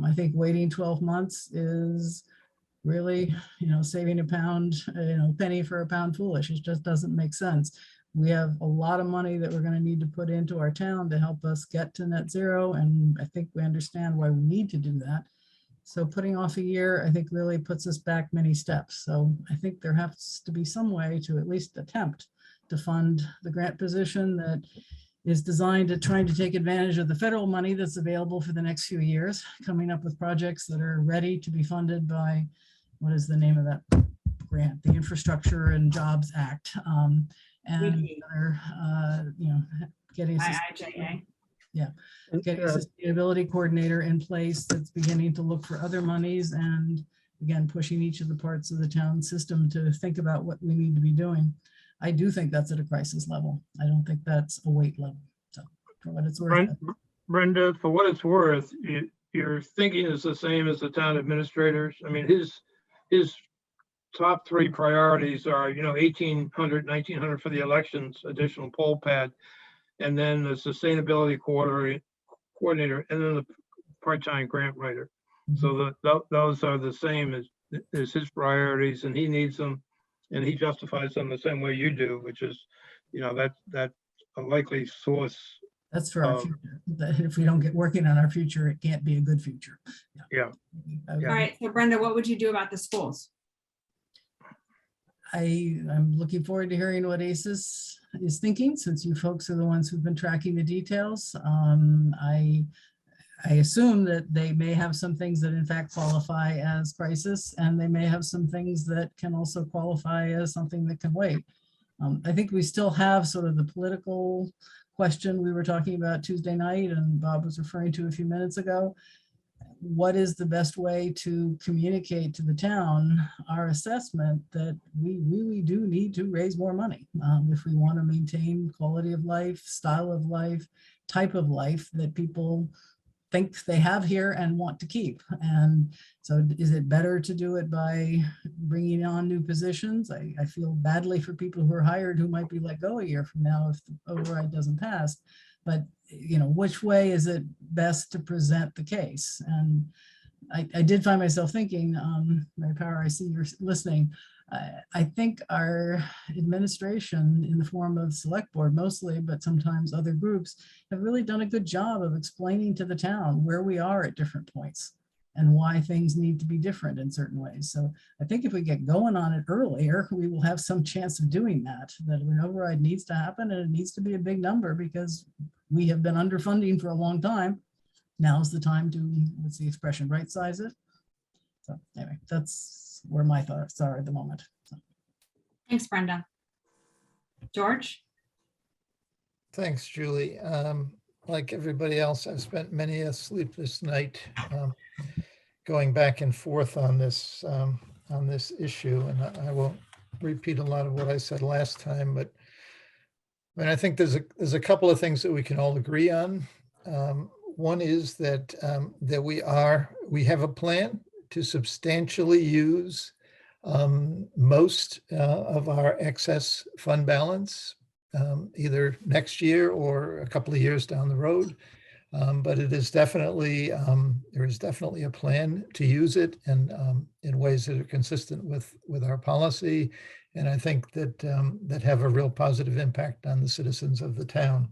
I think waiting 12 months is really, saving a pound, penny for a pound foolish. It just doesn't make sense. We have a lot of money that we're going to need to put into our town to help us get to net zero. And I think we understand why we need to do that. So putting off a year, I think really puts us back many steps. So I think there has to be some way to at least attempt to fund the grant position that is designed to trying to take advantage of the federal money that's available for the next few years, coming up with projects that are ready to be funded by, what is the name of that grant? The Infrastructure and Jobs Act. And other, getting IIJA. getting a sustainability coordinator in place that's beginning to look for other monies, and again, pushing each of the parts of the town system to think about what we need to be doing. I do think that's at a crisis level. I don't think that's a weight level. So for what it's worth. Brenda, for what it's worth, your thinking is the same as the town administrators. I mean, his top 3 priorities are, 1,800, 1,900 for the elections, additional poll pad, and then the sustainability coordinator, and then the part-time grant writer. So those are the same as his priorities, and he needs them, and he justifies them the same way you do, which is, that's a likely source. That's for our future. That if we don't get working on our future, it can't be a good future. Yeah. All right, so Brenda, what would you do about the schools? I'm looking forward to hearing what ACES is thinking, since you folks are the ones who've been tracking the details. I assume that they may have some things that in fact qualify as crisis, and they may have some things that can also qualify as something that can wait. I think we still have sort of the political question we were talking about Tuesday night, and Bob was referring to a few minutes ago. What is the best way to communicate to the town our assessment that we really do need to raise more money if we want to maintain quality of life, style of life, type of life that people think they have here and want to keep? And so is it better to do it by bringing on new positions? I feel badly for people who are hired who might be let go a year from now if the override doesn't pass. But which way is it best to present the case? And I did find myself thinking, Mary Power, I see you're listening. I think our administration, in the form of select board mostly, but sometimes other groups, have really done a good job of explaining to the town where we are at different points and why things need to be different in certain ways. So I think if we get going on it earlier, we will have some chance of doing that an override needs to happen, and it needs to be a big number because we have been underfunding for a long time. Now's the time to, what's the expression, right size it. So anyway, that's where my thoughts are at the moment. So. Thanks, Brenda. George? Thanks, Julie. Like everybody else, I've spent many a sleepless night going back and forth on this issue, and I won't repeat a lot of what I said last time, but I think there's a couple of things that we can all agree on. One is that, we have a plan to substantially use most of our excess fund balance, either next year or a couple of years down the road. But it is definitely, there is definitely a plan to use it and in ways that are consistent with our policy. And I think that that have a real positive impact on the citizens of the town.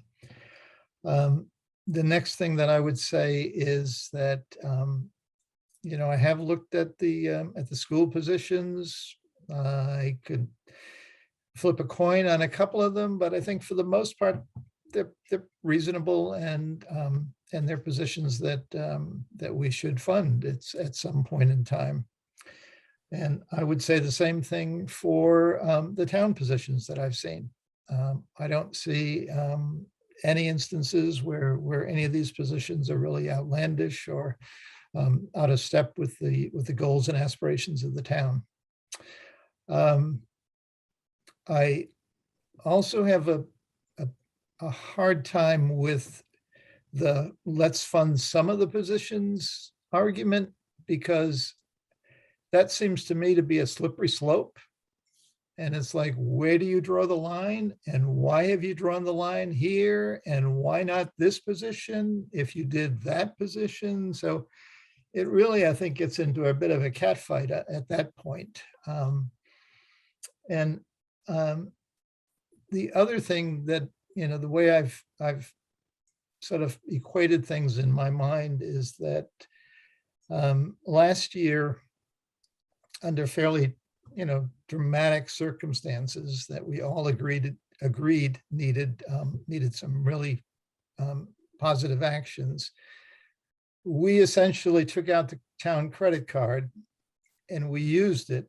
The next thing that I would say is that, I have looked at the school positions. I could flip a coin on a couple of them, but I think for the most part, they're reasonable and they're positions that that we should fund. It's at some point in time. And I would say the same thing for the town positions that I've seen. I don't see any instances where any of these positions are really outlandish or out of step with the goals and aspirations of the town. I also have a hard time with the let's fund some of the positions argument, because that seems to me to be a slippery slope. And it's like, where do you draw the line? And why have you drawn the line here? And why not this position if you did that position? So it really, I think, gets into a bit of a catfight at that point. The other thing that, the way I've sort of equated things in my mind is that last year, under fairly, dramatic circumstances that we all agreed needed some really positive actions, we essentially took out the town credit card and we used it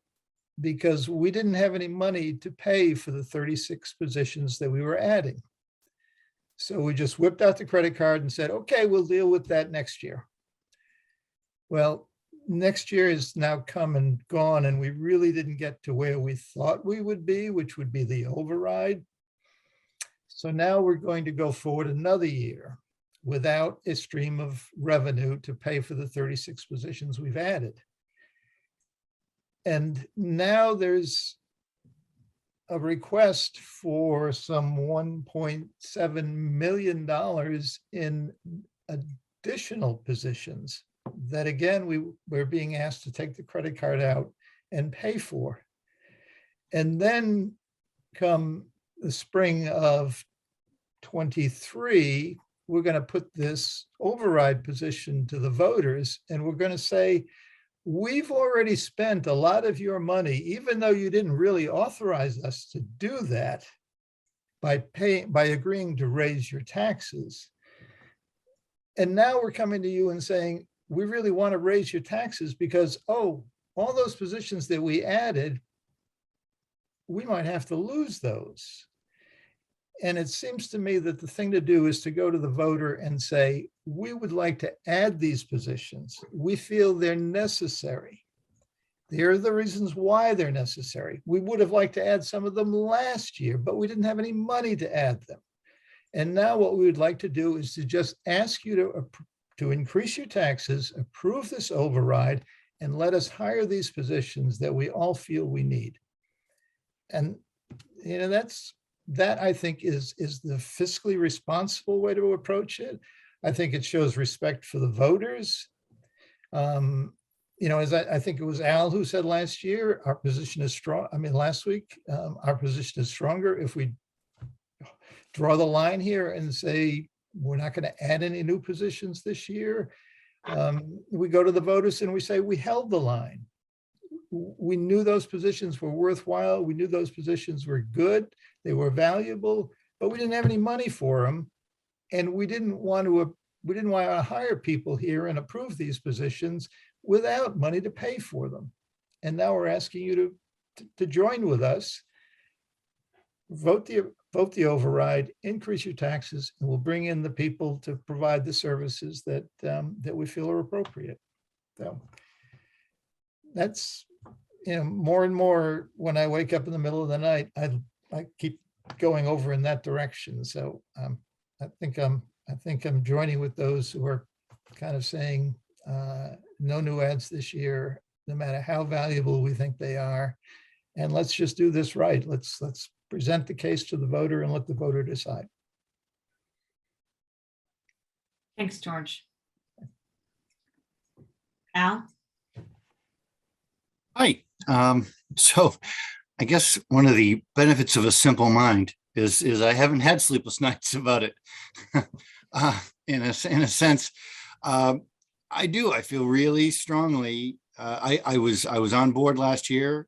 because we didn't have any money to pay for the 36 positions that we were adding. So we just whipped out the credit card and said, okay, we'll deal with that next year. Well, next year is now come and gone, and we really didn't get to where we thought we would be, which would be the override. So now we're going to go forward another year without a stream of revenue to pay for the 36 positions we've added. And now there's a request for some $1.7 million in additional positions that, again, we're being asked to take the credit card out and pay for. And then come the spring of 23, we're going to put this override position to the voters, and we're going to say, we've already spent a lot of your money, even though you didn't really authorize us to do that by agreeing to raise your taxes. And now we're coming to you and saying, we really want to raise your taxes because, oh, all those positions that we added, we might have to lose those. And it seems to me that the thing to do is to go to the voter and say, we would like to add these positions. We feel they're necessary. Here are the reasons why they're necessary. We would have liked to add some of them last year, but we didn't have any money to add them. And now what we would like to do is to just ask you to increase your taxes, approve this override, and let us hire these positions that we all feel we need. And that I think is the fiscally responsible way to approach it. I think it shows respect for the voters. As I think it was Al who said last year, our position is strong. Last week, our position is stronger if we draw the line here and say, we're not going to add any new positions this year. We go to the voters and we say, we held the line. We knew those positions were worthwhile. We knew those positions were good. They were valuable, but we didn't have any money for them. And we didn't want to hire people here and approve these positions without money to pay for them. And now we're asking you to join with us, vote the override, increase your taxes, and we'll bring in the people to provide the services that we feel are appropriate. So that's, more and more when I wake up in the middle of the night, I keep going over in that direction. So I think I'm joining with those who are kind of saying no new ads this year, no matter how valuable we think they are. And let's just do this right. Let's present the case to the voter and let the voter decide. Thanks, George. Al? Hi. So I guess one of the benefits of a simple mind is I haven't had sleepless nights about it. In a sense, I do. I feel really strongly. I was on board last year.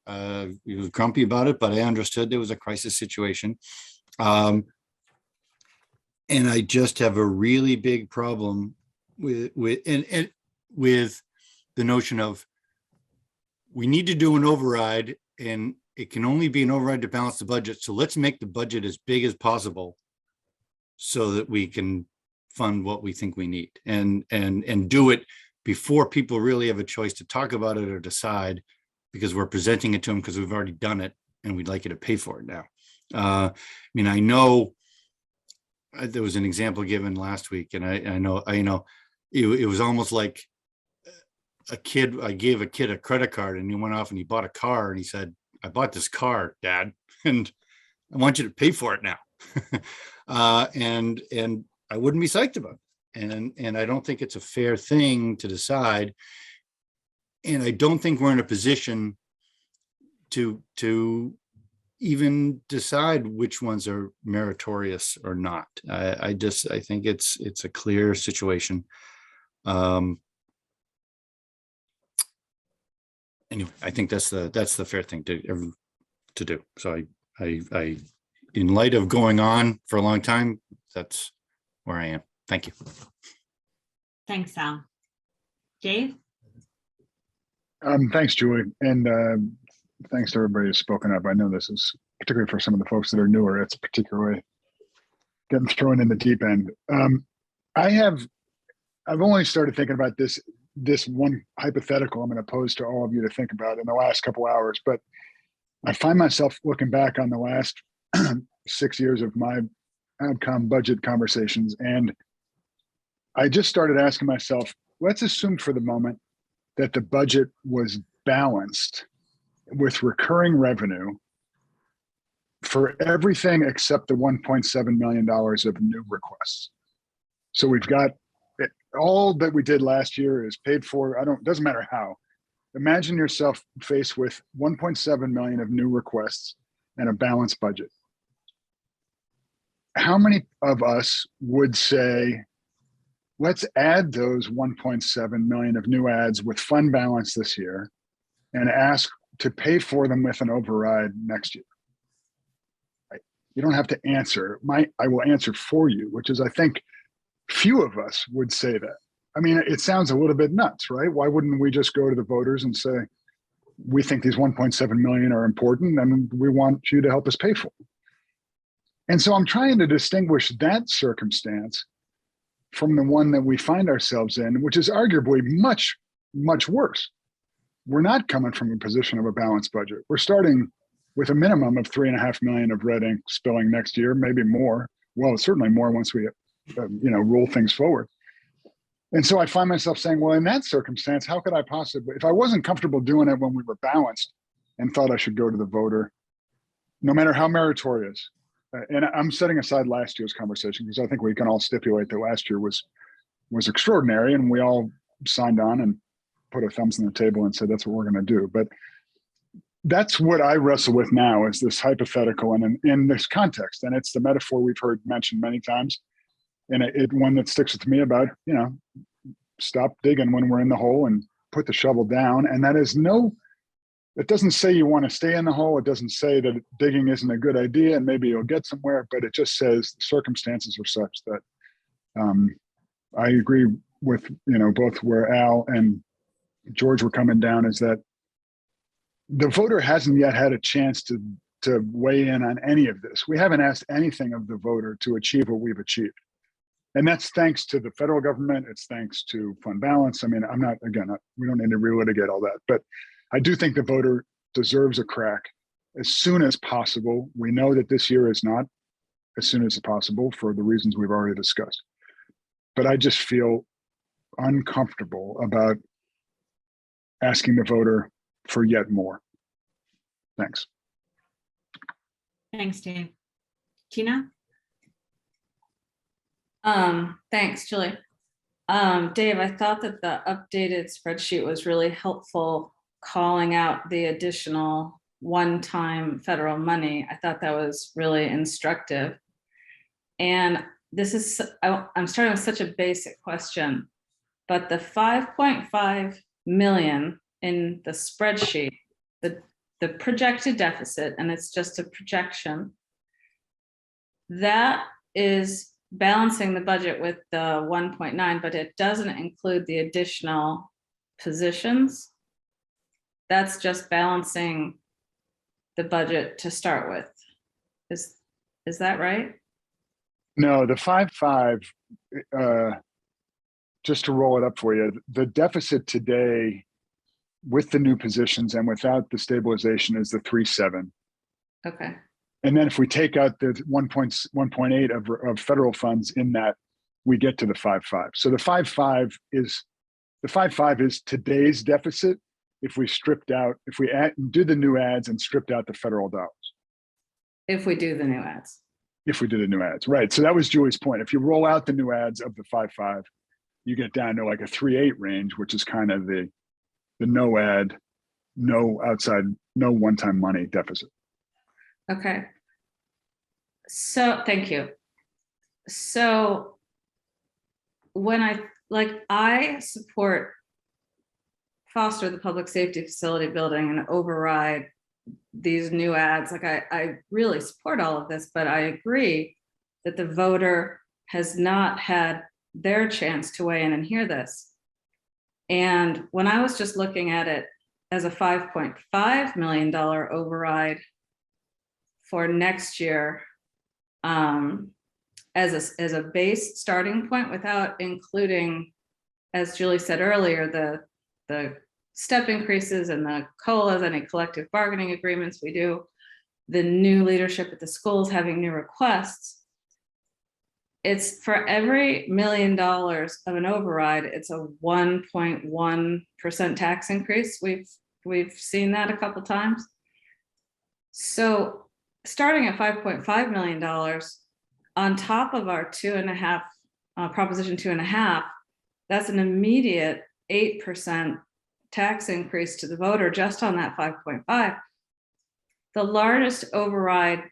We was grumpy about it, but I understood there was a crisis situation. And I just have a really big problem with the notion of we need to do an override, and it can only be an override to balance the budget. So let's make the budget as big as possible so that we can fund what we think we need, and do it before people really have a choice to talk about it or decide, because we're presenting it to them because we've already done it and we'd like you to pay for it now. I mean, I know there was an example given last week, and I know it was almost like I gave a kid a credit card and he went off and he bought a car and he said, I bought this car, Dad, and I want you to pay for it now. And I wouldn't be psyched about it. And I don't think it's a fair thing to decide. And I don't think we're in a position to even decide which ones are meritorious or not. I think it's a clear situation. Anyway, I think that's the fair thing to do. So I in light of going on for a long time, that's where I am. Thank you. Thanks, Al. Dave? Thanks, Julie. And thanks to everybody who's spoken up. I know this is particularly for some of the folks that are newer, it's particularly getting thrown in the deep end. I've only started thinking about this one hypothetical I'm going to pose to all of you to think about in the last couple hours, but I find myself looking back on the last 6 years of my AdCom budget conversations, and I just started asking myself, let's assume for the moment that the budget was balanced with recurring revenue for everything except the $1.7 million of new requests. So we've got all that we did last year is paid for. Doesn't matter how. Imagine yourself faced with 1.7 million of new requests and a balanced budget. How many of us would say, let's add those 1.7 million of new ads with fund balance this year and ask to pay for them with an override next year? You don't have to answer. I will answer for you, which is, I think, few of us would say that. I mean, it sounds a little bit nuts, right? Why wouldn't we just go to the voters and say, we think these 1.7 million are important and we want you to help us pay for them? And so I'm trying to distinguish that circumstance from the one that we find ourselves in, which is arguably much, much worse. We're not coming from a position of a balanced budget. We're starting with a minimum of 3.5 million of red ink spilling next year, maybe more. Well, certainly more once we roll things forward. And so I find myself saying, well, in that circumstance, how could I possibly, if I wasn't comfortable doing it when we were balanced and thought I should go to the voter, no matter how meritorious, and I'm setting aside last year's conversation because I think we can all stipulate that last year was extraordinary and we all signed on and put our thumbs on the table and said, that's what we're going to do. But that's what I wrestle with now, is this hypothetical and in this context. And it's the metaphor we've heard mentioned many times. And one that sticks with me about, stop digging when we're in the hole and put the shovel down. And that is it doesn't say you want to stay in the hole. It doesn't say that digging isn't a good idea and maybe you'll get somewhere, but it just says the circumstances are such that I agree with, both where Al and George were coming down, is that the voter hasn't yet had a chance to weigh in on any of this. We haven't asked anything of the voter to achieve what we've achieved. And that's thanks to the federal government. It's thanks to fund balance. I mean, we don't need to relitigate all that, but I do think the voter deserves a crack as soon as possible. We know that this year is not as soon as possible for the reasons we've already discussed. But I just feel uncomfortable about asking the voter for yet more. Thanks. Thanks, Dave. Tina? Thanks, Julie. Dave, I thought that the updated spreadsheet was really helpful calling out the additional one-time federal money. I thought that was really instructive. And this is, I'm starting with such a basic question, but the 5.5 million in the spreadsheet, the projected deficit, and it's just a projection, that is balancing the budget with the 1.9, but it doesn't include the additional positions. That's just balancing the budget to start with. Is that right? No, the 5.5, just to roll it up for you, the deficit today with the new positions and without the stabilization is the 3.7. Okay. And then if we take out the 1.8 of federal funds in that, we get to the 5.5. So the 5.5 is today's deficit. If we stripped out, if we do the new ads and stripped out the federal dollars. If we do the new ads. If we do the new ads, right. So that was Julie's point. If you roll out the new ads of the 5.5, you get down to like a 3.8 range, which is kind of the no ad, no outside, no one-time money deficit. Okay. So thank you. So when I support foster the public safety facility building and override these new ads, like I really support all of this, but I agree that the voter has not had their chance to weigh in and hear this. And when I was just looking at it as a $5.5 million override for next year, as a base starting point, without including, as Julie said earlier, the step increases and the COLAs, any collective bargaining agreements we do, the new leadership at the schools having new requests, it's for every $1 million of an override, it's a 1.1% tax increase. We've seen that a couple times. So starting at $5.5 million on top of our 2.5, Proposition 2.5, that's an immediate 8% tax increase to the voter just on that 5.5. The largest override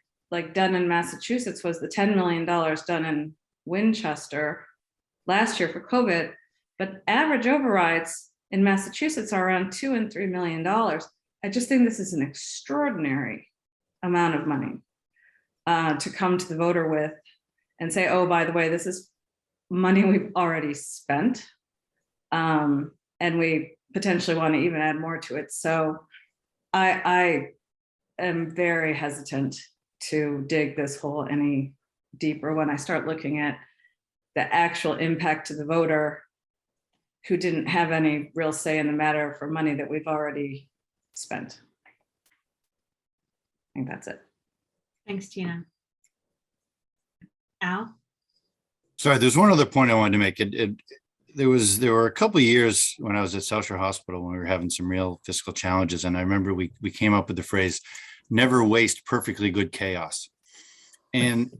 done in Massachusetts was the $10 million done in Winchester last year for COVID, but average overrides in Massachusetts are around $2 and $3 million. I just think this is an extraordinary amount of money to come to the voter with and say, oh, by the way, this is money we've already spent. And we potentially want to even add more to it. So I am very hesitant to dig this hole any deeper when I start looking at the actual impact to the voter who didn't have any real say in the matter for money that we've already spent. I think that's it. Thanks, Tina. Al? Sorry, there's one other point I wanted to make. There were a couple of years when I was at South Shore Hospital when we were having some real fiscal challenges. And I remember we came up with the phrase, never waste perfectly good chaos. And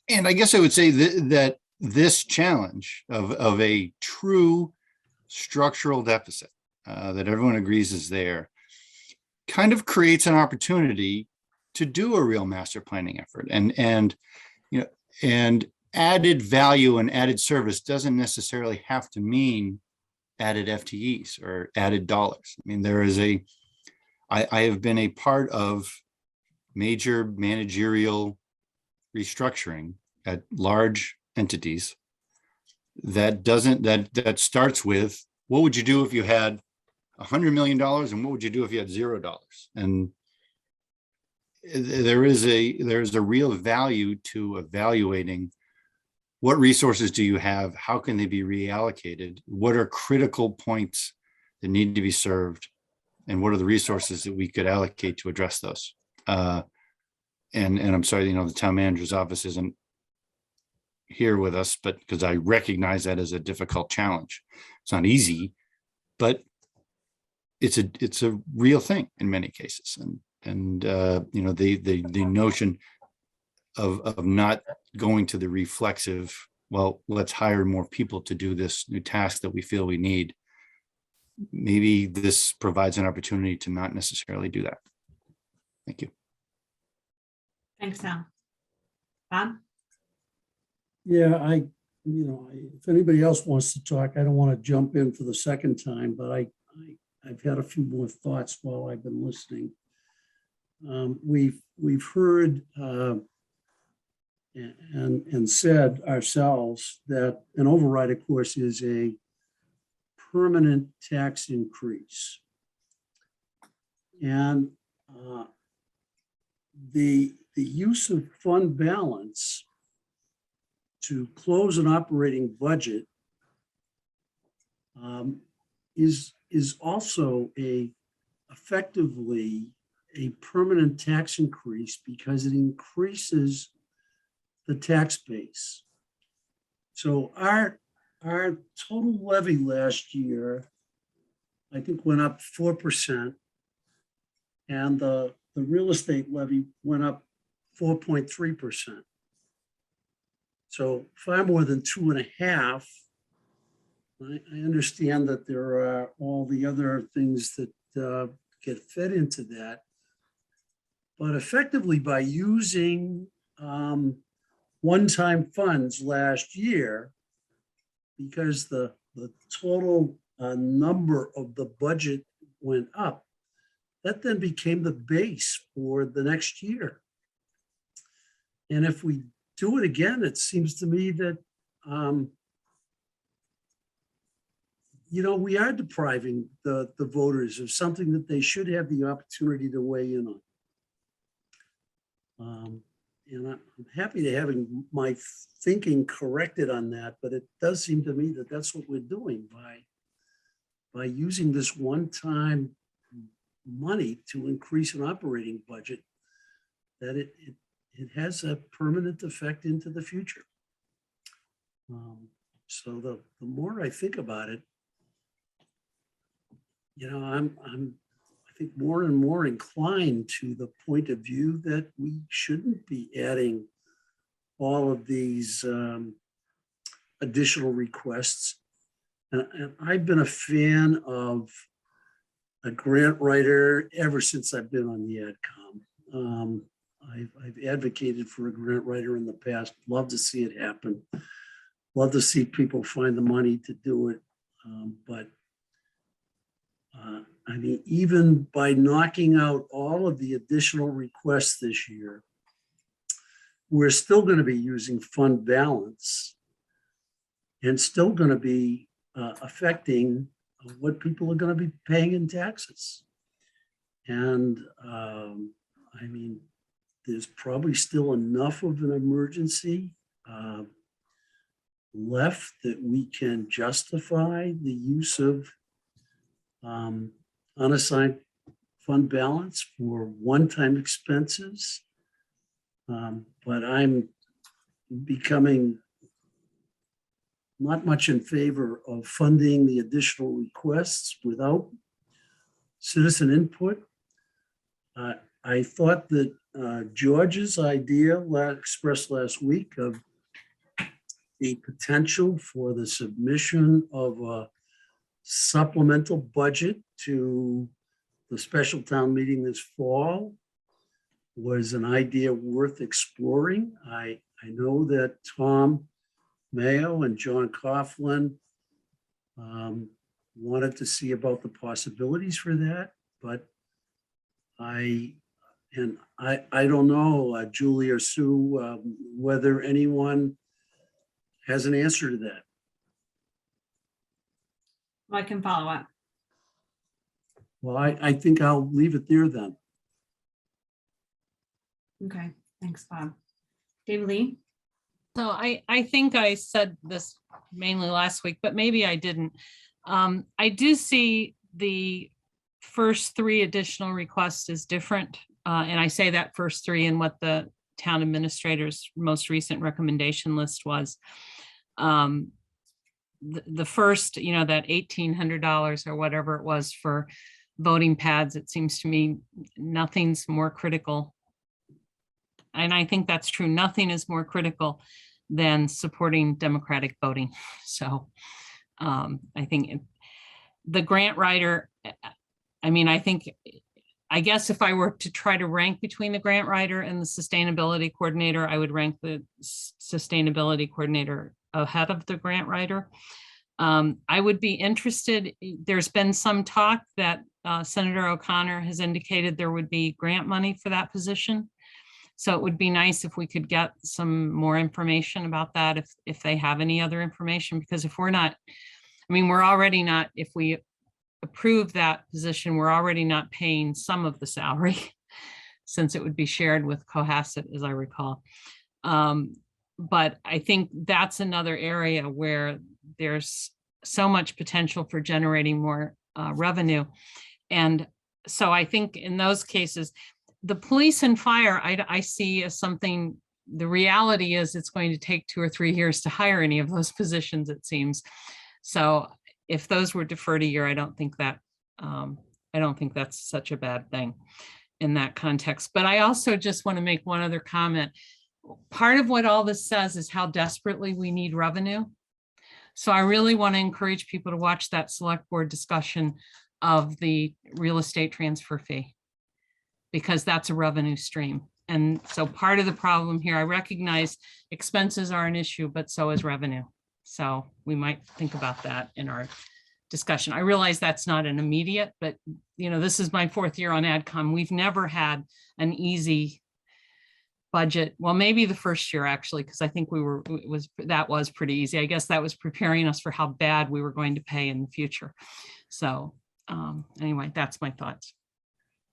I guess I would say that this challenge of a true structural deficit that everyone agrees is there kind of creates an opportunity to do a real master planning effort. And added value and added service doesn't necessarily have to mean added FTEs or added dollars. I mean, I have been a part of major managerial restructuring at large entities that starts with, what would you do if you had $100 million and what would you do if you had $0? And there's a real value to evaluating what resources do you have, how can they be reallocated, what are critical points that need to be served, and what are the resources that we could allocate to address those. and I'm sorry, the town manager's office isn't here with us, but because I recognize that as a difficult challenge. It's not easy, but it's a real thing in many cases. And the notion of not going to the reflexive, well, let's hire more people to do this new task that we feel we need. Maybe this provides an opportunity to not necessarily do that. Thank you. Thanks, Al. Bob? Yeah, if anybody else wants to talk, I don't want to jump in for the second time, but I've had a few more thoughts while I've been listening. We've heard and said ourselves that an override, of course, is a permanent tax increase. And the use of fund balance to close an operating budget is also effectively a permanent tax increase because it increases the tax base. So our total levy last year, I think, went up 4%, and the real estate levy went up 4.3%. So far more than 2.5. I understand that there are all the other things that get fed into that. But effectively, by using one-time funds last year, because the total number of the budget went up, that then became the base for the next year. And if we do it again, it seems to me that we are depriving the voters of something that they should have the opportunity to weigh in on. And I'm happy to having my thinking corrected on that, but it does seem to me that that's what we're doing by using this one-time money to increase an operating budget, that it has a permanent effect into the future. So the more I think about it, I think more and more inclined to the point of view that we shouldn't be adding all of these additional requests. And I've been a fan of a grant writer ever since I've been on the AdCom. I've advocated for a grant writer in the past. Love to see it happen. Love to see people find the money to do it. Even by knocking out all of the additional requests this year, we're still going to be using fund balance and still going to be affecting what people are going to be paying in taxes. And there's probably still enough of an emergency left that we can justify the use of unassigned fund balance for one-time expenses. But I'm becoming not much in favor of funding the additional requests without citizen input. I thought that George's idea expressed last week of the potential for the submission of a supplemental budget to the special town meeting this fall was an idea worth exploring. I know that Tom Mayo and John Coughlin wanted to see about the possibilities for that, but I don't know, Julie or Sue, whether anyone has an answer to that. Well, I can follow up. Well, I think I'll leave it there then. Okay, thanks, Bob. David Lee? So I think I said this mainly last week, but maybe I didn't. I do see the first 3 additional requests as different. and I say that first three and what the town administrator's most recent recommendation list was. The first, that $1,800 or whatever it was for voting pads, it seems to me nothing's more critical. And I think that's true. Nothing is more critical than supporting democratic voting. So I think the grant writer, I guess if I were to try to rank between the grant writer and the sustainability coordinator, I would rank the sustainability coordinator ahead of the grant writer. I would be interested, there's been some talk that Senator O'Connor has indicated there would be grant money for that position. So it would be nice if we could get some more information about that, if they have any other information, because if we're not, we're already not, if we approve that position, we're already not paying some of the salary since it would be shared with Cohasset, as I recall. But I think that's another area where there's so much potential for generating more revenue. And so I think in those cases, the police and fire, I see as something, the reality is it's going to take 2 or 3 years to hire any of those positions, it seems. So if those were deferred a year, I don't think that's such a bad thing in that context. But I also just want to make one other comment. Part of what all this says is how desperately we need revenue. So I really want to encourage people to watch that select board discussion of the real estate transfer fee, because that's a revenue stream. And so part of the problem here, I recognize expenses are an issue, but so is revenue. So we might think about that in our discussion. I realize that's not an immediate, but this is my 4th year on AdCom. We've never had an easy budget. Well, maybe the first year actually, because I think that was pretty easy. I guess that was preparing us for how bad we were going to pay in the future. So anyway, that's my thoughts.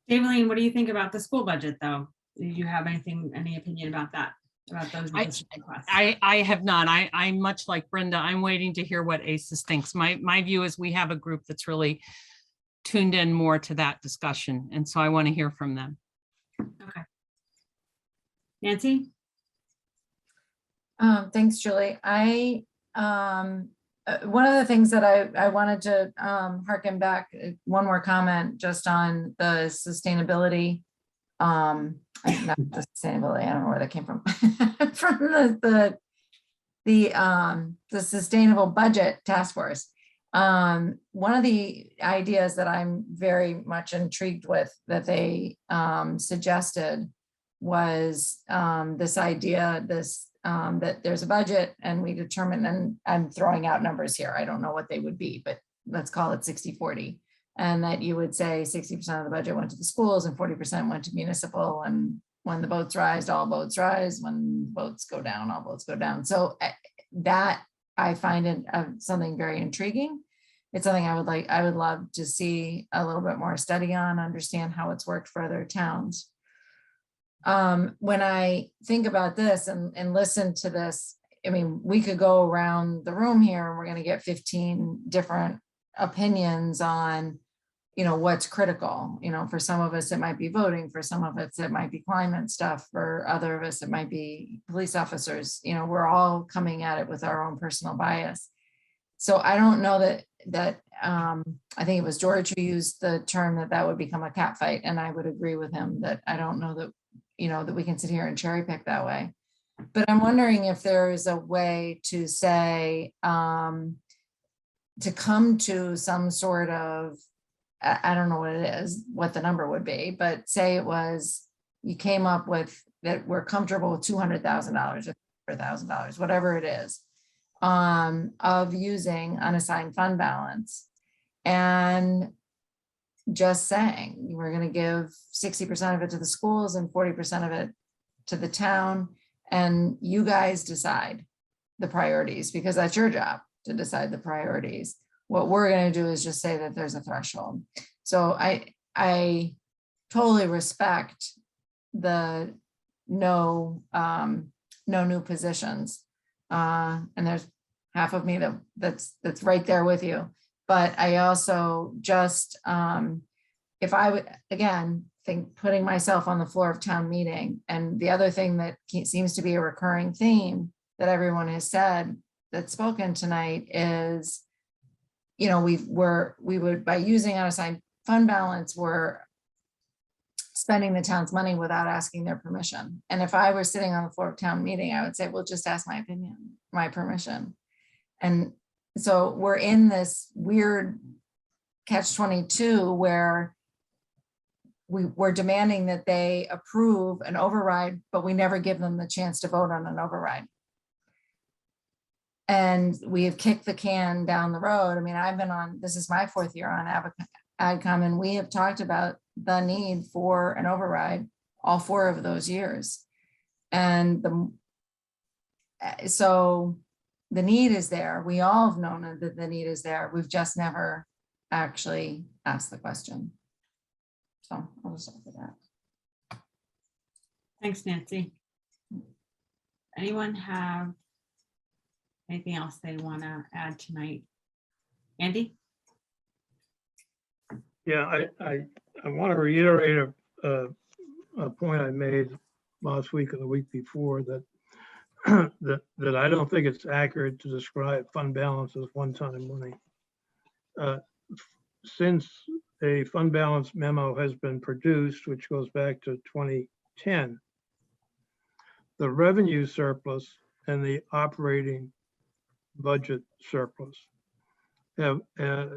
Daveline, what do you think about the school budget though? Do you have any opinion about that? About those requests? I have not. I'm much like Brenda. I'm waiting to hear what ACES thinks. My view is we have a group that's really tuned in more to that discussion. And so I want to hear from them. Okay. Nancy? Thanks, Julie. One of the things that I wanted to harken back, one more comment just on the sustainability. Not the sustainability, I don't know where that came from. From the sustainable budget task force. One of the ideas that I'm very much intrigued with that they suggested was this idea, that there's a budget and we determine, and I'm throwing out numbers here, I don't know what they would be, but let's call it 60-40. And that you would say 60% of the budget went to the schools and 40% went to municipal. And when the boats rise, all boats rise. When boats go down, all boats go down. So that I find it something very intriguing. It's something I would love to see a little bit more study on, understand how it's worked for other towns. When I think about this and listen to this, we could go around the room here and we're going to get 15 different opinions on what's critical. For some of us it might be voting, for some of us it might be climate stuff, for other of us it might be police officers. We're all coming at it with our own personal bias. So I don't know that I think it was George who used the term that would become a cat fight, and I would agree with him that I don't know that that we can sit here and cherry pick that way. But I'm wondering if there is a way to say to come to some sort of, I don't know what it is, what the number would be, but say it was, you came up with that we're comfortable with $200,000 or $1,000, whatever it is, of using unassigned fund balance. And just saying, we're going to give 60% of it to the schools and 40% of it to the town. And you guys decide the priorities, because that's your job to decide the priorities. What we're going to do is just say that there's a threshold. So I totally respect the no new positions. And there's half of me that's right there with you. But I also just, if I would, again, think putting myself on the floor of town meeting. And the other thing that seems to be a recurring theme that everyone has said that's spoken tonight is, you know, we would, by using unassigned fund balance, we're spending the town's money without asking their permission. And if I were sitting on the floor of town meeting, I would say, well, just ask my opinion, my permission. And so we're in this weird catch-22 where we're demanding that they approve an override, but we never give them the chance to vote on an override. And we have kicked the can down the road. I mean, I've been on, this is my 4th year on AdCom, and we have talked about the need for an override all 4 of those years. And so the need is there. We all have known that the need is there. We've just never actually asked the question. So I'll just stop with that. Thanks, Nancy. Anyone have anything else they want to add tonight? Andy? Yeah, I want to reiterate a point I made last week or the week before, that that I don't think it's accurate to describe fund balance as one-time money. Since a fund balance memo has been produced, which goes back to 2010, the revenue surplus and the operating budget surplus have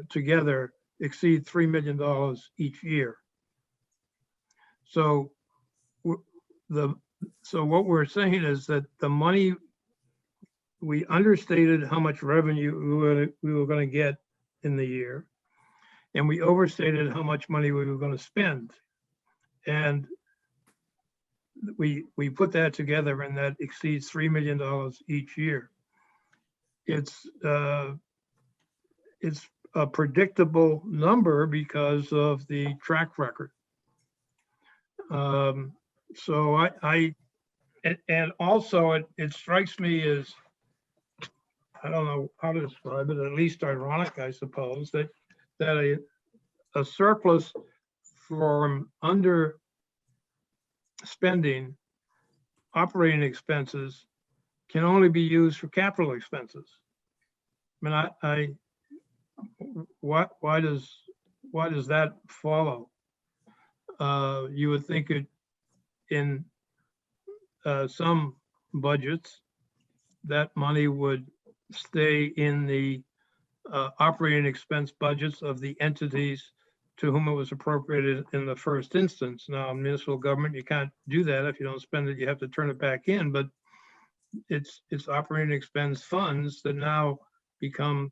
together exceed $3 million each year. So what we're saying is that the money, we understated how much revenue we were going to get in the year, and we overstated how much money we were going to spend. And we put that together, and that exceeds $3 million each year. It's a predictable number because of the track record. So and also it strikes me as, I don't know how to describe it, at least ironic, I suppose, that a surplus from under spending operating expenses can only be used for capital expenses. I mean, why does that follow? You would think it in some budgets that money would stay in the operating expense budgets of the entities to whom it was appropriated in the first instance. Now, in municipal government, you can't do that. If you don't spend it, you have to turn it back in, but it's operating expense funds that now become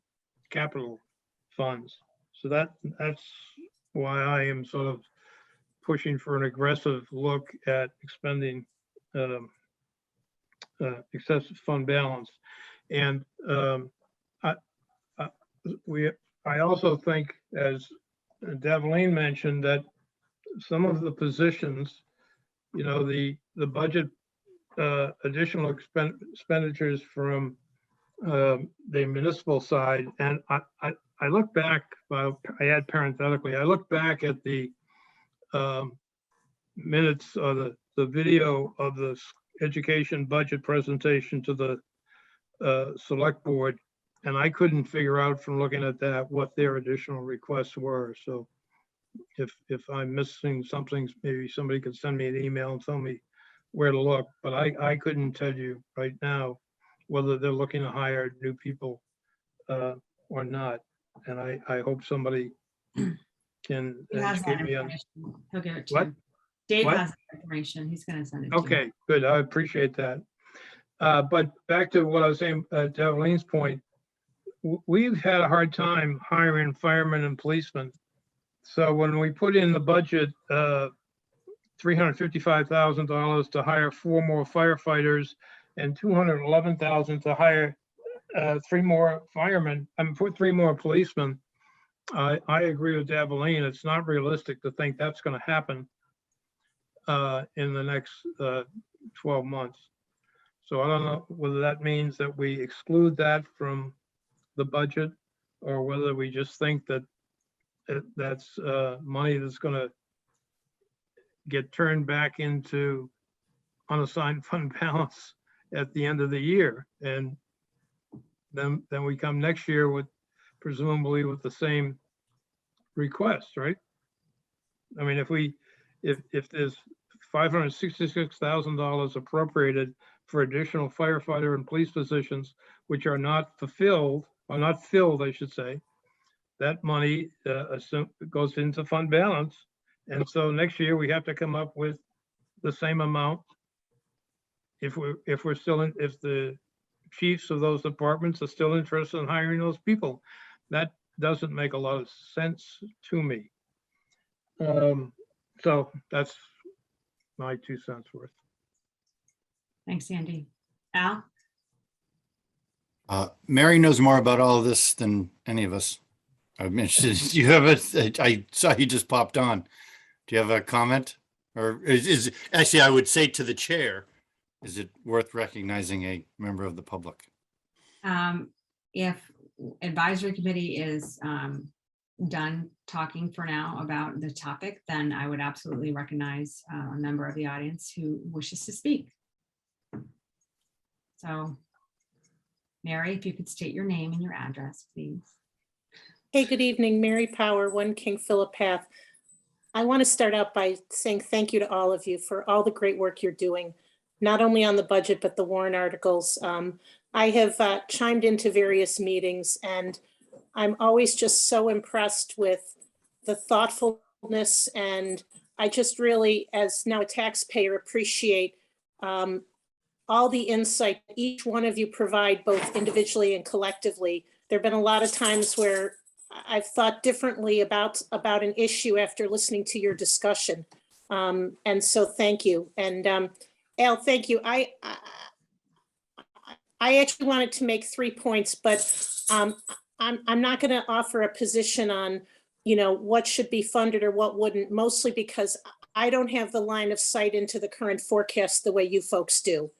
capital funds. So that's why I am sort of pushing for an aggressive look at expending excessive fund balance. And I also think, as Devlin mentioned, that some of the positions, you know, the budget additional expenditures from the municipal side, and I look back, well, I add parenthetically, I look back at the minutes or the video of the education budget presentation to the select board, and I couldn't figure out from looking at that what their additional requests were. So if I'm missing something, maybe somebody could send me an email and tell me where to look, but I couldn't tell you right now whether they're looking to hire new people or not. And I hope somebody can He has that educate me on. information. He'll give it to What? you. Dave What? has that information. He's going to send it to you. Okay, good. I appreciate that. But back to what I was saying, Devlin's point, we've had a hard time hiring firemen and policemen. So when we put in the budget, $355,000 to hire 4 more firefighters and $211,000 to hire 3 more firemen, put 3 more policemen, I agree with Devlin. It's not realistic to think that's going to happen in the next 12 months. So I don't know whether that means that we exclude that from the budget, or whether we just think that that's money that's going to get turned back into unassigned fund balance at the end of the year. And then we come next year with presumably with the same request, right? I mean, if there's $566,000 appropriated for additional firefighter and police positions, which are not fulfilled, or not filled, I should say, that money goes into fund balance. And so next year we have to come up with the same amount. If the chiefs of those departments are still interested in hiring those people, that doesn't make a lot of sense to me. So that's my 2 cents worth. Thanks, Andy. Al? Mary knows more about all of this than any of us. I mentioned you have I saw you just popped on. Do you have a comment? Or is actually, I would say to the chair, is it worth recognizing a member of the public? If advisory committee is done talking for now about the topic, then I would absolutely recognize a member of the audience who wishes to speak. So, Mary, if you could state your name and your address, please. Hey, good evening, Mary Power, 1 King Philip Path. I want to start out by saying thank you to all of you for all the great work you're doing, not only on the budget, but the warrant articles. I have chimed into various meetings, and I'm always just so impressed with the thoughtfulness, and I just really, as now a taxpayer, appreciate all the insight each one of you provide, both individually and collectively. There have been a lot of times where I've thought differently about an issue after listening to your discussion. And so thank you. And Al, thank you. I actually wanted to make 3 points, but I'm not going to offer a position on, what should be funded or what wouldn't, mostly because I don't have the line of sight into the current forecast the way you folks do.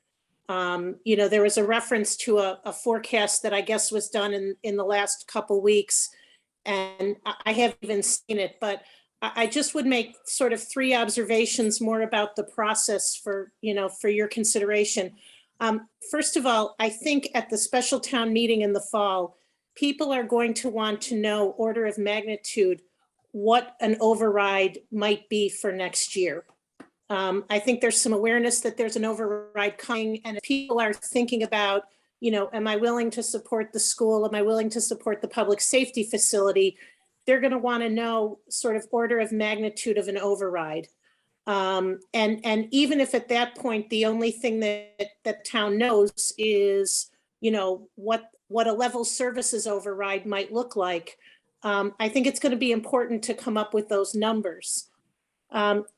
There was a reference to a forecast that I guess was done in the last couple weeks, and I haven't even seen it, but I just would make sort of 3 observations more about the process for your consideration. First of all, I think at the special town meeting in the fall, people are going to want to know order of magnitude what an override might be for next year. I think there's some awareness that there's an override coming, and if people are thinking about, am I willing to support the school? Am I willing to support the public safety facility? They're going to want to know sort of order of magnitude of an override. And even if at that point, the only thing that town knows is, what a level services override might look like, I think it's going to be important to come up with those numbers.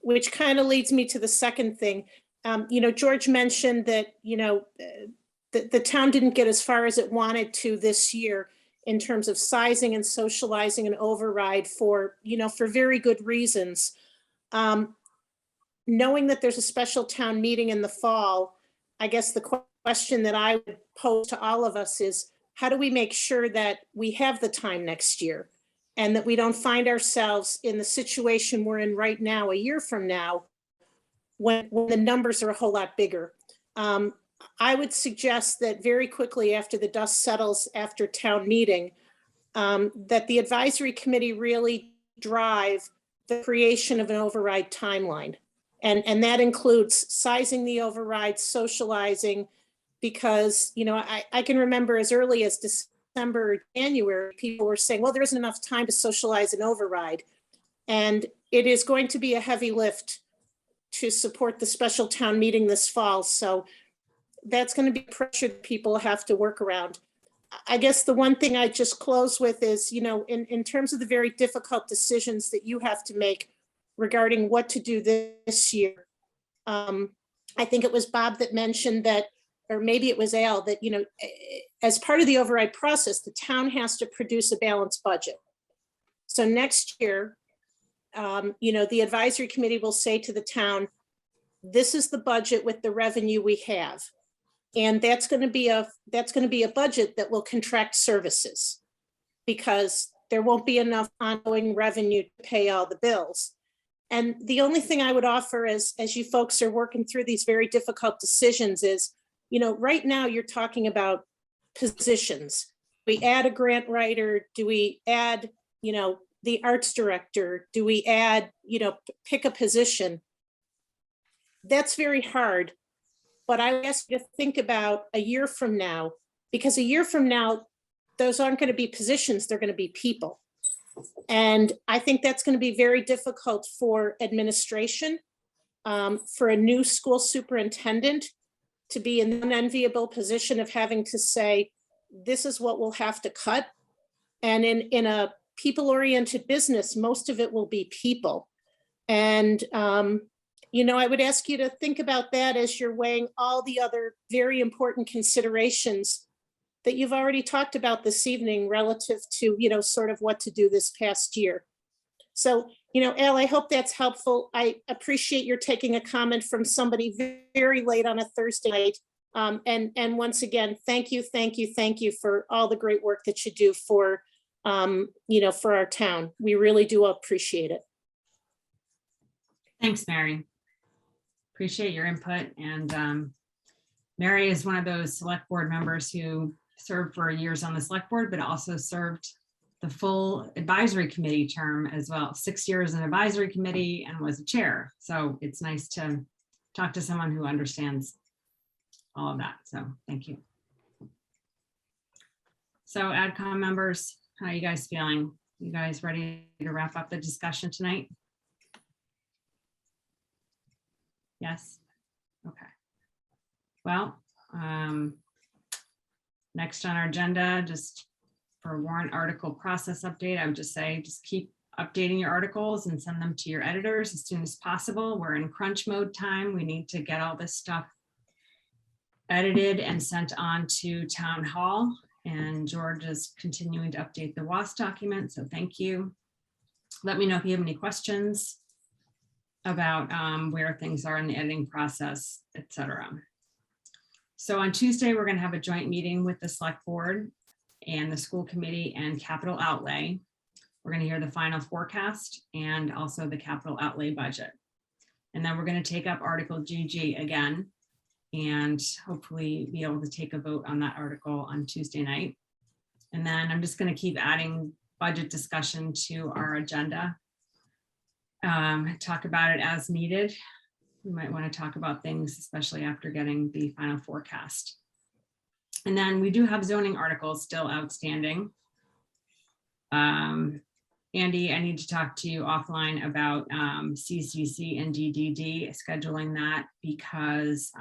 Which kind of leads me to the second thing. George mentioned that, the town didn't get as far as it wanted to this year in terms of sizing and socializing an override for very good reasons. Knowing that there's a special town meeting in the fall, I guess the question that I would pose to all of us is, how do we make sure that we have the time next year? And that we don't find ourselves in the situation we're in right now, a year from now, when the numbers are a whole lot bigger. I would suggest that very quickly after the dust settles after town meeting, that the advisory committee really drive the creation of an override timeline. And that includes sizing the override, socializing, because, I can remember as early as December or January, people were saying, well, there isn't enough time to socialize an override. And it is going to be a heavy lift to support the special town meeting this fall. So that's going to be pressure that people have to work around. I guess the one thing I just close with is, in terms of the very difficult decisions that you have to make regarding what to do this year. I think it was Bob that mentioned that, or maybe it was Al, that, as part of the override process, the town has to produce a balanced budget. So next year, the advisory committee will say to the town, this is the budget with the revenue we have. And that's going to be a budget that will contract services, because there won't be enough ongoing revenue to pay all the bills. And the only thing I would offer as you folks are working through these very difficult decisions is, right now you're talking about positions. We add a grant writer, do we add, the arts director? Do we add, pick a position? That's very hard. But I ask you to think about a year from now, because a year from now, those aren't going to be positions, they're going to be people. And I think that's going to be very difficult for administration, for a new school superintendent to be in an unenviable position of having to say, this is what we'll have to cut. And in a people-oriented business, most of it will be people. And, I would ask you to think about that as you're weighing all the other very important considerations that you've already talked about this evening relative to, sort of what to do this past year. So, Al, I hope that's helpful. I appreciate your taking a comment from somebody very late on a Thursday night. And once again, thank you for all the great work that you do for, for our town. We really do appreciate it. Thanks, Mary. Appreciate your input. And Mary is one of those select board members who served for years on the select board, but also served the full advisory committee term as well. 6 years in advisory committee and was a chair. So it's nice to talk to someone who understands all of that. So thank you. So AdCom members, how are you guys feeling? You guys ready to wrap up the discussion tonight? Yes. Okay. Well, next on our agenda, just for warrant article process update, I would just say, just keep updating your articles and send them to your editors as soon as possible. We're in crunch mode time. We need to get all this stuff edited and sent on to town hall. And George is continuing to update the WAS document. So thank you. Let me know if you have any questions about where things are in the editing process, etc. So on Tuesday, we're going to have a joint meeting with the select board and the school committee and capital outlay. We're going to hear the final forecast and also the capital outlay budget. And then we're going to take up Article GG again and hopefully be able to take a vote on that article on Tuesday night. And then I'm just going to keep adding budget discussion to our agenda. Talk about it as needed. We might want to talk about things, especially after getting the final forecast. And then we do have zoning articles still outstanding. Andy, I need to talk to you offline about CCC and DDD, scheduling that because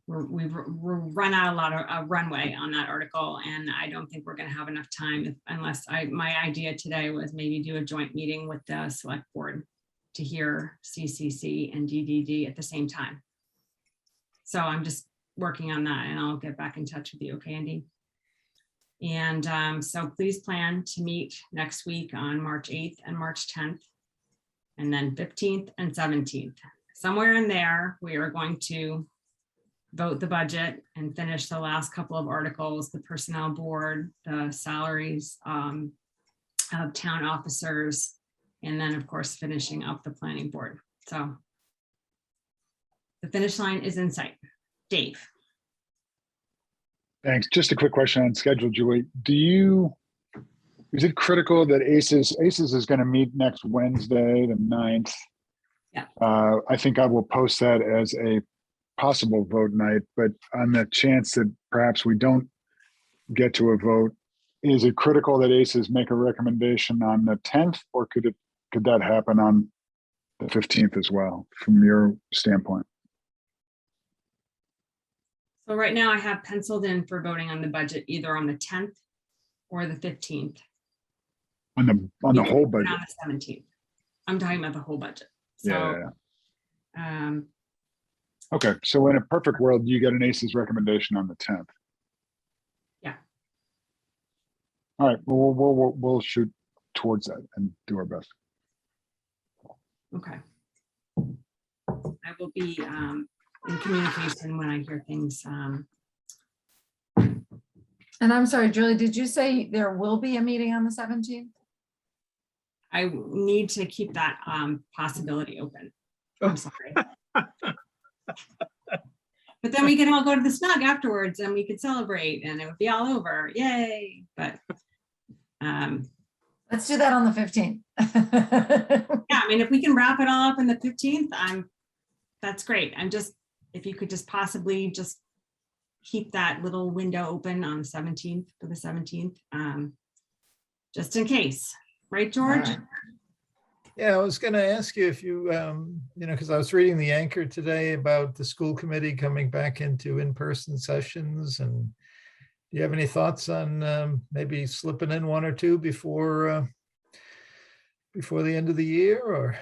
we've run out a lot of runway on that article, and I don't think we're going to have enough time unless my idea today was maybe do a joint meeting with the select board to hear CCC and DDD at the same time. So I'm just working on that and I'll get back in touch with you. Okay, Andy? And so please plan to meet next week on March 8th and March 10th, and then 15th and 17th. Somewhere in there, we are going to vote the budget and finish the last couple of articles, the personnel board, the salaries of town officers, and then of course, finishing up the planning board. So the finish line is in sight. Dave. Thanks. Just a quick question on schedule, Julie. Is it critical that ACES is going to meet next Wednesday, the 9th? Yeah. I think I will post that as a possible vote night, but on the chance that perhaps we don't get to a vote, is it critical that ACES make a recommendation on the 10th, or could that happen on the 15th as well, from your standpoint? So right now I have penciled in for voting on the budget either on the 10th or the 15th. On the whole budget? On the 17th. I'm talking about the whole budget. So, yeah. Okay, so in a perfect world, you get an ACES recommendation on the 10th. Yeah. All right, well, we'll shoot towards that and do our best. Okay. I will be in communication when I hear things. And I'm sorry, Julie, did you say there will be a meeting on the 17th? I need to keep that possibility open. I'm sorry. But then we can all go to the snug afterwards and we could celebrate and it would be all over. Yay. But Let's do that on the 15th. yeah, I mean, if we can wrap it all up in the 15th, that's great. If you could just possibly just keep that little window open on the 17th for the 17th, just in case, right, George? All right. Yeah, I was going to ask you if you, because I was reading the Anchor today about the school committee coming back into in-person sessions, and do you have any thoughts on maybe slipping in one or two before the end of the year? Or,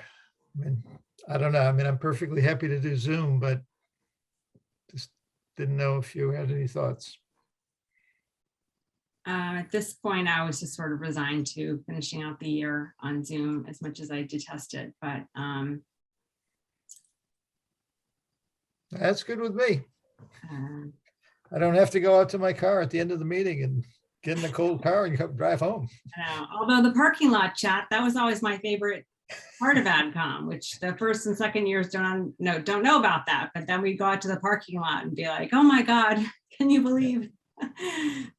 I mean, I don't know. I mean, I'm perfectly happy to do Zoom, but just didn't know if you had any thoughts. At this point, I was just sort of resigned to finishing out the year on Zoom, as much as I detest it, but That's good with me. uh, I don't have to go out to my car at the end of the meeting and get in a cold car and drive home. although the parking lot chat, that was always my favorite part of AdCom, which the first and second years don't know about that. But then we go out to the parking lot and be like, oh my God, can you believe?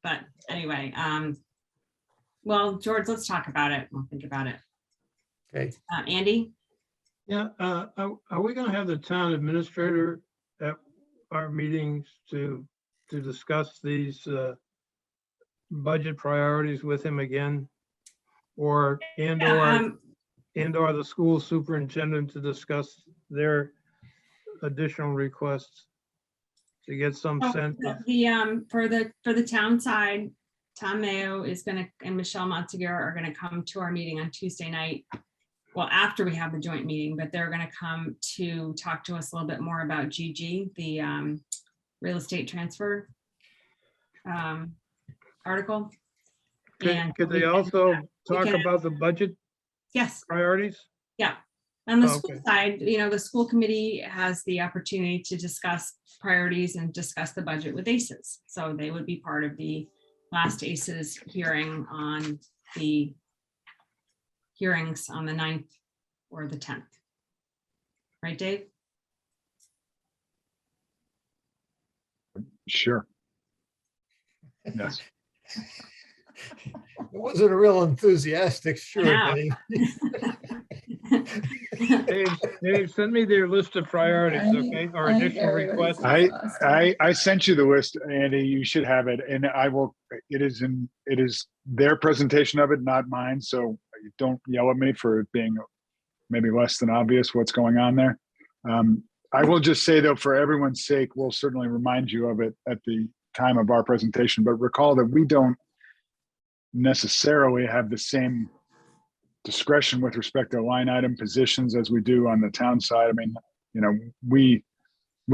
But anyway, well, George, let's talk about it. We'll think about it. Okay. Andy? Yeah, are we gonna have the town administrator at our meetings to discuss these budget priorities with him again? Or or the school superintendent to discuss their additional requests to get some sense of. For the town side, Tom Mayo is gonna, and Michelle Montague are gonna come to our meeting on Tuesday night. Well, after we have the joint meeting, but they're gonna come to talk to us a little bit more about GG, the real estate transfer article. Could they also talk about the budget Yes. priorities? Yeah. On the school Okay. side, the school committee has the opportunity to discuss priorities and discuss the budget with ACES. So they would be part of the last ACES hearing on the hearings on the 9th or the 10th. Right, Dave? Sure. Yes. It wasn't a real enthusiastic, sure, Yeah. Dave. Dave, send me their list of priorities, okay, or additional requests. I sent you the list, Andy. You should have it, and it is their presentation of it, not mine. So don't yell at me for it being maybe less than obvious what's going on there. I will just say, though, for everyone's sake, we'll certainly remind you of it at the time of our presentation. But recall that we don't necessarily have the same discretion with respect to line item positions as we do on the town side. I mean, we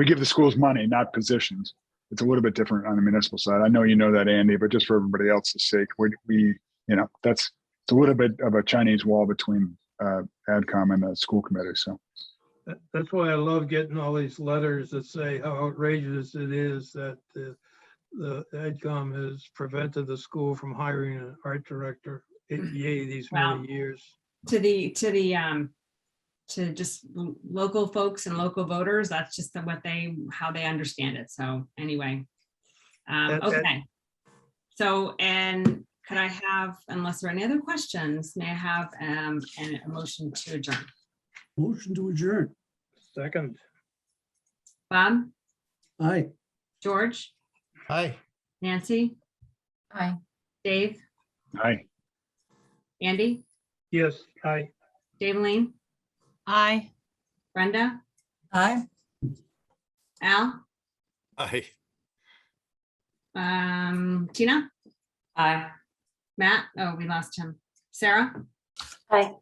give the schools money, not positions. It's a little bit different on the municipal side. I know you know that, Andy, but just for everybody else's sake, it's a little bit of a Chinese wall between AdCom and the school committee. So That's why I love getting all these letters that say how outrageous it is that the AdCom has prevented the school from hiring an art director, yay, these many years. To just local folks and local voters, that's just how they understand it. So anyway, okay. So, and could I have, unless there are any other questions, may I have a motion to adjourn? Motion to adjourn. Second. Bob? Aye. George? Hi. Nancy? Aye. Dave? aye. Andy? Yes, aye. Daveline? Aye. Brenda? Aye. Al? Aye. Tina? Aye. Matt? Oh, we lost him. Sarah? Aye.